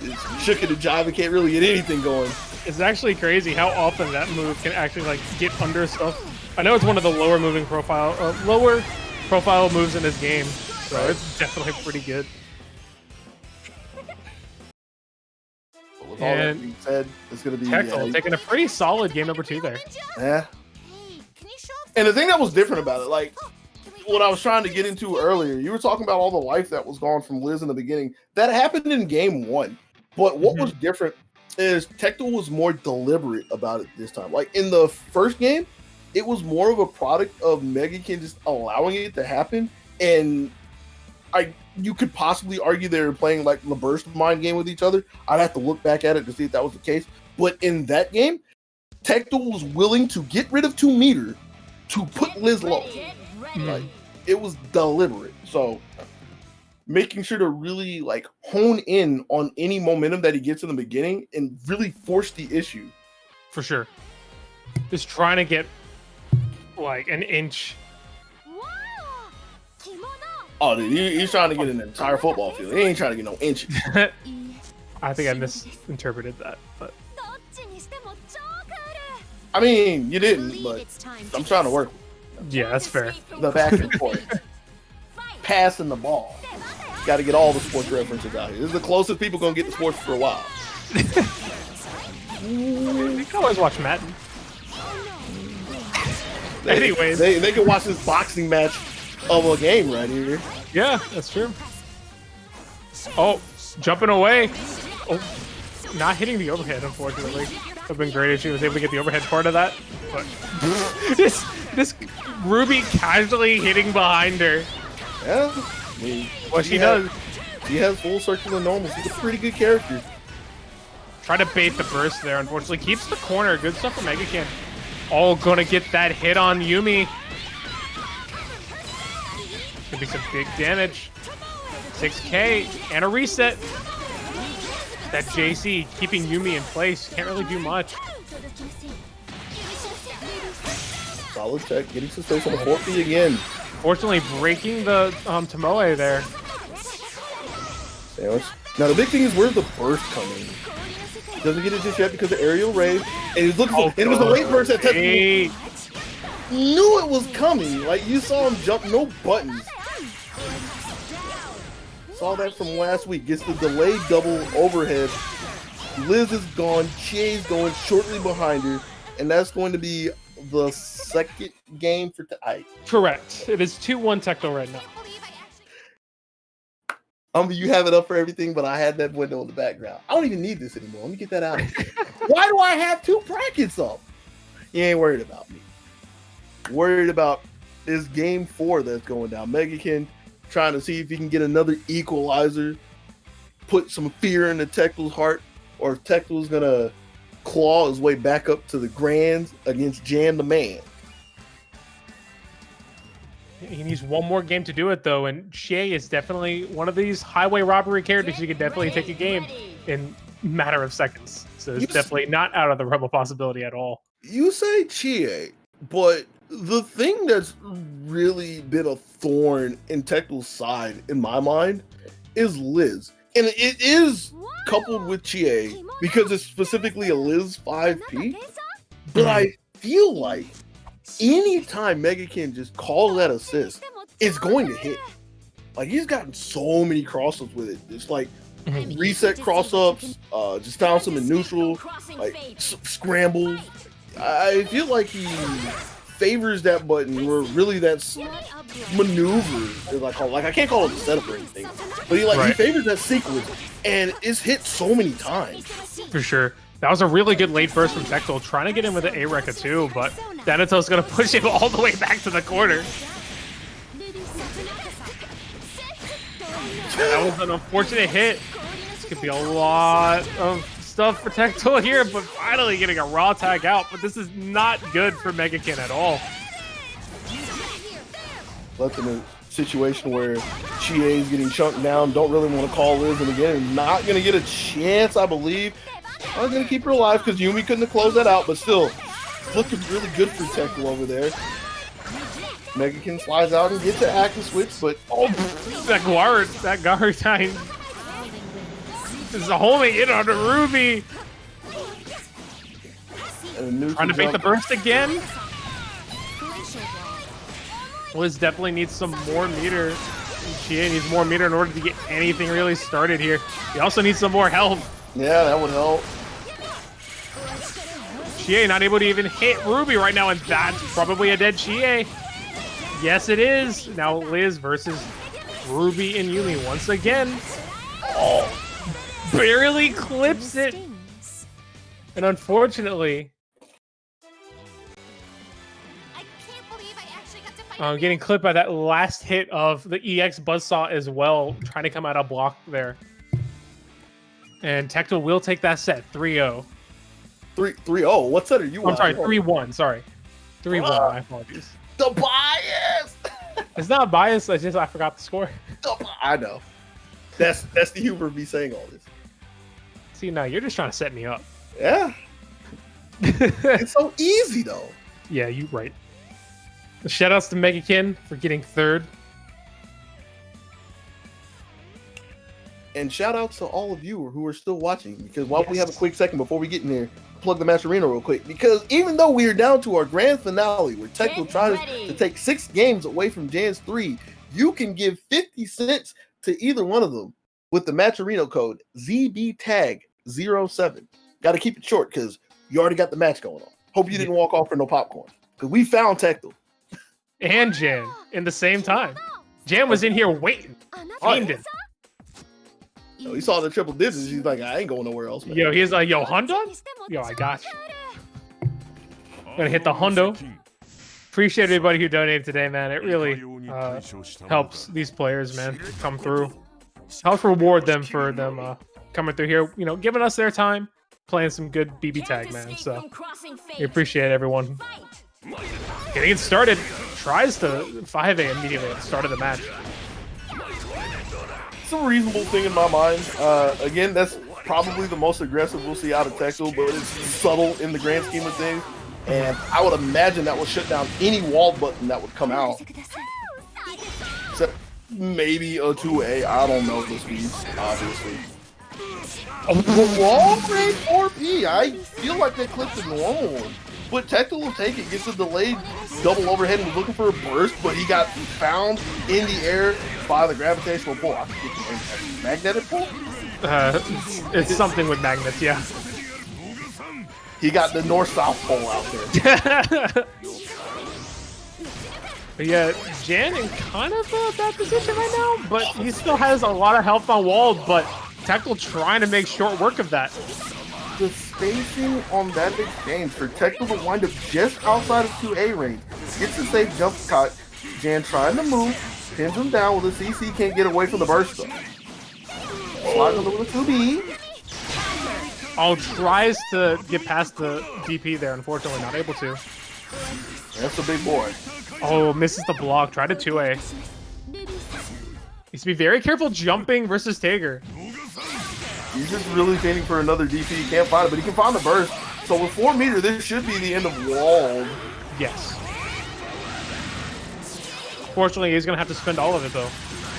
It's shook and jive and can't really get anything going. It's actually crazy how often that move can actually like get under stuff. I know it's one of the lower profile moves in this game, so it's definitely pretty good. But with all that being said, it's gonna be Tectal taking a pretty solid game number 2 there. Yeah. And the thing that was different about it, like what I was trying to get into earlier, you were talking about all the life that was gone from Liz in the beginning. That happened in game 1. But what was different is Tectal was more deliberate about it this time. Like in the first game, it was more of a product of Megakin just allowing it to happen. And you could possibly argue they were playing like the burst mind game with each other. I'd have to look back at it to see if that was the case. But in that game, Tectal was willing to get rid of 2 meter to put Liz low. Like it was deliberate. So making sure to really like hone in on any momentum that he gets in the beginning and really force the issue. For sure. Just trying to get like an inch. Oh, dude, he's trying to get an entire football field. He ain't trying to get no inches. I think I misinterpreted that, but I mean, you didn't, but I'm trying to work. Yeah, that's fair. The back and forth. Passing the ball. Got to get all the sports references out here. This is the closest people going to get to sports for a while. You can always watch Madden. Anyways. They can watch this boxing match of a game right here. Yeah, that's true. Oh, jumping away. Oh, not hitting the overhead, unfortunately. Would have been great if she was able to get the overhead part of that. But this Ruby casually hitting behind her. Yeah, I mean, What she does. She has full circular normals. She's a pretty good character. Try to bait the burst there, unfortunately. Keeps the corner. Good stuff from Megakin. Oh, gonna get that hit on Yumi. Could be some big damage. 6K and a reset. That JC keeping Yumi in place. Can't really do much. Solid check. Getting some space on the 4P again. Fortunately, breaking the Tomoe there. Sandwich. Now, the big thing is where's the burst coming? Doesn't get it just yet because of aerial raid. And he's looking for and it was the late burst that Tectal knew it was coming. Like, you saw him jump, no buttons. Saw that from last week. Gets the delayed double overhead. Liz is gone. Chie's going shortly behind her. And that's going to be the second game for tonight. Correct. It is 2-1 Tectal right now. You have it up for everything, but I had that window in the background. I don't even need this anymore. Let me get that out. Why do I have 2 brackets up? You ain't worried about me. Worried about this game 4 that's going down. Megakin trying to see if he can get another equalizer, put some fear into Tectal's heart, or if Tectal's going to claw his way back up to the Grands against Jan the Man. He needs one more game to do it, though, and Shea is definitely one of these highway robbery characters who can definitely take a game in a matter of seconds. So it's definitely not out of the realm of possibility at all. You say Chie, But the thing that's really been a thorn in Tecto's side, in my mind, is Liz. And it is coupled with Chie because it's specifically a Liz 5P. But I feel like anytime Megakin just calls that assist, it's going to hit. Like, he's gotten so many cross-ups with it. It's like reset cross-ups, just found some in neutral, like scrambles. I feel like he favors that button where really that's maneuver, as I call it. Like, I can't call it a setup or anything, but he favors that sequence, and it's hit so many times. For sure. That was a really good late burst from Tecto, trying to get in with the A-Rekka too, but Denato's going to push him all the way back to the corner. That was an unfortunate hit. This could be a lot of stuff for Tecto here, but finally getting a raw tag out. But this is not good for Megakin at all. Left in a situation where Chie is getting chunked down, don't really want to call Liz in again, not going to get a chance, I believe. I was going to keep her alive because Yumi couldn't have closed that out, but still, looking really good for Tecto over there. Megakin slides out and gets an active switch, but that guard time is homing in on R.O.B. Trying to make the burst again. Liz definitely needs some more meter. Chie needs more meter in order to get anything really started here. He also needs some more health. Yeah, that would help. Chie not able to even hit R.O.B right now, and that's probably a dead Chie. Yes, it is. Now Liz versus R.O.B and Yumi once again. Oh, barely clips it. And unfortunately, getting clipped by that last hit of the EX Buzzsaw as well, trying to come out of block there. And Tecto will take that set, 3-0. 3-0? What set are you on? I'm sorry, 3-1, sorry. 3-1, my apologies. The bias! It's not biased, it's just I forgot the score. I know. That's the humor of me saying all this. See, now you're just trying to set me up. Yeah. It's so easy, though. Yeah, you right. Shoutouts to Megakin for getting third. And shout outs to all of you who are still watching, because while we have a quick second before we get in there, plug the Match Arena real quick, because even though we are down to our grand finale where Tecto tries to take 6 games away from Jan's 3, you can give 50 cents to either one of them with the Match Arena code ZBTAG07. Got to keep it short because you already got the match going on. Hope you didn't walk off for no popcorn, because we found Tecto. And Jan in the same time. Jan was in here waiting. Fiending. He saw the triple digits. He's like, I ain't going nowhere else, man. Yo, he's like, yo, Hundo? Yo, I got you. Gonna hit the Hundo. Appreciate everybody who donated today, man. It really helps these players, man, come through. Helps reward them for them coming through here, you know, giving us their time, playing some good BB tag, man. So we appreciate everyone. Getting it started. Tries to 5A immediately at the start of the match. It's a reasonable thing in my mind. Again, that's probably the most aggressive we'll see out of Tecto, but it's subtle in the grand scheme of things. And I would imagine that will shut down any wall button that would come out. Except maybe a 2A. I don't know the speeds, obviously. Wall grade 4P. I feel like they clipped the normal one. But Tecto will take it, gets a delayed double overhead and was looking for a burst, but he got found in the air by the gravitational pull. I forget the name. Magnetic pull? It's something with magnets, yeah. He got the north-south pull out there. But yeah, Jan in kind of a bad position right now, but he still has a lot of health on walls, but Tecto trying to make short work of that. The spacing on that exchange for Tecto to wind up just outside of 2A range. Gets a safe jump cut. Jan trying to move, pins him down with a CC, can't get away from the burst though. Slides a little 2B. Oh, tries to get past the DP there, unfortunately not able to. That's a big boy. Oh, misses the block, tried a 2A. Needs to be very careful jumping versus Tager. He's just really painting for another DP. He can't find it, but he can find the burst. So with 4 meter, this should be the end of wall. Yes. Fortunately, he's going to have to spend all of it, though.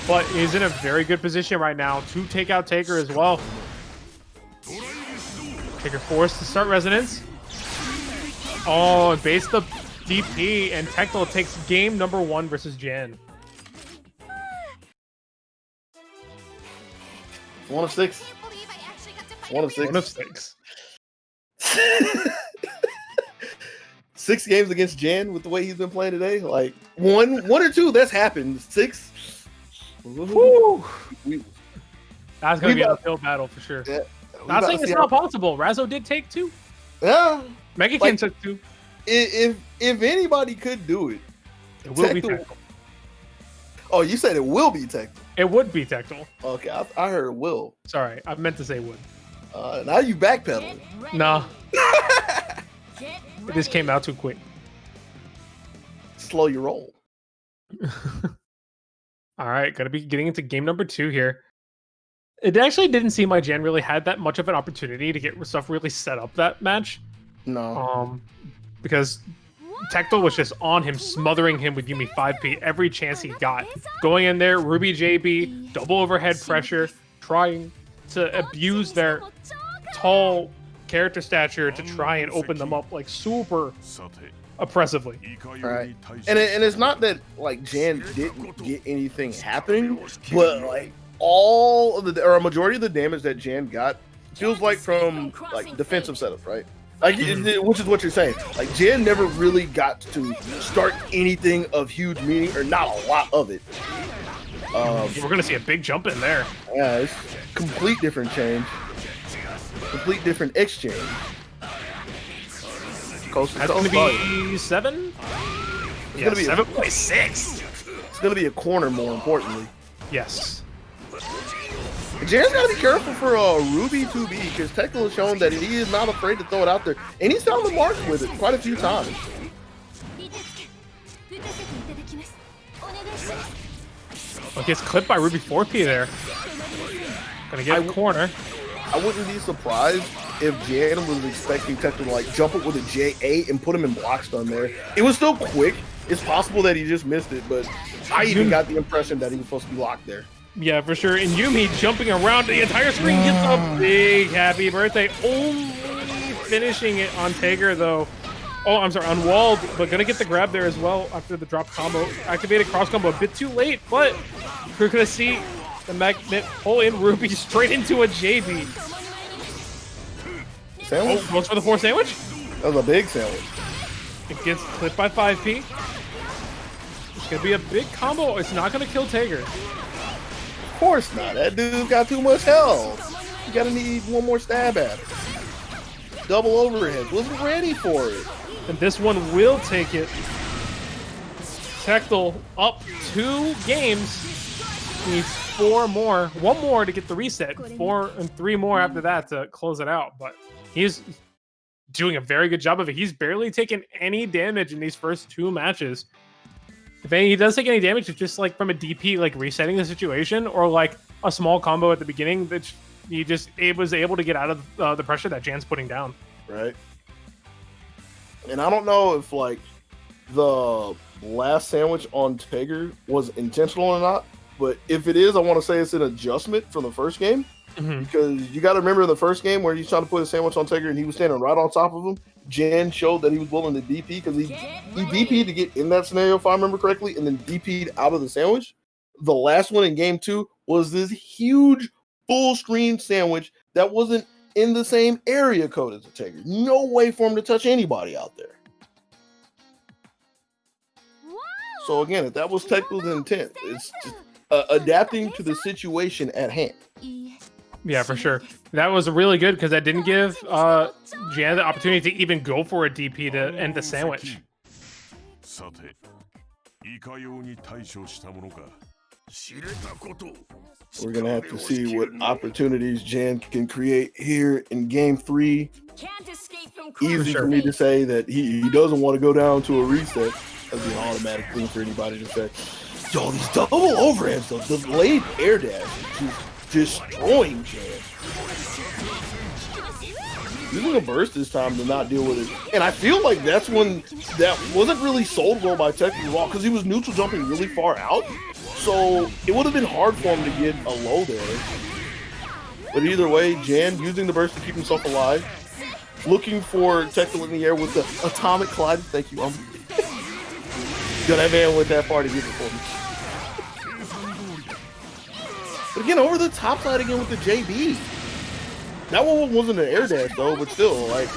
But he's in a very good position right now to take out Taker as well. Taker forced to start Resonance. Oh, and base the DP, and Tectal takes game number 1 versus Jan. 1 of 6. 1 of 6. 1 of 6. 6 games against Jan with the way he's been playing today. Like one or two, that's happened. 6. Woo. We, That's going to be an uphill battle for sure. yeah, Not saying it's not possible. Razzo did take 2. Yeah. Megakin Like, took 2. If anybody could do it, It will be Tectal. Tectal. Oh, you said it will be Tectal. It would be Tectal. Okay, I heard will. Sorry, I meant to say would. Now you backpedaling. No, it just came out too quick. Slow your roll. All right, gonna be getting into game number 2 here. It actually didn't seem like Jan really had that much of an opportunity to get stuff really set up that match. No. Because Tectal was just on him, smothering him with Yumi 5P every chance he got. Going in there, Ruby JB, double overhead pressure, trying to abuse their tall character stature to try and open them up like super oppressively. Right. And it's not that like Jan didn't get anything happening, but like all of the or a majority of the damage that Jan got feels like from like defensive setups, right? Like, which is what you're saying. Like Jan never really got to start anything of huge meaning, or not a lot of it. We're gonna see a big jump in there. Yeah, it's complete different change, complete different exchange. That's gonna be 7. It's gonna be 7.6. It's gonna be a corner, more importantly. Yes. Jan's got to be careful for Ruby 2B because Tectal has shown that he is not afraid to throw it out there, and he's found the mark with it quite a few times. Oh, gets clipped by Ruby 4P there. Gonna get a corner. I wouldn't be surprised if Jan was expecting Tectal to like jump it with a JA and put him in block stun there. It was still quick. It's possible that he just missed it, but I even got the impression that he was supposed to be locked there. Yeah, for sure. And Yumi jumping around the entire screen gets a big happy birthday. Only finishing it on Tager, though. Oh, I'm sorry, on Walled, but gonna get the grab there as well after the drop combo. Activated cross combo a bit too late, but we're gonna see the Magnet pull in Ruby straight into a JB. Sandwich? Oh, goes for the 4 sandwich. That was a big sandwich. It gets clipped by 5P. It's gonna be a big combo. It's not gonna kill Tager. Of course not. That dude's got too much health. You gotta need one more stab at it. Double overhead. Wasn't ready for it. And this one will take it. Tectal up 2 games. Needs 4 more. 1 more to get the reset. 4 and 3 more after that to close it out. But he's doing a very good job of it. He's barely taken any damage in these first 2 matches. If he does take any damage, it's just like from a DP, like resetting the situation, or like a small combo at the beginning that he just was able to get out of the pressure that Jan's putting down. Right. And I don't know if like the last sandwich on Tager was intentional or not, but if it is, I want to say it's an adjustment from the first game. Because you got to remember in the first game where he's trying to put a sandwich on Tager and he was standing right on top of him, Jan showed that he was willing to DP because he DP'd to get in that scenario, if I remember correctly, and then DP'd out of the sandwich. The last one in game 2 was this huge full screen sandwich that wasn't in the same area code as the Tager. No way for him to touch anybody out there. So again, if that was Tectal's intent, it's just, adapting to the situation at hand. Yeah, for sure. That was really good because that didn't give Jan the opportunity to even go for a DP to end the sandwich. We're going to have to see what opportunities Jan can create here in game 3. Easy for me to say that he doesn't want to go down to a reset. That'd be an automatic thing for anybody to say. Yo, these double overheads, the delayed air dash is just destroying Jan. using a burst this time to not deal with it. And I feel like that's when that wasn't really sold well by Tecmo at all, because he was neutral jumping really far out. So it would have been hard for him to get a low there. But either way, Jan using the burst to keep himself alive. Looking for Tecmo in the air with the atomic collide. Thank you, Yo, that man went that far to get it for me. But again, over the top side again with the JB. That one wasn't an air dash though, but still, like,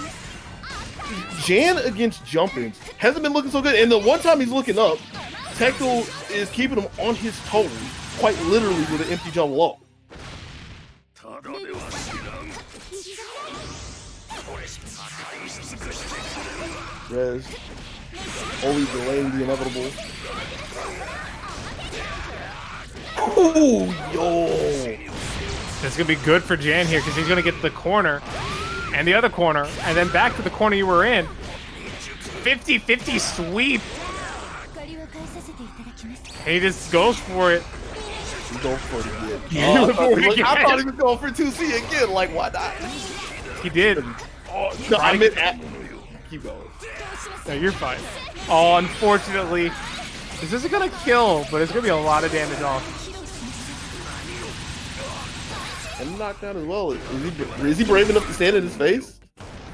Jan against jumping hasn't been looking so good. And the one time he's looking up, Tecmo is keeping him on his toes, quite literally with an empty jump low. Rez only delaying the inevitable. Ooh, yo! It's gonna be good for Jan here because he's gonna get the corner and the other corner, and then back to the corner you were in. 50-50 sweep. He just goes for it. He's going for it again. I thought he was going for 2C again. Like, why not? He did. Oh, no, I meant keep going. No, you're fine. Oh, unfortunately, this isn't gonna kill, but it's gonna be a lot of damage off. And knocked down as well. Is he brave enough to stand in his face?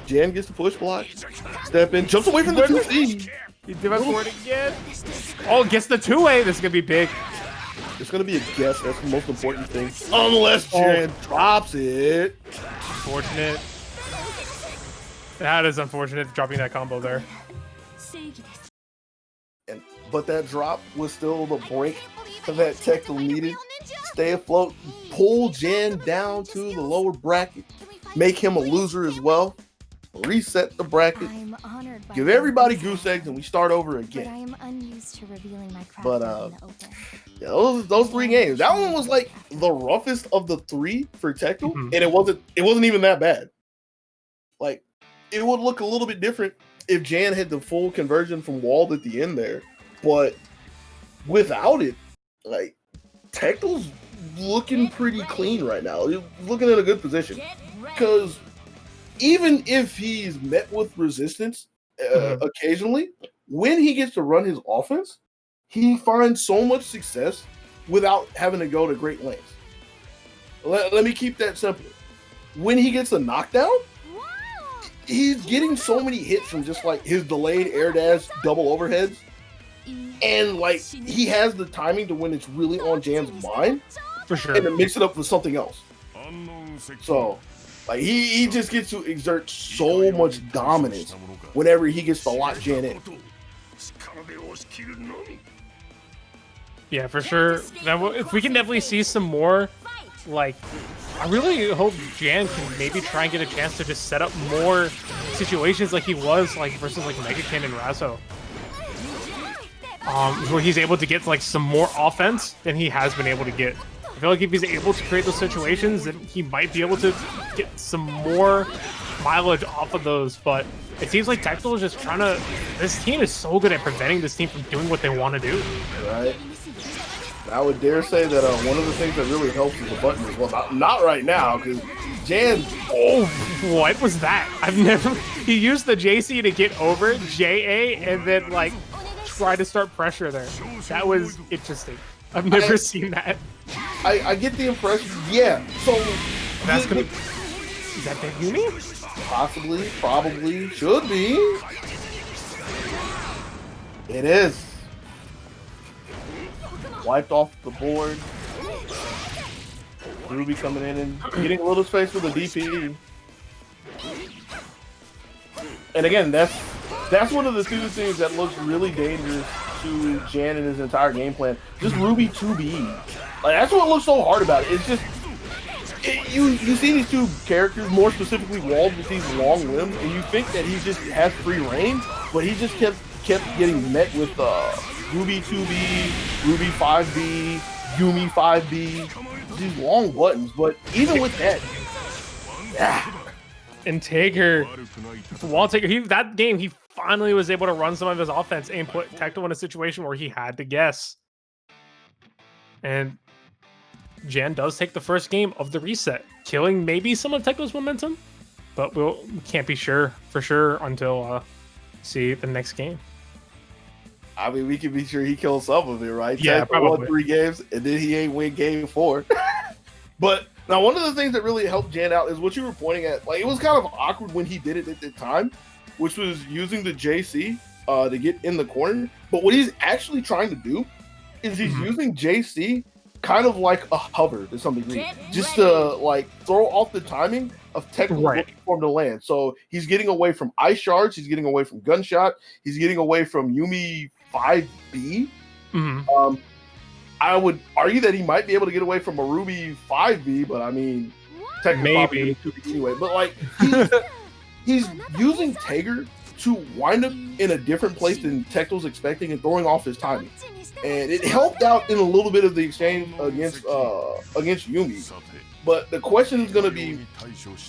Jan gets the push block. Step in, jumps away from the 2C. He did it for it again. Oh, gets the two-way. This is gonna be big. It's gonna be a guess. That's the most important thing. Unless Jan drops it. Unfortunate. That is unfortunate, dropping that combo there. But that drop was still the break that Tecmo needed. Stay afloat, pull Jan down to the lower bracket, make him a loser as well, reset the bracket, give everybody goose eggs, and we start over again. But I am unused to revealing my craft But in the open. yeah, those three games. That one was like the roughest of the three for Tecmo, and it wasn't even that bad. Like, it would look a little bit different if Jan had the full conversion from walled at the end there, but without it, like, Tecmo's looking pretty clean right now. He's looking in a good position, because even if he's met with resistance occasionally, when he gets to run his offense, he finds so much success without having to go to great lengths. Let me keep that simple. When he gets a knockdown, he's getting so many hits from just like his delayed air dash double overheads, and like he has the timing to when it's really on Jan's mind, For sure. and to mix it up with something else. So like he just gets to exert so much dominance whenever he gets to lock Jan in. Yeah, for sure. Now, if we can definitely see some more, like, I really hope Jan can maybe try and get a chance to just set up more situations like he was, like, versus, like, Megakin and Razzo. Where he's able to get, like, some more offense than he has been able to get. I feel like if he's able to create those situations, then he might be able to get some more mileage off of those, but it seems like Tecmo is just trying to... This team is so good at preventing this team from doing what they want to do. Right. I would dare say that one of the things that really helps is the button as well. Not right now, because Jan... Oh, what was that? I've never... He used the JC to get over JA and then, like, try to start pressure there. That was interesting. I've never seen that. I get the impression... Yeah, so... That's gonna... Is that Big Uni? Possibly, probably, should be. It is. Wiped off the board. R.O.B coming in and getting a little space with a DP. And again, that's one of the two things that looks really dangerous to Jan and his entire game plan. Just R.O.B 2B. Like, that's what looks so hard about it. It's just you see these two characters, more specifically walled with these long limbs, and you think that he just has free reign, but he just kept getting met with R.O.B 2B, R.O.B 5B, Yumi 5B, these long buttons. But even with that, And Taker, Wall Taker, that game, he finally was able to run some of his offense and put Tecmo in a situation where he had to guess. And Jan does take the first game of the reset, killing maybe some of Tecmo's momentum. but we can't be sure for sure until see the next game. I mean, we can be sure he killed some of it, right? Yeah, Tech probably. won 3 games, and then he ain't win game 4. But now, one of the things that really helped Jan out is what you were pointing at. Like, it was kind of awkward when he did it at the time, which was using the JC to get in the corner. But what he's actually trying to do is he's using JC kind of like a hover to some degree, just to like throw off the timing of Tech looking for him to land. So he's getting away from ice shards, he's getting away from gunshot, he's getting away from Yumi 5B. I would argue that he might be able to get away from a Ruby 5B, but I mean, technically maybe anyway. But like, he's using Tager to wind up in a different place than Tech was expecting and throwing off his timing. And it helped out in a little bit of the exchange against Yumi. But the question is going to be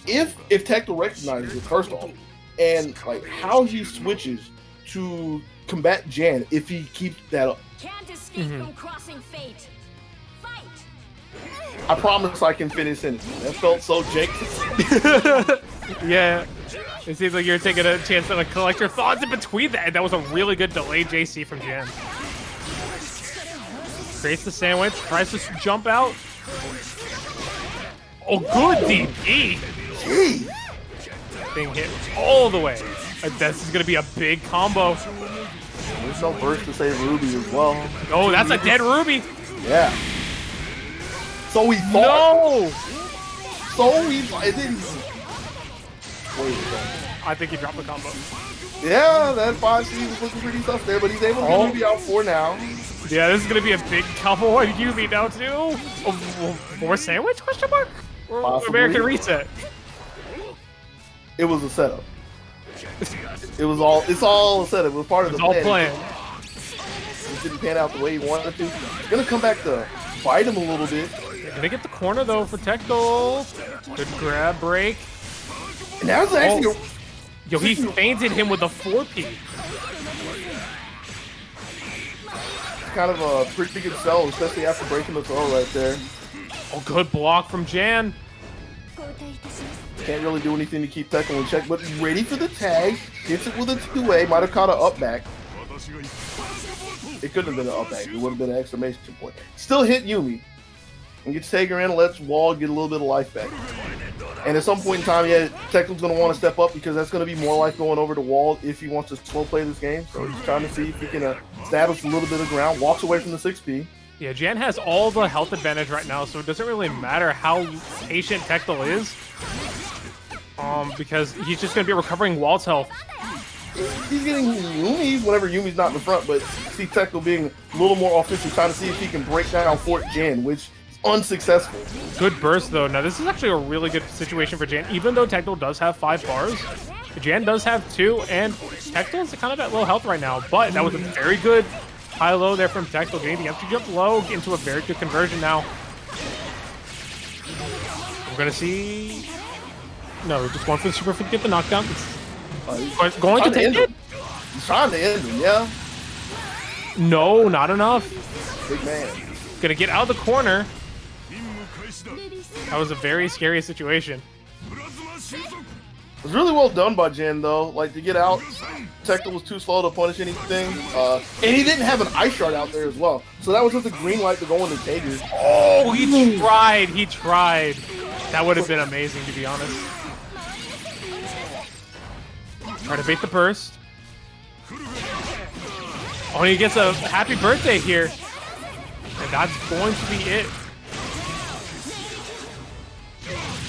if Tecto recognizes it first off, and like how he switches to combat Jan if he keeps that up. Can't escape from crossing fate. Fight. I promise I can finish it. That felt so jank. Yeah. It seems like you're taking a chance to like collect your thoughts in between that. And that was a really good delayed JC from Jan. Creates the sandwich, tries to jump out. Oh, good DP! Being hit all the way. This is gonna be a big combo. There's no burst to save Ruby as well. Oh, that's a dead Ruby. Yeah. So we thought. No. So we. It didn't. Wait. I think he dropped the combo. Yeah, that 5C was looking pretty tough there, but he's able to get Ruby out 4 now. Yeah, this is gonna be a big combo on Yumi now too. Oh, more sandwich? Question mark? Or American reset? It was a setup. It was all. It's all a setup. It was part of the plan. It didn't pan out the way he wanted it to. He's gonna come back to fight him a little bit. Gonna get the corner though for Tectol. Good grab break. And that was actually. Yo, he fainted him with a 4P. Kind of a pretty good sell, especially after breaking the throw right there. Oh, good block from Jan. Can't really do anything to keep Tecmo in check, but ready for the tag. Hits it with a 2A. Might have caught an up back. It couldn't have been an up back. It would have been an exclamation point. Still hit Yumi. And gets Tager in, lets Wall get a little bit of life back. And at some point in time, yeah, Tecmo's going to want to step up because that's going to be more life going over to Wall if he wants to slow play this game. So he's trying to see if he can establish a little bit of ground. Walks away from the 6P. Yeah, Jan has all the health advantage right now, so it doesn't really matter how patient Tectol is. Because he's just going to be recovering Wall's health. He's getting Yumi's whenever Yumi's not in the front, but see Tectol being a little more offensive, trying to see if he can break down Fort Jan, which is unsuccessful. Good burst, though. Now, this is actually a really good situation for Jan. Even though Tectol does have 5 bars, Jan does have 2, and Tectol's kind of at low health right now. But that was a very good high-low there from Tectol, getting the empty jump low into a very good conversion now. We're going to see... No, just going for the super fit to get the knockdown. Going to take it? He's trying to end him, yeah. No, not enough. Big man. Gonna get out of the corner. That was a very scary situation. It was really well done by Jan, though. Like, to get out, Tectol was too slow to punish anything. And he didn't have an ice shard out there as well. So that was just a green light to go into Tager. Oh, he tried. He tried. That would have been amazing, to be honest. Try to bait the burst. Oh, he gets a happy birthday here. And that's going to be it.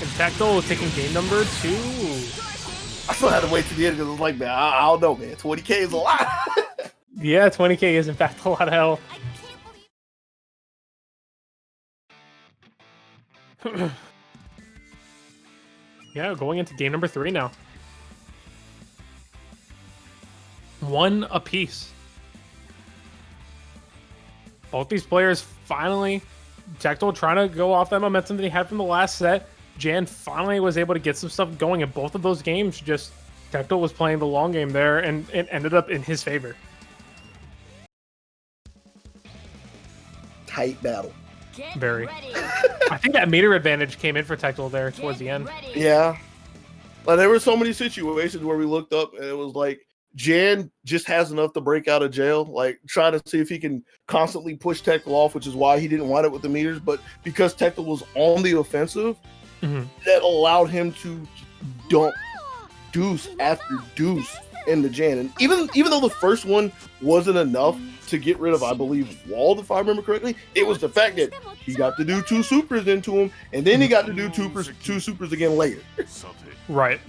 And Tectol is taking game number 2. I still had to wait to the end because I was like, man, I don't know, man. 20K is a lot. Yeah, 20K is in fact a lot of hell. Yeah, going into game number 3 now. 1 apiece. Both these players finally, Tectol trying to go off that momentum that he had from the last set. Jan finally was able to get some stuff going in both of those games. Just Tectol was playing the long game there, and it ended up in his favor. Tight battle. Very. I think that meter advantage came in for Tectol there towards the end. Yeah. Like there were so many situations where we looked up and it was like Jan just has enough to break out of jail, like trying to see if he can constantly push Tectel off, which is why he didn't wind up with the meters. But because Tectel was on the offensive, that allowed him to dump deuce after deuce in the Jan. And even though the first one wasn't enough to get rid of, I believe, Wald, if I remember correctly, it was the fact that he got to do 2 supers into him, and then he got to do two supers again later. Right.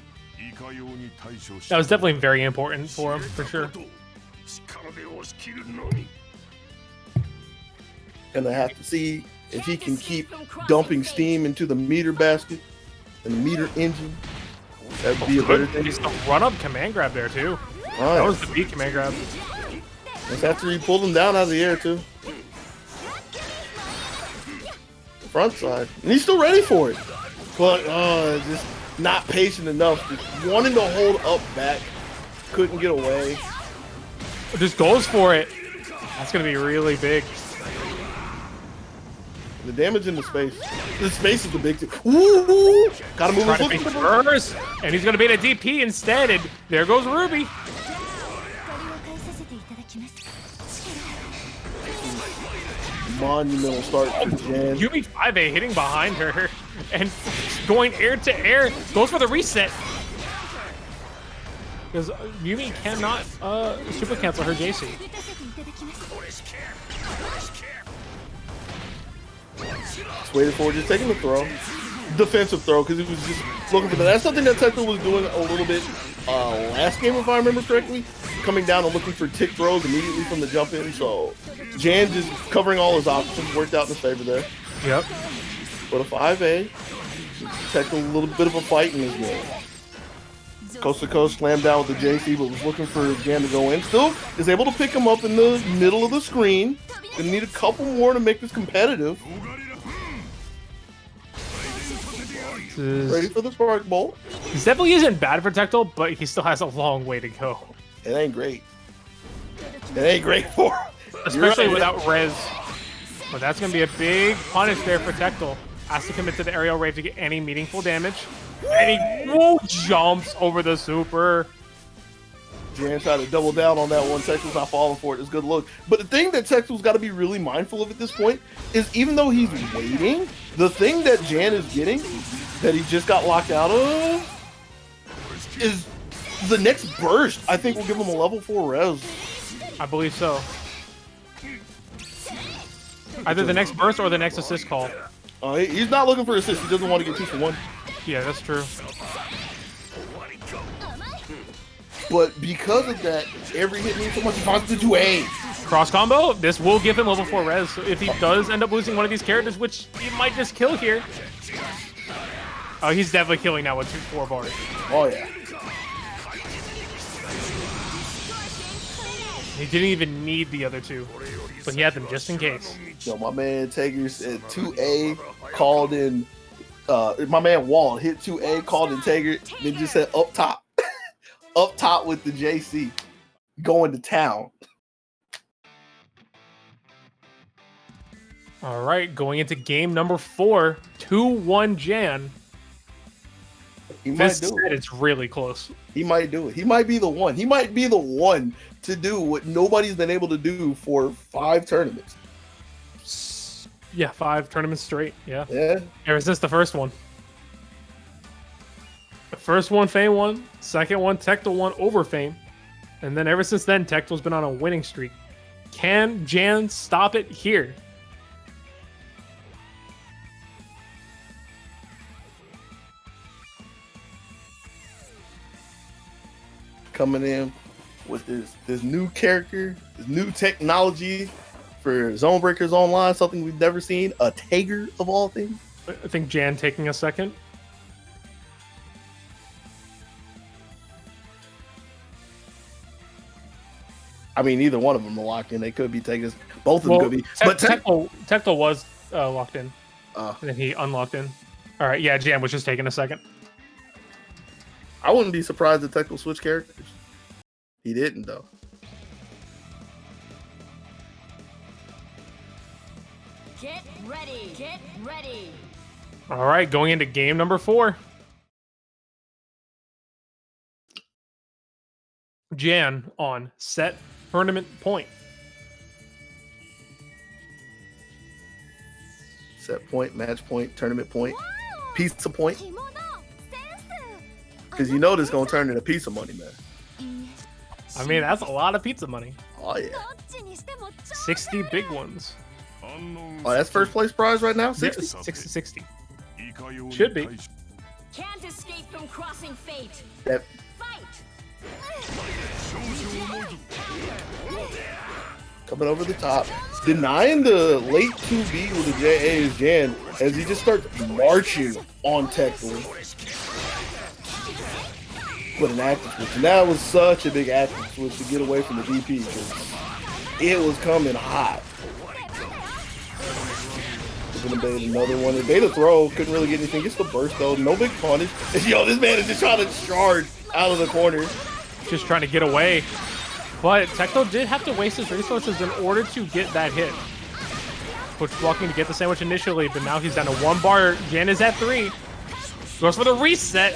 That was definitely very important for him, for sure. And I have to see if he can keep dumping steam into the meter basket and the meter engine. That would be a better thing. He's the run-up command grab there, too. Right. That was the beat command grab. That's after he pulled him down out of the air, too. Front side. And he's still ready for it. But, just not patient enough. Just wanting to hold up back. Couldn't get away. Just goes for it. That's going to be really big. The damage in the space. The space is the big thing. Ooh! Gotta move his foot first. And he's going to beat a DP instead. And there goes R.O.B. Monumental start for Jan. Yumi 5A hitting behind her and going air to air. Goes for the reset. Because Yumi cannot super cancel her JC. Just waited for it, just taking the throw. Defensive throw, because he was just looking for that. That's something that Tectel was doing a little bit last game, if I remember correctly. Coming down and looking for tick throws immediately from the jump in. So Jan just covering all his options, worked out in his favor there. Yep. But a 5A, Tectel a little bit of a fight in this game. Coast to coast, slammed down with the JC, but was looking for Jan to go in. Still is able to pick him up in the middle of the screen. Gonna need a couple more to make this competitive. Ready for the spark bolt. This definitely isn't bad for Tectel, but he still has a long way to go. It ain't great. It ain't great for him. Especially without res. But that's going to be a big punish there for Tectel. Has to commit to the aerial rave to get any meaningful damage. And he jumps over the super. Jan tried to double down on that one. Tectel's not falling for it. It's a good look. But the thing that Tectel's got to be really mindful of at this point is even though he's waiting, the thing that Jan is getting that he just got locked out of is the next burst. I think will give him a level 4 res. I believe so. Either the next burst or the next assist call. He's not looking for assist. He doesn't want to get 2 for 1. Yeah, that's true. But because of that, every hit means so much. He finds the 2A. Cross combo. This will give him level 4 res. So if he does end up losing one of these characters, which he might just kill here. Oh, he's definitely killing now with 4 bars. Oh, yeah. He didn't even need the other 2, but he had them just in case. Yo, my man Tager said 2A called in. My man Wall hit 2A, called in Tager, then just said up top. Up top with the JC. Going to town. All right, going into game number 4, 2-1 Jan. He might do it. It's really close. He might do it. He might be the one. He might be the one to do what nobody's been able to do for 5 tournaments. Yeah, 5 tournaments straight. Yeah. Yeah. Ever since the first one. The first one, Fame won. Second one, Tectel won over Fame. And then ever since then, Tectel's been on a winning streak. Can Jan stop it here? Coming in with this new character, this new technology for Zonebreakers Online, something we've never seen. A Tager of all things. I think Jan taking a second. I mean, either one of them are locked in. They could be Tagers. Both of them could be. But Tectel was locked in. And then he unlocked in. All right, yeah, Jan was just taking a second. I wouldn't be surprised if Tectel switched characters. He didn't, though. Get ready. Get ready. All right, going into game number 4. Jan on set tournament point. Set point, match point, tournament point, pizza point. 着物センス Because you know this gonna turn into pizza money, man. いい I mean, that's a lot of pizza money. Oh yeah. どっちにしても超 60 big ones. Oh, that's first place prize right now. Yeah, 60. 60. Should be. Can't escape from crossing fate. That Fight! coming over the top, denying the late 2B with the JA is Jan as he just starts marching on Tector with an active switch. And that was such a big active switch to get away from the DP because it was coming hot. Gonna bait another one. It bait a throw, couldn't really get anything. Gets the burst though, no big punish. Yo, this man is just trying to charge out of the corner. Just trying to get away. But Tecto did have to waste his resources in order to get that hit. Push blocking to get the sandwich initially, but now he's down to 1 bar. Jan is at 3. Goes for the reset.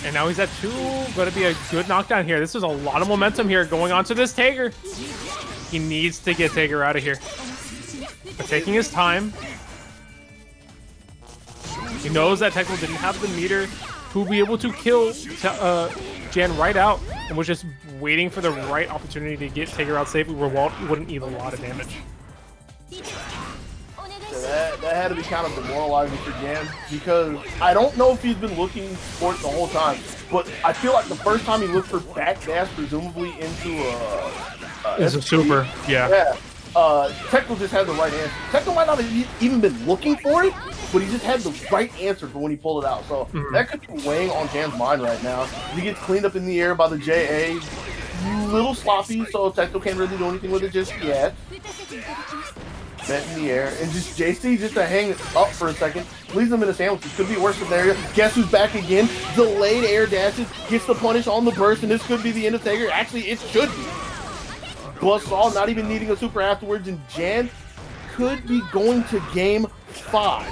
And now he's at 2. Going to be a good knockdown here. This is a lot of momentum here going on to this Tager. He needs to get Tager out of here. But taking his time. He knows that Tecmo didn't have the meter to be able to kill Jan right out, and was just waiting for the right opportunity to get Tager out safely where Walt wouldn't eat a lot of damage. So that had to be kind of demoralizing for Jan because I don't know if he's been looking for it the whole time, but I feel like the first time he looked for backdash, presumably into It's a super, yeah. Tecmo just had the right answer. Tecmo might not have even been looking for it, but he just had the right answer for when he pulled it out. So that could be weighing on Jan's mind right now. He gets cleaned up in the air by the JA. Little sloppy, so Tecmo can't really do anything with it just yet. Met in the air, and just JC just to hang up for a second, leaves him in a sandwich. This could be worse scenario. Guess who's back again? Delayed air dashes, gets the punish on the burst, and this could be the end of Tager. Actually, it should be. Buzzsaw not even needing a super afterwards, and Jan could be going to game 5.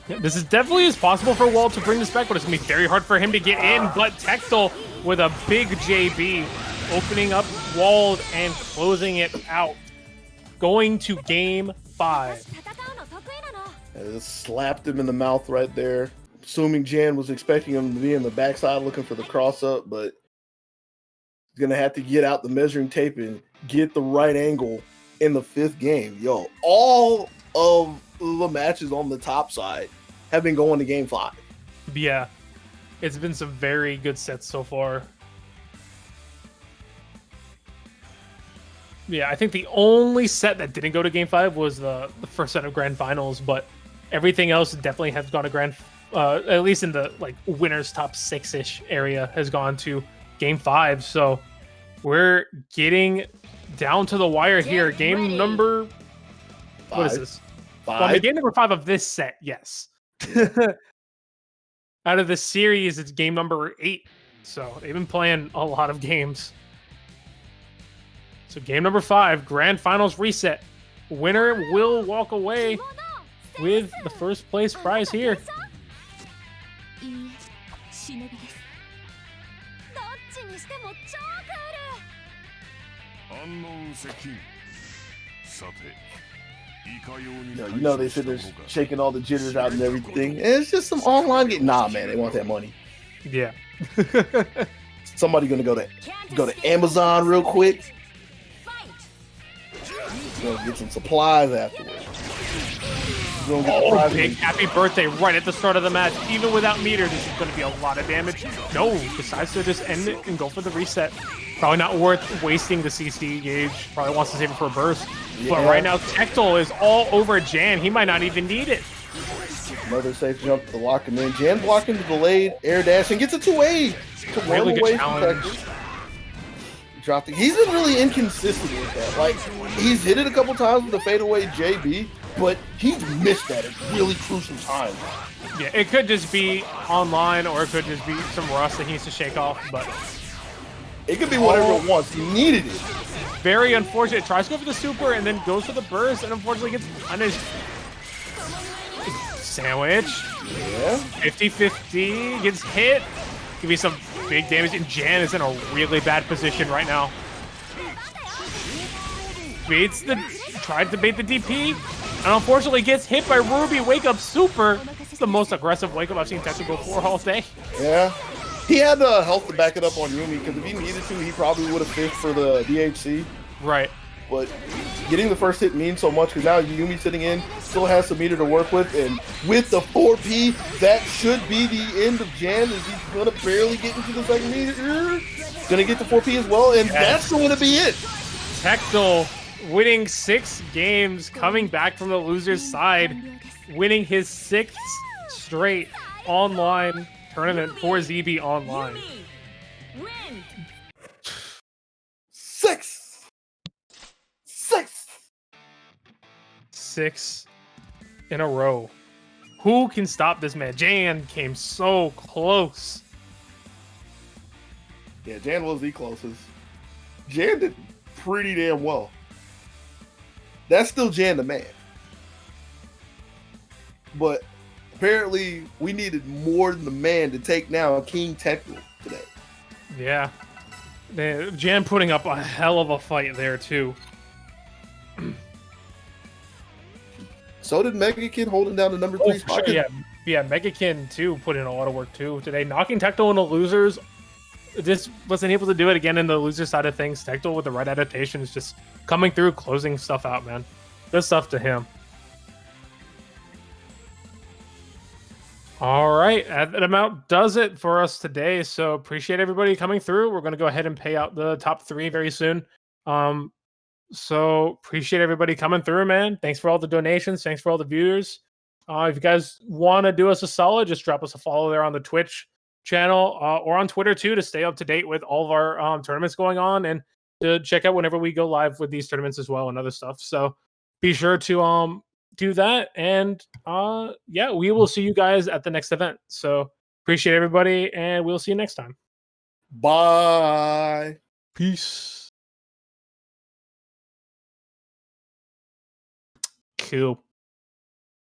Yeah, this is definitely as possible for Walt to bring this back, but it's going to be very hard for him to get in. But Tectel with a big JB, opening up Wald and closing it out. Going to game 5. 戦うの得意なの And it slapped him in the mouth right there. Assuming Jan was expecting him to be in the backside looking for the cross up, but he's going to have to get out the measuring tape and get the right angle in the 5th game. Yo, all of the matches on the top side have been going to game 5. Yeah, it's been some very good sets so far. Yeah, I think the only set that didn't go to game 5 was the first set of grand finals, but everything else definitely has gone to grand, at least in the like winners top 6-ish area, has gone to game 5. So we're getting down to the wire here. Game number 5. What is this? 5. Well, I mean, game number 5 of this set, yes. Out of the series, it's game number 8. So they've been playing a lot of games. So game number 5, grand finals reset. Winner will walk away with the first place prize here. いいえ忍びですどっちにしても超クール Unknown 接近さていかように You know they said they're shaking all the jitters out and everything. And it's just some online game. Nah, man, they want that money. Yeah. Somebody gonna go to Amazon real quick. Gonna get some supplies afterwards. Gonna get Oh, supplies. big happy birthday right at the start of the match. Even without meter, this is going to be a lot of damage. No, decides to just end it and go for the reset. Probably not worth wasting the CC gauge. Probably wants to save it for a burst. But Yeah. right now, Tectel is all over Jan. He might not even need it. Another safe jump to lock him in. Jan blocking the delayed air dash and gets a 2A to run Really good away from challenge. Texas. Dropped it. He's been really inconsistent with that. Like, he's hit it a couple times with the fadeaway JB, but he's missed that at really crucial times. Yeah, it could just be online, or it could just be some rust that he needs to shake off. But It could be whatever it wants. He needed it. very unfortunate. Tries to go for the super and then goes for the burst, and unfortunately gets punished. Sandwich. Yeah. 50-50. Gets hit. Give me some big damage, and Jan is in a really bad position right now. Tried to bait the DP, and unfortunately gets hit by Ruby Wake Up Super. It's the most aggressive Wake Up I've seen Tetsu go for all day. Yeah. He had the health to back it up on Yumi, because if he needed to, he probably would have fished for the DHC. Right. But getting the first hit means so much, because now Yumi sitting in still has some meter to work with, and with the 4P, that should be the end of Jan, as he's going to barely get into the second meter. Going to get the 4P as well, and that's going to be it. Tectel winning 6 games, coming back from the loser's side, winning his 6th straight online tournament for ZB Online. Win. 6 in a row. Who can stop this man? Jan came so close. Yeah, Jan was the closest. Jan did pretty damn well. That's still Jan the man. But apparently we needed more than the man to take down King Tectel today. Yeah. Jan putting up a hell of a fight there, too. So did Megakin holding down the number 3 spot. Sure, yeah, Megakin, too, put in a lot of work, too, today. Knocking Tectel in the losers. Just wasn't able to do it again in the loser side of things. Tectel with the right adaptations, just coming through, closing stuff out, man. Good stuff to him. All right, that amount does it for us today. So appreciate everybody coming through. We're going to go ahead and pay out the top 3 very soon. So appreciate everybody coming through, man. Thanks for all the donations. Thanks for all the viewers. If you guys want to do us a solid, just drop us a follow there on the Twitch channel or on Twitter too, to stay up to date with all of our tournaments going on, and to check out whenever we go live with these tournaments as well and other stuff. So be sure to do that, and yeah, we will see you guys at the next event. So appreciate everybody, and we'll see you next time. Bye. Peace. Cool.